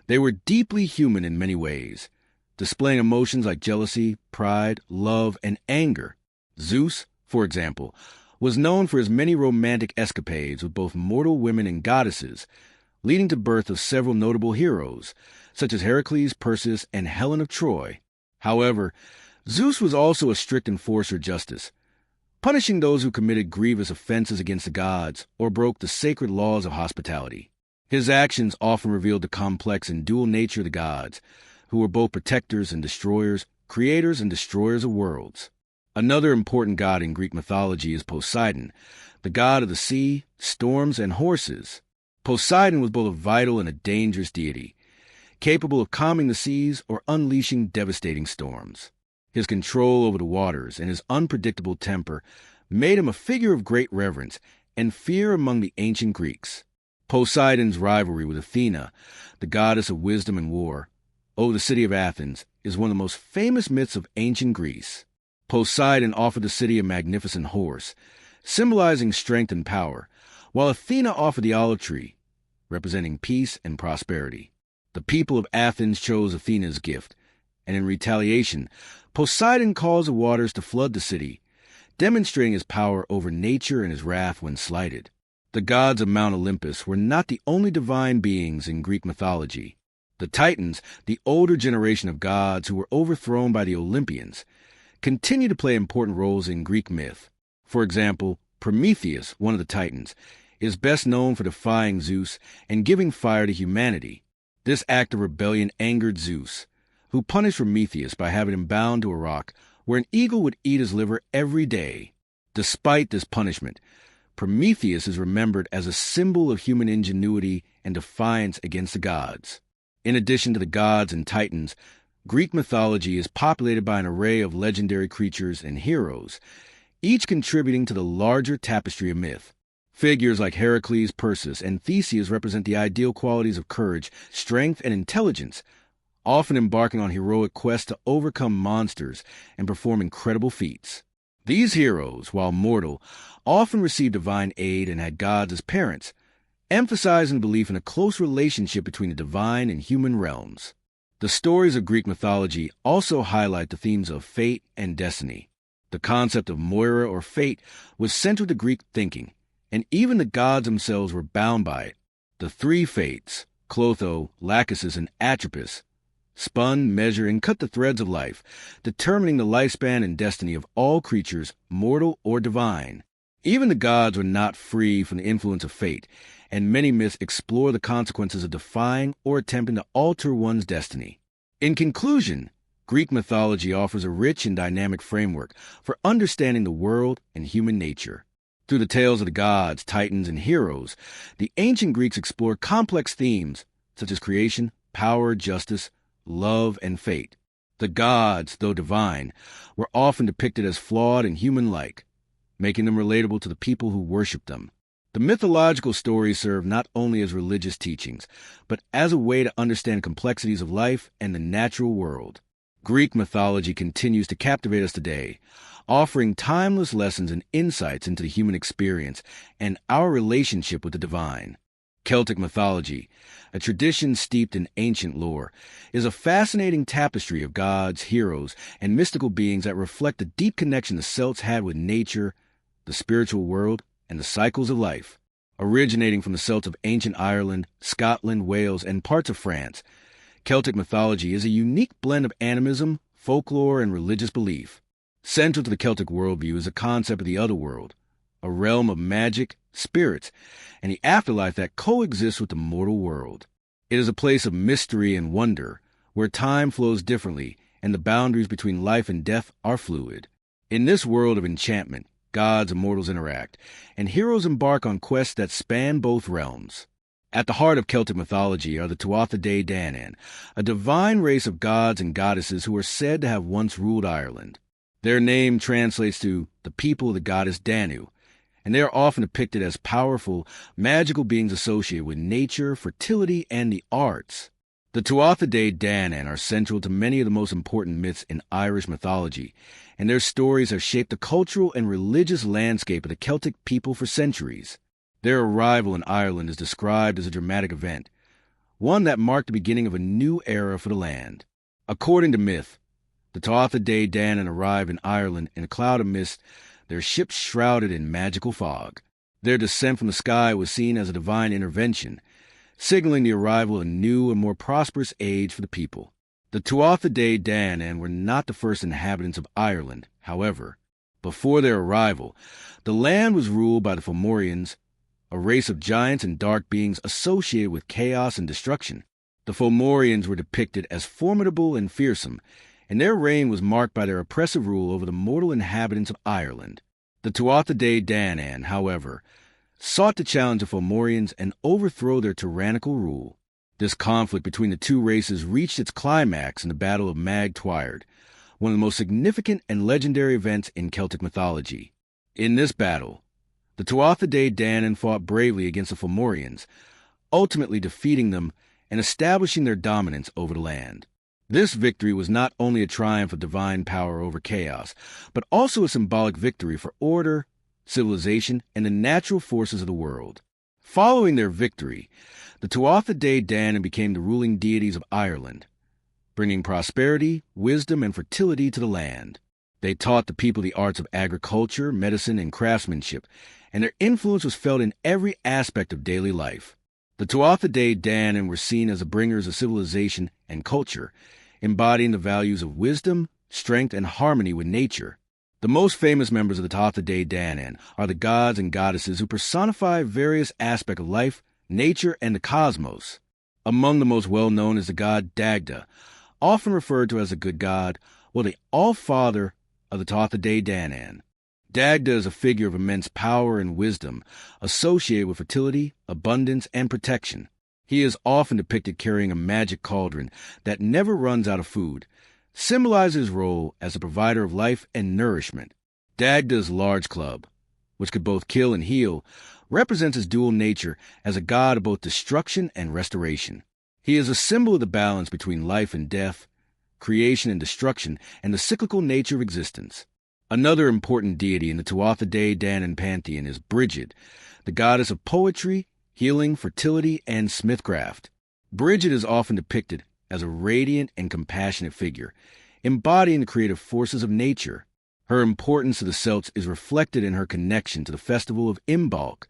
they were deeply human in many ways, displaying emotions like jealousy, pride, love, and anger. Zeus, for example, was known for his many romantic escapades with both mortal women and goddesses, leading to the birth of several notable heroes, such as Heracles, Perseus, and Helen of Troy. However, Zeus was also a strict enforcer of justice, punishing those who committed grievous offenses against the gods or broke the sacred laws of hospitality. His actions often revealed the complex and dual nature of the gods, who were both protectors and destroyers, creators and destroyers of worlds. Another important god in Greek mythology is Poseidon, the god of the sea, storms, and horses. Poseidon was both a vital and a dangerous deity, capable of calming the seas or unleashing devastating storms. His control over the waters and his unpredictable temper made him a figure of great reverence and fear among the ancient Greeks. Poseidon's rivalry with Athena, the goddess of wisdom and war, over the city of Athens, is one of the most famous myths of ancient Greece. Poseidon offered the city a magnificent horse, symbolizing strength and power, while Athena offered the olive tree, representing peace and prosperity. The people of Athens chose Athena's gift, and in retaliation, Poseidon caused the waters to flood the city, demonstrating his power over nature and his wrath when slighted. The gods of Mount Olympus were not the only divine beings in Greek mythology. The Titans, the older generation of gods who were overthrown by the Olympians, continue to play important roles in Greek myth. For example, Prometheus, one of the Titans, is best known for defying Zeus and giving fire to humanity. This act of rebellion angered Zeus, who punished Prometheus by having him bound to a rock where an eagle would eat his liver every day. Despite this punishment, Prometheus is remembered as a symbol of human ingenuity and defiance against the gods. In addition to the gods and Titans, Greek mythology is populated by an array of legendary creatures and heroes, each contributing to the larger tapestry of myth. Figures like Heracles, Perseus, and Theseus represent the ideal qualities of courage, strength, and intelligence, often embarking on heroic quests to overcome monsters and perform incredible feats. These heroes, while mortal, often received divine aid and had gods as parents, emphasizing belief in a close relationship between the divine and human realms. The stories of Greek mythology also highlight the themes of fate and destiny. The concept of Moira or fate was central to Greek thinking, and even the gods themselves were bound by it. The three fates, Clotho, Lachesis, and Atropos, spun, measure, and cut the threads of life, determining the lifespan and destiny of all creatures, mortal or divine. Even the gods were not free from the influence of fate, and many myths explore the consequences of defying or attempting to alter one's destiny. In conclusion, Greek mythology offers a rich and dynamic framework for understanding the world and human nature. Through the tales of the gods, titans, and heroes, the ancient Greeks explored complex themes such as creation, power, justice, love, and fate. The gods, though divine, were often depicted as flawed and human-like, making them relatable to the people who worshipped them. The mythological stories serve not only as religious teachings, but as a way to understand complexities of life and the natural world. Greek mythology continues to captivate us today, offering timeless lessons and insights into the human experience and our relationship with the divine. Celtic mythology, a tradition steeped in ancient lore, is a fascinating tapestry of gods, heroes, and mystical beings that reflect the deep connection the Celts had with nature, the spiritual world, and the cycles of life. Originating from the Celts of ancient Ireland, Scotland, Wales, and parts of France, Celtic mythology is a unique blend of animism, folklore, and religious belief. Central to the Celtic worldview is the concept of the otherworld, a realm of magic, spirits, and the afterlife that coexists with the mortal world. It is a place of mystery and wonder, where time flows differently and the boundaries between life and death are fluid. In this world of enchantment, gods and mortals interact, and heroes embark on quests that span both realms. At the heart of Celtic mythology are the Tuatha Dé Danann, a divine race of gods and goddesses who are said to have once ruled Ireland. Their name translates to the people of the goddess Danu, and they are often depicted as powerful, magical beings associated with nature, fertility, and the arts. The Tuatha Dé Danann are central to many of the most important myths in Irish mythology, and their stories have shaped the cultural and religious landscape of the Celtic people for centuries. Their arrival in Ireland is described as a dramatic event, one that marked the beginning of a new era for the land. According to myth, the Tuatha Dé Danann arrived in Ireland in a cloud of mist, their ships shrouded in magical fog. Their descent from the sky was seen as a divine intervention, signaling the arrival of a new and more prosperous age for the people. The Tuatha Dé Danann were not the first inhabitants of Ireland, however. Before their arrival, the land was ruled by the Fomorians, a race of giants and dark beings associated with chaos and destruction. The Fomorians were depicted as formidable and fearsome, and their reign was marked by their oppressive rule over the mortal inhabitants of Ireland. The Tuatha Dé Danann, however, sought to challenge the Fomorians and overthrow their tyrannical rule. This conflict between the two races reached its climax in the Battle of Mag Tuired, one of the most significant and legendary events in Celtic mythology. In this battle, the Tuatha Dé Danann fought bravely against the Fomorians, ultimately defeating them and establishing their dominance over the land. This victory was not only a triumph of divine power over chaos, but also a symbolic victory for order, civilization, and the natural forces of the world. Following their victory, the Tuatha Dé Danann became the ruling deities of Ireland, bringing prosperity, wisdom, and fertility to the land. They taught the people the arts of agriculture, medicine, and craftsmanship, and their influence was felt in every aspect of daily life. The Tuatha Dé Danann were seen as the bringers of civilization and culture, embodying the values of wisdom, strength, and harmony with nature. The most famous members of the Tuatha Dé Danann are the gods and goddesses who personify various aspects of life, nature, and the cosmos. Among the most well-known is the god Dagda, often referred to as the good god, or the all-father of the Tuatha Dé Danann. Dagda is a figure of immense power and wisdom, associated with fertility, abundance, and protection. He is often depicted carrying a magic cauldron that never runs out of food, symbolizes his role as a provider of life and nourishment. Dagda's large club, which could both kill and heal, represents his dual nature as a god of both destruction and restoration. He is a symbol of the balance between life and death, creation and destruction, and the cyclical nature of existence. Another important deity in the Tuatha Dé Danann pantheon is Brigid, the goddess of poetry, healing, fertility, and smithcraft. Brigid is often depicted as a radiant and compassionate figure, embodying the creative forces of nature. Her importance to the Celts is reflected in her connection to the festival of Imbolc,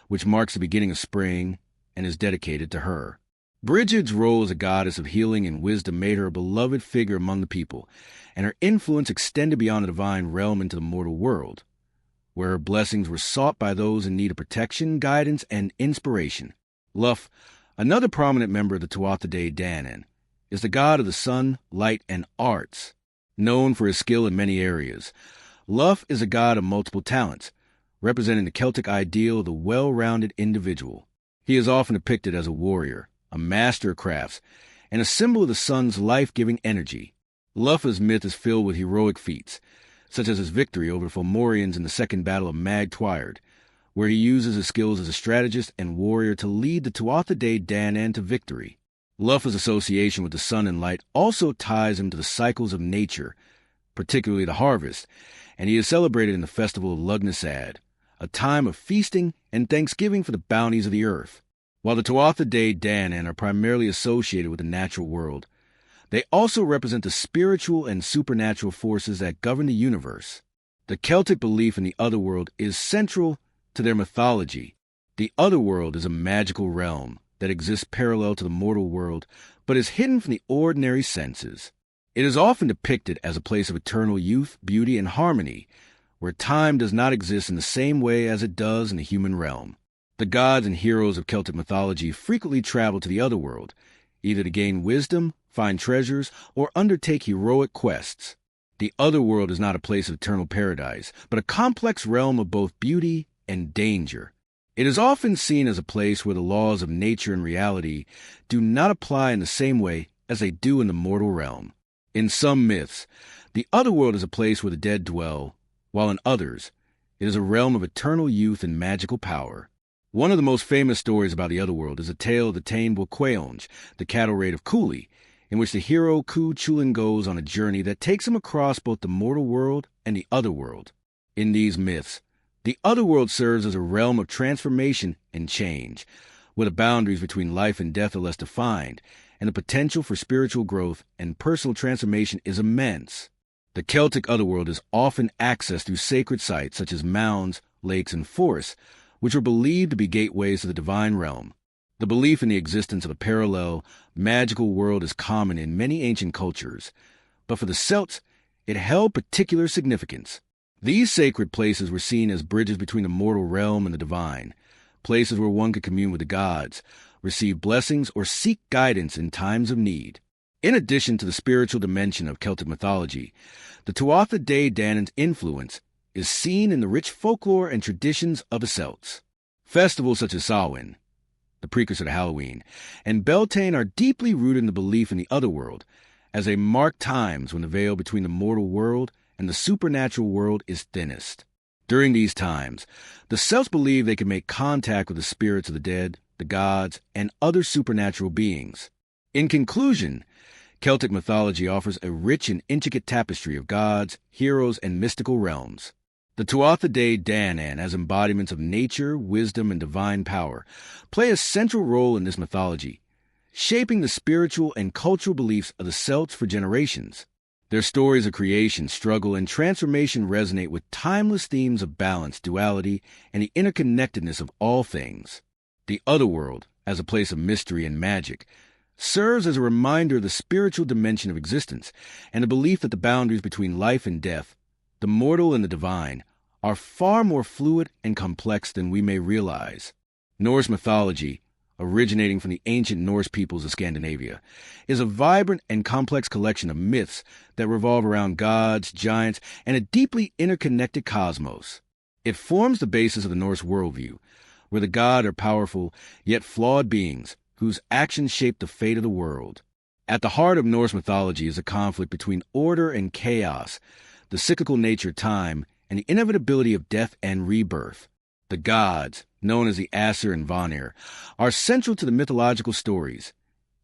which marks the beginning of spring and is dedicated to her. Brigid's role as a goddess of healing and wisdom made her a beloved figure among the people, and her influence extended beyond the divine realm into the mortal world, where her blessings were sought by those in need of protection, guidance, and inspiration. Lugh, another prominent member of the Tuatha Dé Danann, is the god of the sun, light, and arts. Known for his skill in many areas, Lugh is a god of multiple talents, representing the Celtic ideal of the well-rounded individual. He is often depicted as a warrior, a master of crafts, and a symbol of the sun's life-giving energy. Lugh's myth is filled with heroic feats, such as his victory over the Fomorians in the Second Battle of Mag Tuired, where he uses his skills as a strategist and warrior to lead the Tuatha Dé Danann to victory. Lugh's association with the sun and light also ties him to the cycles of nature, particularly the harvest, and he is celebrated in the festival of Lughnasadh, a time of feasting and thanksgiving for the bounties of the earth. While the Tuatha Dé Danann are primarily associated with the natural world, they also represent the spiritual and supernatural forces that govern the universe. The Celtic belief in the otherworld is central to their mythology. The otherworld is a magical realm that exists parallel to the mortal world, but is hidden from the ordinary senses. It is often depicted as a place of eternal youth, beauty, and harmony, where time does not exist in the same way as it does in the human realm. The gods and heroes of Celtic mythology frequently travel to the otherworld, either to gain wisdom, find treasures, or undertake heroic quests. The otherworld is not a place of eternal paradise, but a complex realm of both beauty and danger. It is often seen as a place where the laws of nature and reality do not apply in the same way as they do in the mortal realm. In some myths, the otherworld is a place where the dead dwell, while in others, it is a realm of eternal youth and magical power. One of the most famous stories about the otherworld is a tale of the Tain Bokweonj, the cattle raid of Cooley, in which the hero Ku Chulin goes on a journey that takes him across both the mortal world and the otherworld. In these myths, the otherworld serves as a realm of transformation and change, where the boundaries between life and death are less defined, and the potential for spiritual growth and personal transformation is immense. The Celtic otherworld is often accessed through sacred sites such as mounds, lakes, and forests, which were believed to be gateways to the divine realm. The belief in the existence of a parallel, magical world is common in many ancient cultures, but for the Celts, it held particular significance. These sacred places were seen as bridges between the mortal realm and the divine, places where one could commune with the gods, receive blessings, or seek guidance in times of need. In addition to the spiritual dimension of Celtic mythology, the Tuatha Dé Danann's influence is seen in the rich folklore and traditions of the Celts. Festivals such as Samhain, the precursor to Halloween, and Beltane are deeply rooted in the belief in the otherworld, as they mark times when the veil between the mortal world and the supernatural world is thinnest. During these times, the Celts believed they could make contact with the spirits of the dead, the gods, and other supernatural beings. In conclusion, Celtic mythology offers a rich and intricate tapestry of gods, heroes, and mystical realms. The Tuatha Dé Danann, as embodiments of nature, wisdom, and divine power, play a central role in this mythology, shaping the spiritual and cultural beliefs of the Celts for generations. Their stories of creation, struggle, and transformation resonate with timeless themes of balance, duality, and the interconnectedness of all things. The otherworld, as a place of mystery and magic, serves as a reminder of the spiritual dimension of existence and the belief that the boundaries between life and death, the mortal and the divine, are far more fluid and complex than we may realize. Norse mythology, originating from the ancient Norse peoples of Scandinavia, is a vibrant and complex collection of myths that revolve around gods, giants, and a deeply interconnected cosmos. It forms the basis of the Norse worldview, where the gods are powerful yet flawed beings whose actions shape the fate of the world. At the heart of Norse mythology is a conflict between order and chaos, the cyclical nature of time, and the inevitability of death and rebirth. The gods, known as the Aesir and Vanir, are central to the mythological stories,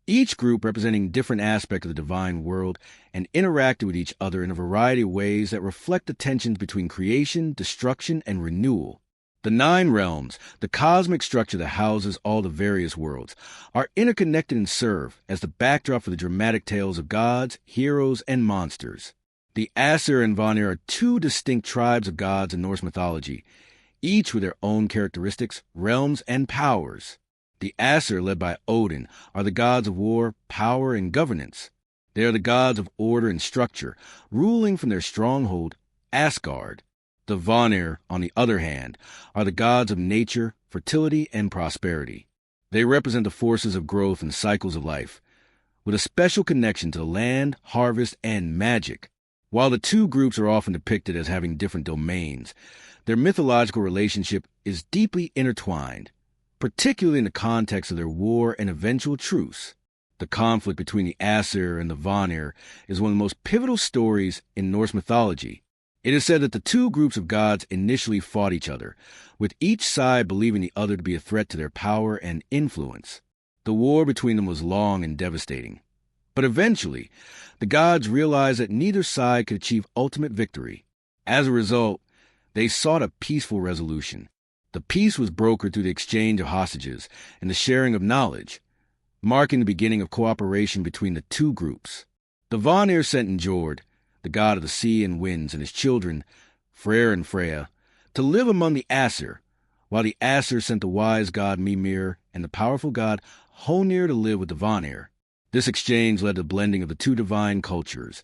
each group representing different aspects of the divine world and interacting with each other in a variety of ways that reflect the tensions between creation, destruction, and renewal. The 9 realms, the cosmic structure that houses all the various worlds, are interconnected and serve as the backdrop for the dramatic tales of gods, heroes, and monsters. The Aesir and Vanir are 2 distinct tribes of gods in Norse mythology, each with their own characteristics, realms, and powers. The Aesir, led by Odin, are the gods of war, power, and governance. They are the gods of order and structure, ruling from their stronghold, Asgard. The Vanir, on the other hand, are the gods of nature, fertility, and prosperity. They represent the forces of growth and cycles of life, with a special connection to the land, harvest, and magic. While the 2 groups are often depicted as having different domains, their mythological relationship is deeply intertwined, particularly in the context of their war and eventual truce. The conflict between the Aesir and the Vanir is one of the most pivotal stories in Norse mythology. It is said that the 2 groups of gods initially fought each other, with each side believing the other to be a threat to their power and influence. The war between them was long and devastating. But eventually, the gods realized that neither side could achieve ultimate victory. As a result, they sought a peaceful resolution. The peace was brokered through the exchange of hostages and the sharing of knowledge, marking the beginning of cooperation between the 2 groups. The Vanir sent Njord, the god of the sea and winds, and his children, Freyr and Freya, to live among the Aesir, while the Aesir sent the wise god Mimir and the powerful god Honir to live with the Vanir. This exchange led to the blending of the 2 divine cultures,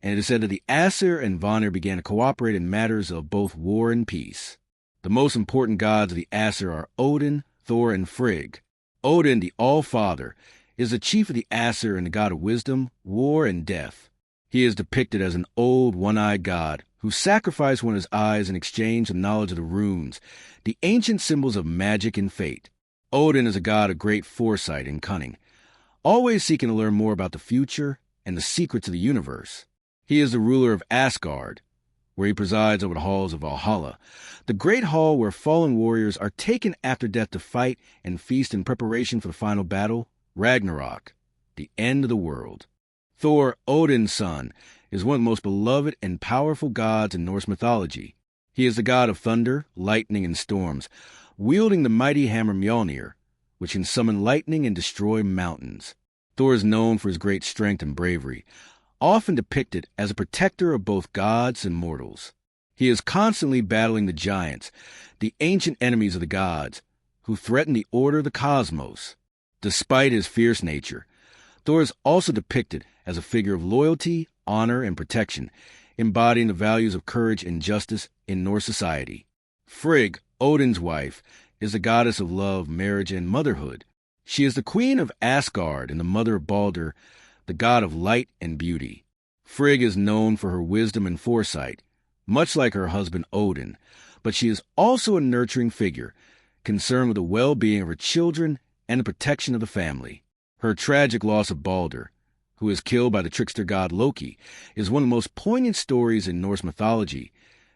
and it is said that the Aesir and Vanir began to cooperate in matters of both war and peace. The most important gods of the Aesir are Odin, Thor, and Frigg. Odin, the All-Father, is the chief of the Aesir and the god of wisdom, war, and death. He is depicted as an old, one-eyed god who sacrificed one of his eyes in exchange for knowledge of the runes, the ancient symbols of magic and fate. Odin is a god of great foresight and cunning, always seeking to learn more about the future and the secrets of the universe. He is the ruler of Asgard, where he presides over the halls of Valhalla, the great hall where fallen warriors are taken after death to fight and feast in preparation for the final battle, Ragnarok, the end of the world. Thor, Odin's son, is one of the most beloved and powerful gods in Norse mythology. He is the god of thunder, lightning, and storms, wielding the mighty hammer Mjolnir, which can summon lightning and destroy mountains. Thor is known for his great strength and bravery, often depicted as a protector of both gods and mortals. He is constantly battling the giants, the ancient enemies of the gods, who threaten the order of the cosmos. Despite his fierce nature, Thor is also depicted as a figure of loyalty, honor, and protection, embodying the values of courage and justice in Norse society. Frigg, Odin's wife, is the goddess of love, marriage, and motherhood. She is the queen of Asgard and the mother of Balder, the god of light and beauty. Frigg is known for her wisdom and foresight, much like her husband Odin, but she is also a nurturing figure, concerned with the well-being of her children and the protection of the family. Her tragic loss of Balder, who is killed by the trickster god Loki, is one of the most poignant stories in Norse mythology,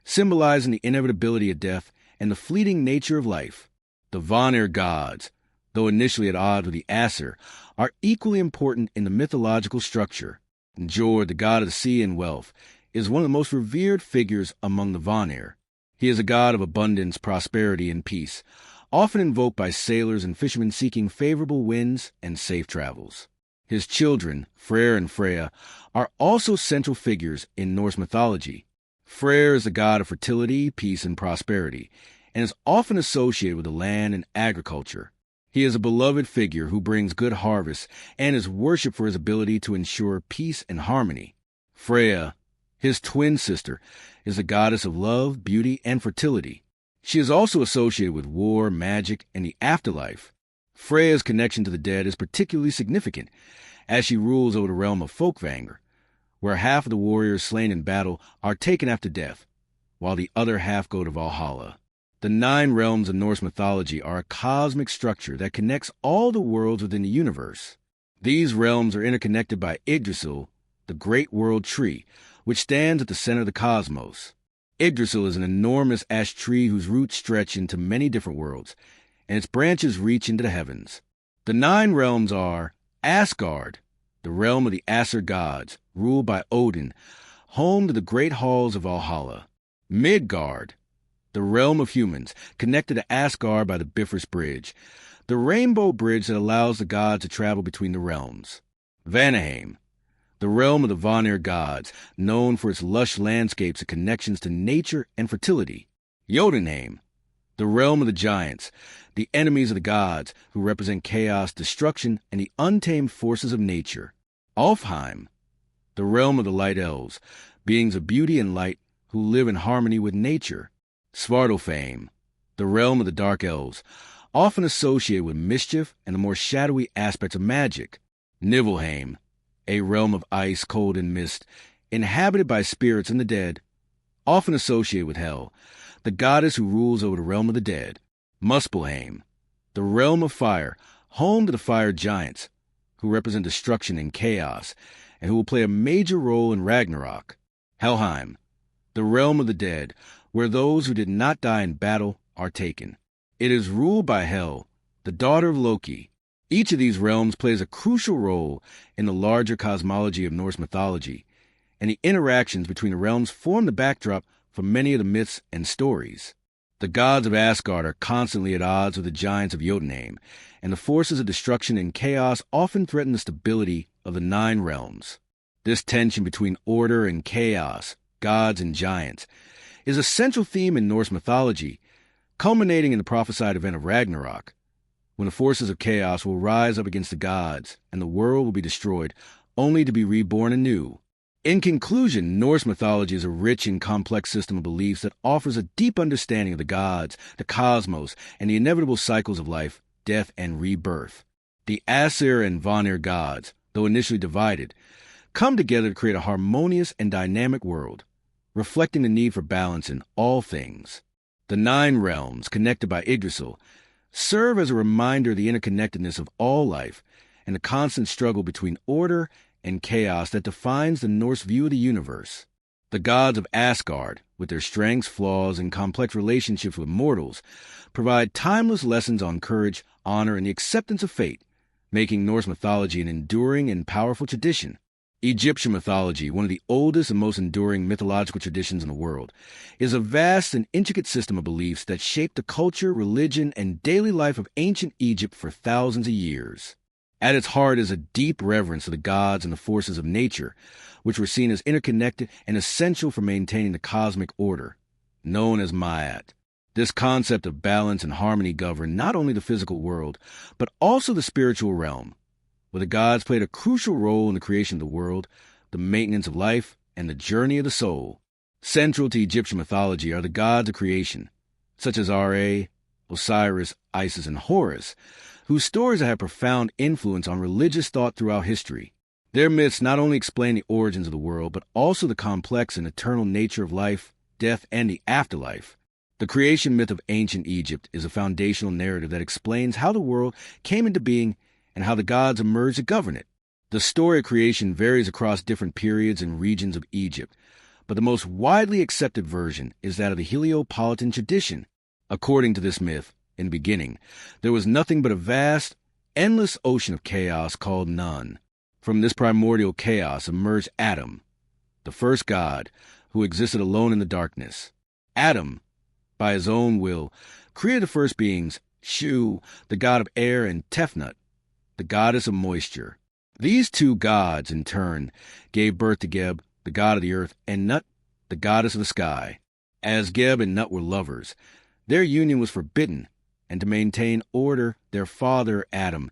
symbolizing the inevitability of death and the fleeting nature of life. The Vanir gods, though initially at odds with the Aesir, are equally important in the mythological structure. Njord, the god of the sea and wealth, is one of the most revered figures among the Vanir. He is a god of abundance, prosperity, and peace, often invoked by sailors and fishermen seeking favorable winds and safe travels. His children, Freyr and Freya, are also central figures in Norse mythology. Freyr is the god of fertility, peace, and prosperity, and is often associated with the land and agriculture. He is a beloved figure who brings good harvests and is worshipped for his ability to ensure peace and harmony. Freya, his twin sister, is the goddess of love, beauty, and fertility. She is also associated with war, magic, and the afterlife. Freya's connection to the dead is particularly significant, as she rules over the realm of Folkvangr, where half of the warriors slain in battle are taken after death, while the other half go to Valhalla. The 9 realms of Norse mythology are a cosmic structure that connects all the worlds within the universe. These realms are interconnected by Yggdrasil, the great world tree, which stands at the center of the cosmos. Yggdrasil is an enormous ash tree whose roots stretch into many different worlds, and its branches reach into the heavens. The 9 realms are Asgard, the realm of the Aesir gods, ruled by Odin, home to the great halls of Valhalla. Midgard, the realm of humans, connected to Asgard by the Bifrost Bridge, the rainbow bridge that allows the gods to travel between the realms. Vanaheim, the realm of the Vanir gods, known for its lush landscapes and connections to nature and fertility. Jotunheim, the realm of the giants, the enemies of the gods, who represent chaos, destruction, and the untamed forces of nature. Alfheim, the realm of the light elves, beings of beauty and light who live in harmony with nature. Svartalfheim, the realm of the dark elves, often associated with mischief and the more shadowy aspects of magic. Niflheim, a realm of ice, cold, and mist, inhabited by spirits and the dead, often associated with Hel, the goddess who rules over the realm of the dead. Muspelheim, the realm of fire, home to the fire giants, who represent destruction and chaos, and who will play a major role in Ragnarok. Helheim, the realm of the dead, where those who did not die in battle are taken. It is ruled by Hel, the daughter of Loki. Each of these realms plays a crucial role in the larger cosmology of Norse mythology, and the interactions between the realms form the backdrop for many of the myths and stories. The gods of Asgard are constantly at odds with the giants of Jotunheim, and the forces of destruction and chaos often threaten the stability of the 9 realms. This tension between order and chaos, gods and giants, is a central theme in Norse mythology, culminating in the prophesied event of Ragnarok, when the forces of chaos will rise up against the gods, and the world will be destroyed, only to be reborn anew. In conclusion, Norse mythology is a rich and complex system of beliefs that offers a deep understanding of the gods, the cosmos, and the inevitable cycles of life, death, and rebirth. The Aesir and Vanir gods, though initially divided, come together to create a harmonious and dynamic world, reflecting the need for balance in all things. The 9 realms, connected by Yggdrasil, serve as a reminder of the interconnectedness of all life and the constant struggle between order and chaos that defines the Norse view of the universe. The gods of Asgard, with their strengths, flaws, and complex relationships with mortals, provide timeless lessons on courage, honor, and the acceptance of fate, making Norse mythology an enduring and powerful tradition. Egyptian mythology, one of the oldest and most enduring mythological traditions in the world, is a vast and intricate system of beliefs that shaped the culture, religion, and daily life of ancient Egypt for thousands of years. At its heart is a deep reverence for the gods and the forces of nature, which were seen as interconnected and essential for maintaining the cosmic order, known as Ma'at. This concept of balance and harmony governed not only the physical world, but also the spiritual realm, where the gods played a crucial role in the creation of the world, the maintenance of life, and the journey of the soul. Central to Egyptian mythology are the gods of creation, such as Ra, Osiris, Isis, and Horus, whose stories have had profound influence on religious thought throughout history. Their myths not only explain the origins of the world, but also the complex and eternal nature of life, death, and the afterlife. The creation myth of ancient Egypt is a foundational narrative that explains how the world came into being and how the gods emerged to govern it. The story of creation varies across different periods and regions of Egypt, but the most widely accepted version is that of the Heliopolitan tradition. According to this myth, in the beginning, there was nothing but a vast, endless ocean of chaos called None. From this primordial chaos emerged Adam, the first god, who existed alone in the darkness. Adam, by his own will, created the first beings, Shu, the god of air, and Tefnut, the goddess of moisture. These two gods, in turn, gave birth to Geb, the god of the earth, and Nut, the goddess of the sky. As Geb and Nut were lovers, their union was forbidden, and to maintain order, their father, Adam,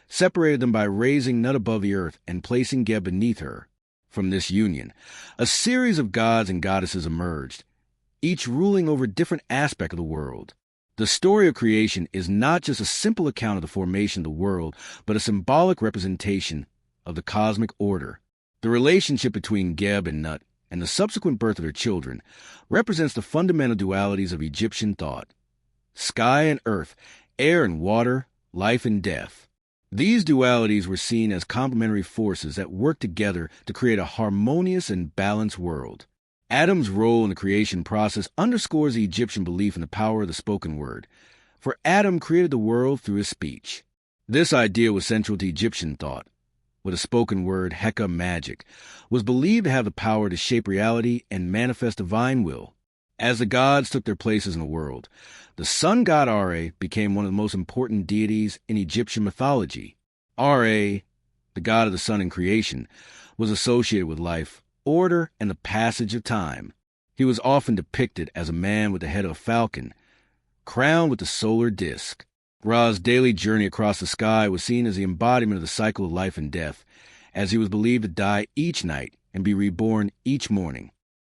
separated them by raising Nut above the earth and placing Geb beneath her. From this union, a series of gods and goddesses emerged, each ruling over a different aspect of the world. The story of creation is not just a simple account of the formation of the world, but a symbolic representation of the cosmic order. The relationship between Geb and Nut and the subsequent birth of their children represents the fundamental dualities of Egyptian thought: sky and earth, air and water, life and death. These dualities were seen as complementary forces that work together to create a harmonious and balanced world. Adam's role in the creation process underscores the Egyptian belief in the power of the spoken word, for Adam created the world through his speech. This idea was central to Egyptian thought, where the spoken word, Heka magic, was believed to have the power to shape reality and manifest divine will. As the gods took their places in the world, the sun god Ra became one of the most important deities in Egyptian mythology. Ra, the god of the sun and creation, was associated with life, order, and the passage of time. He was often depicted as a man with the head of a falcon, crowned with the solar disk. Ra's daily journey across the sky was seen as the embodiment of the cycle of life and death, as he was believed to die each night and be reborn each morning.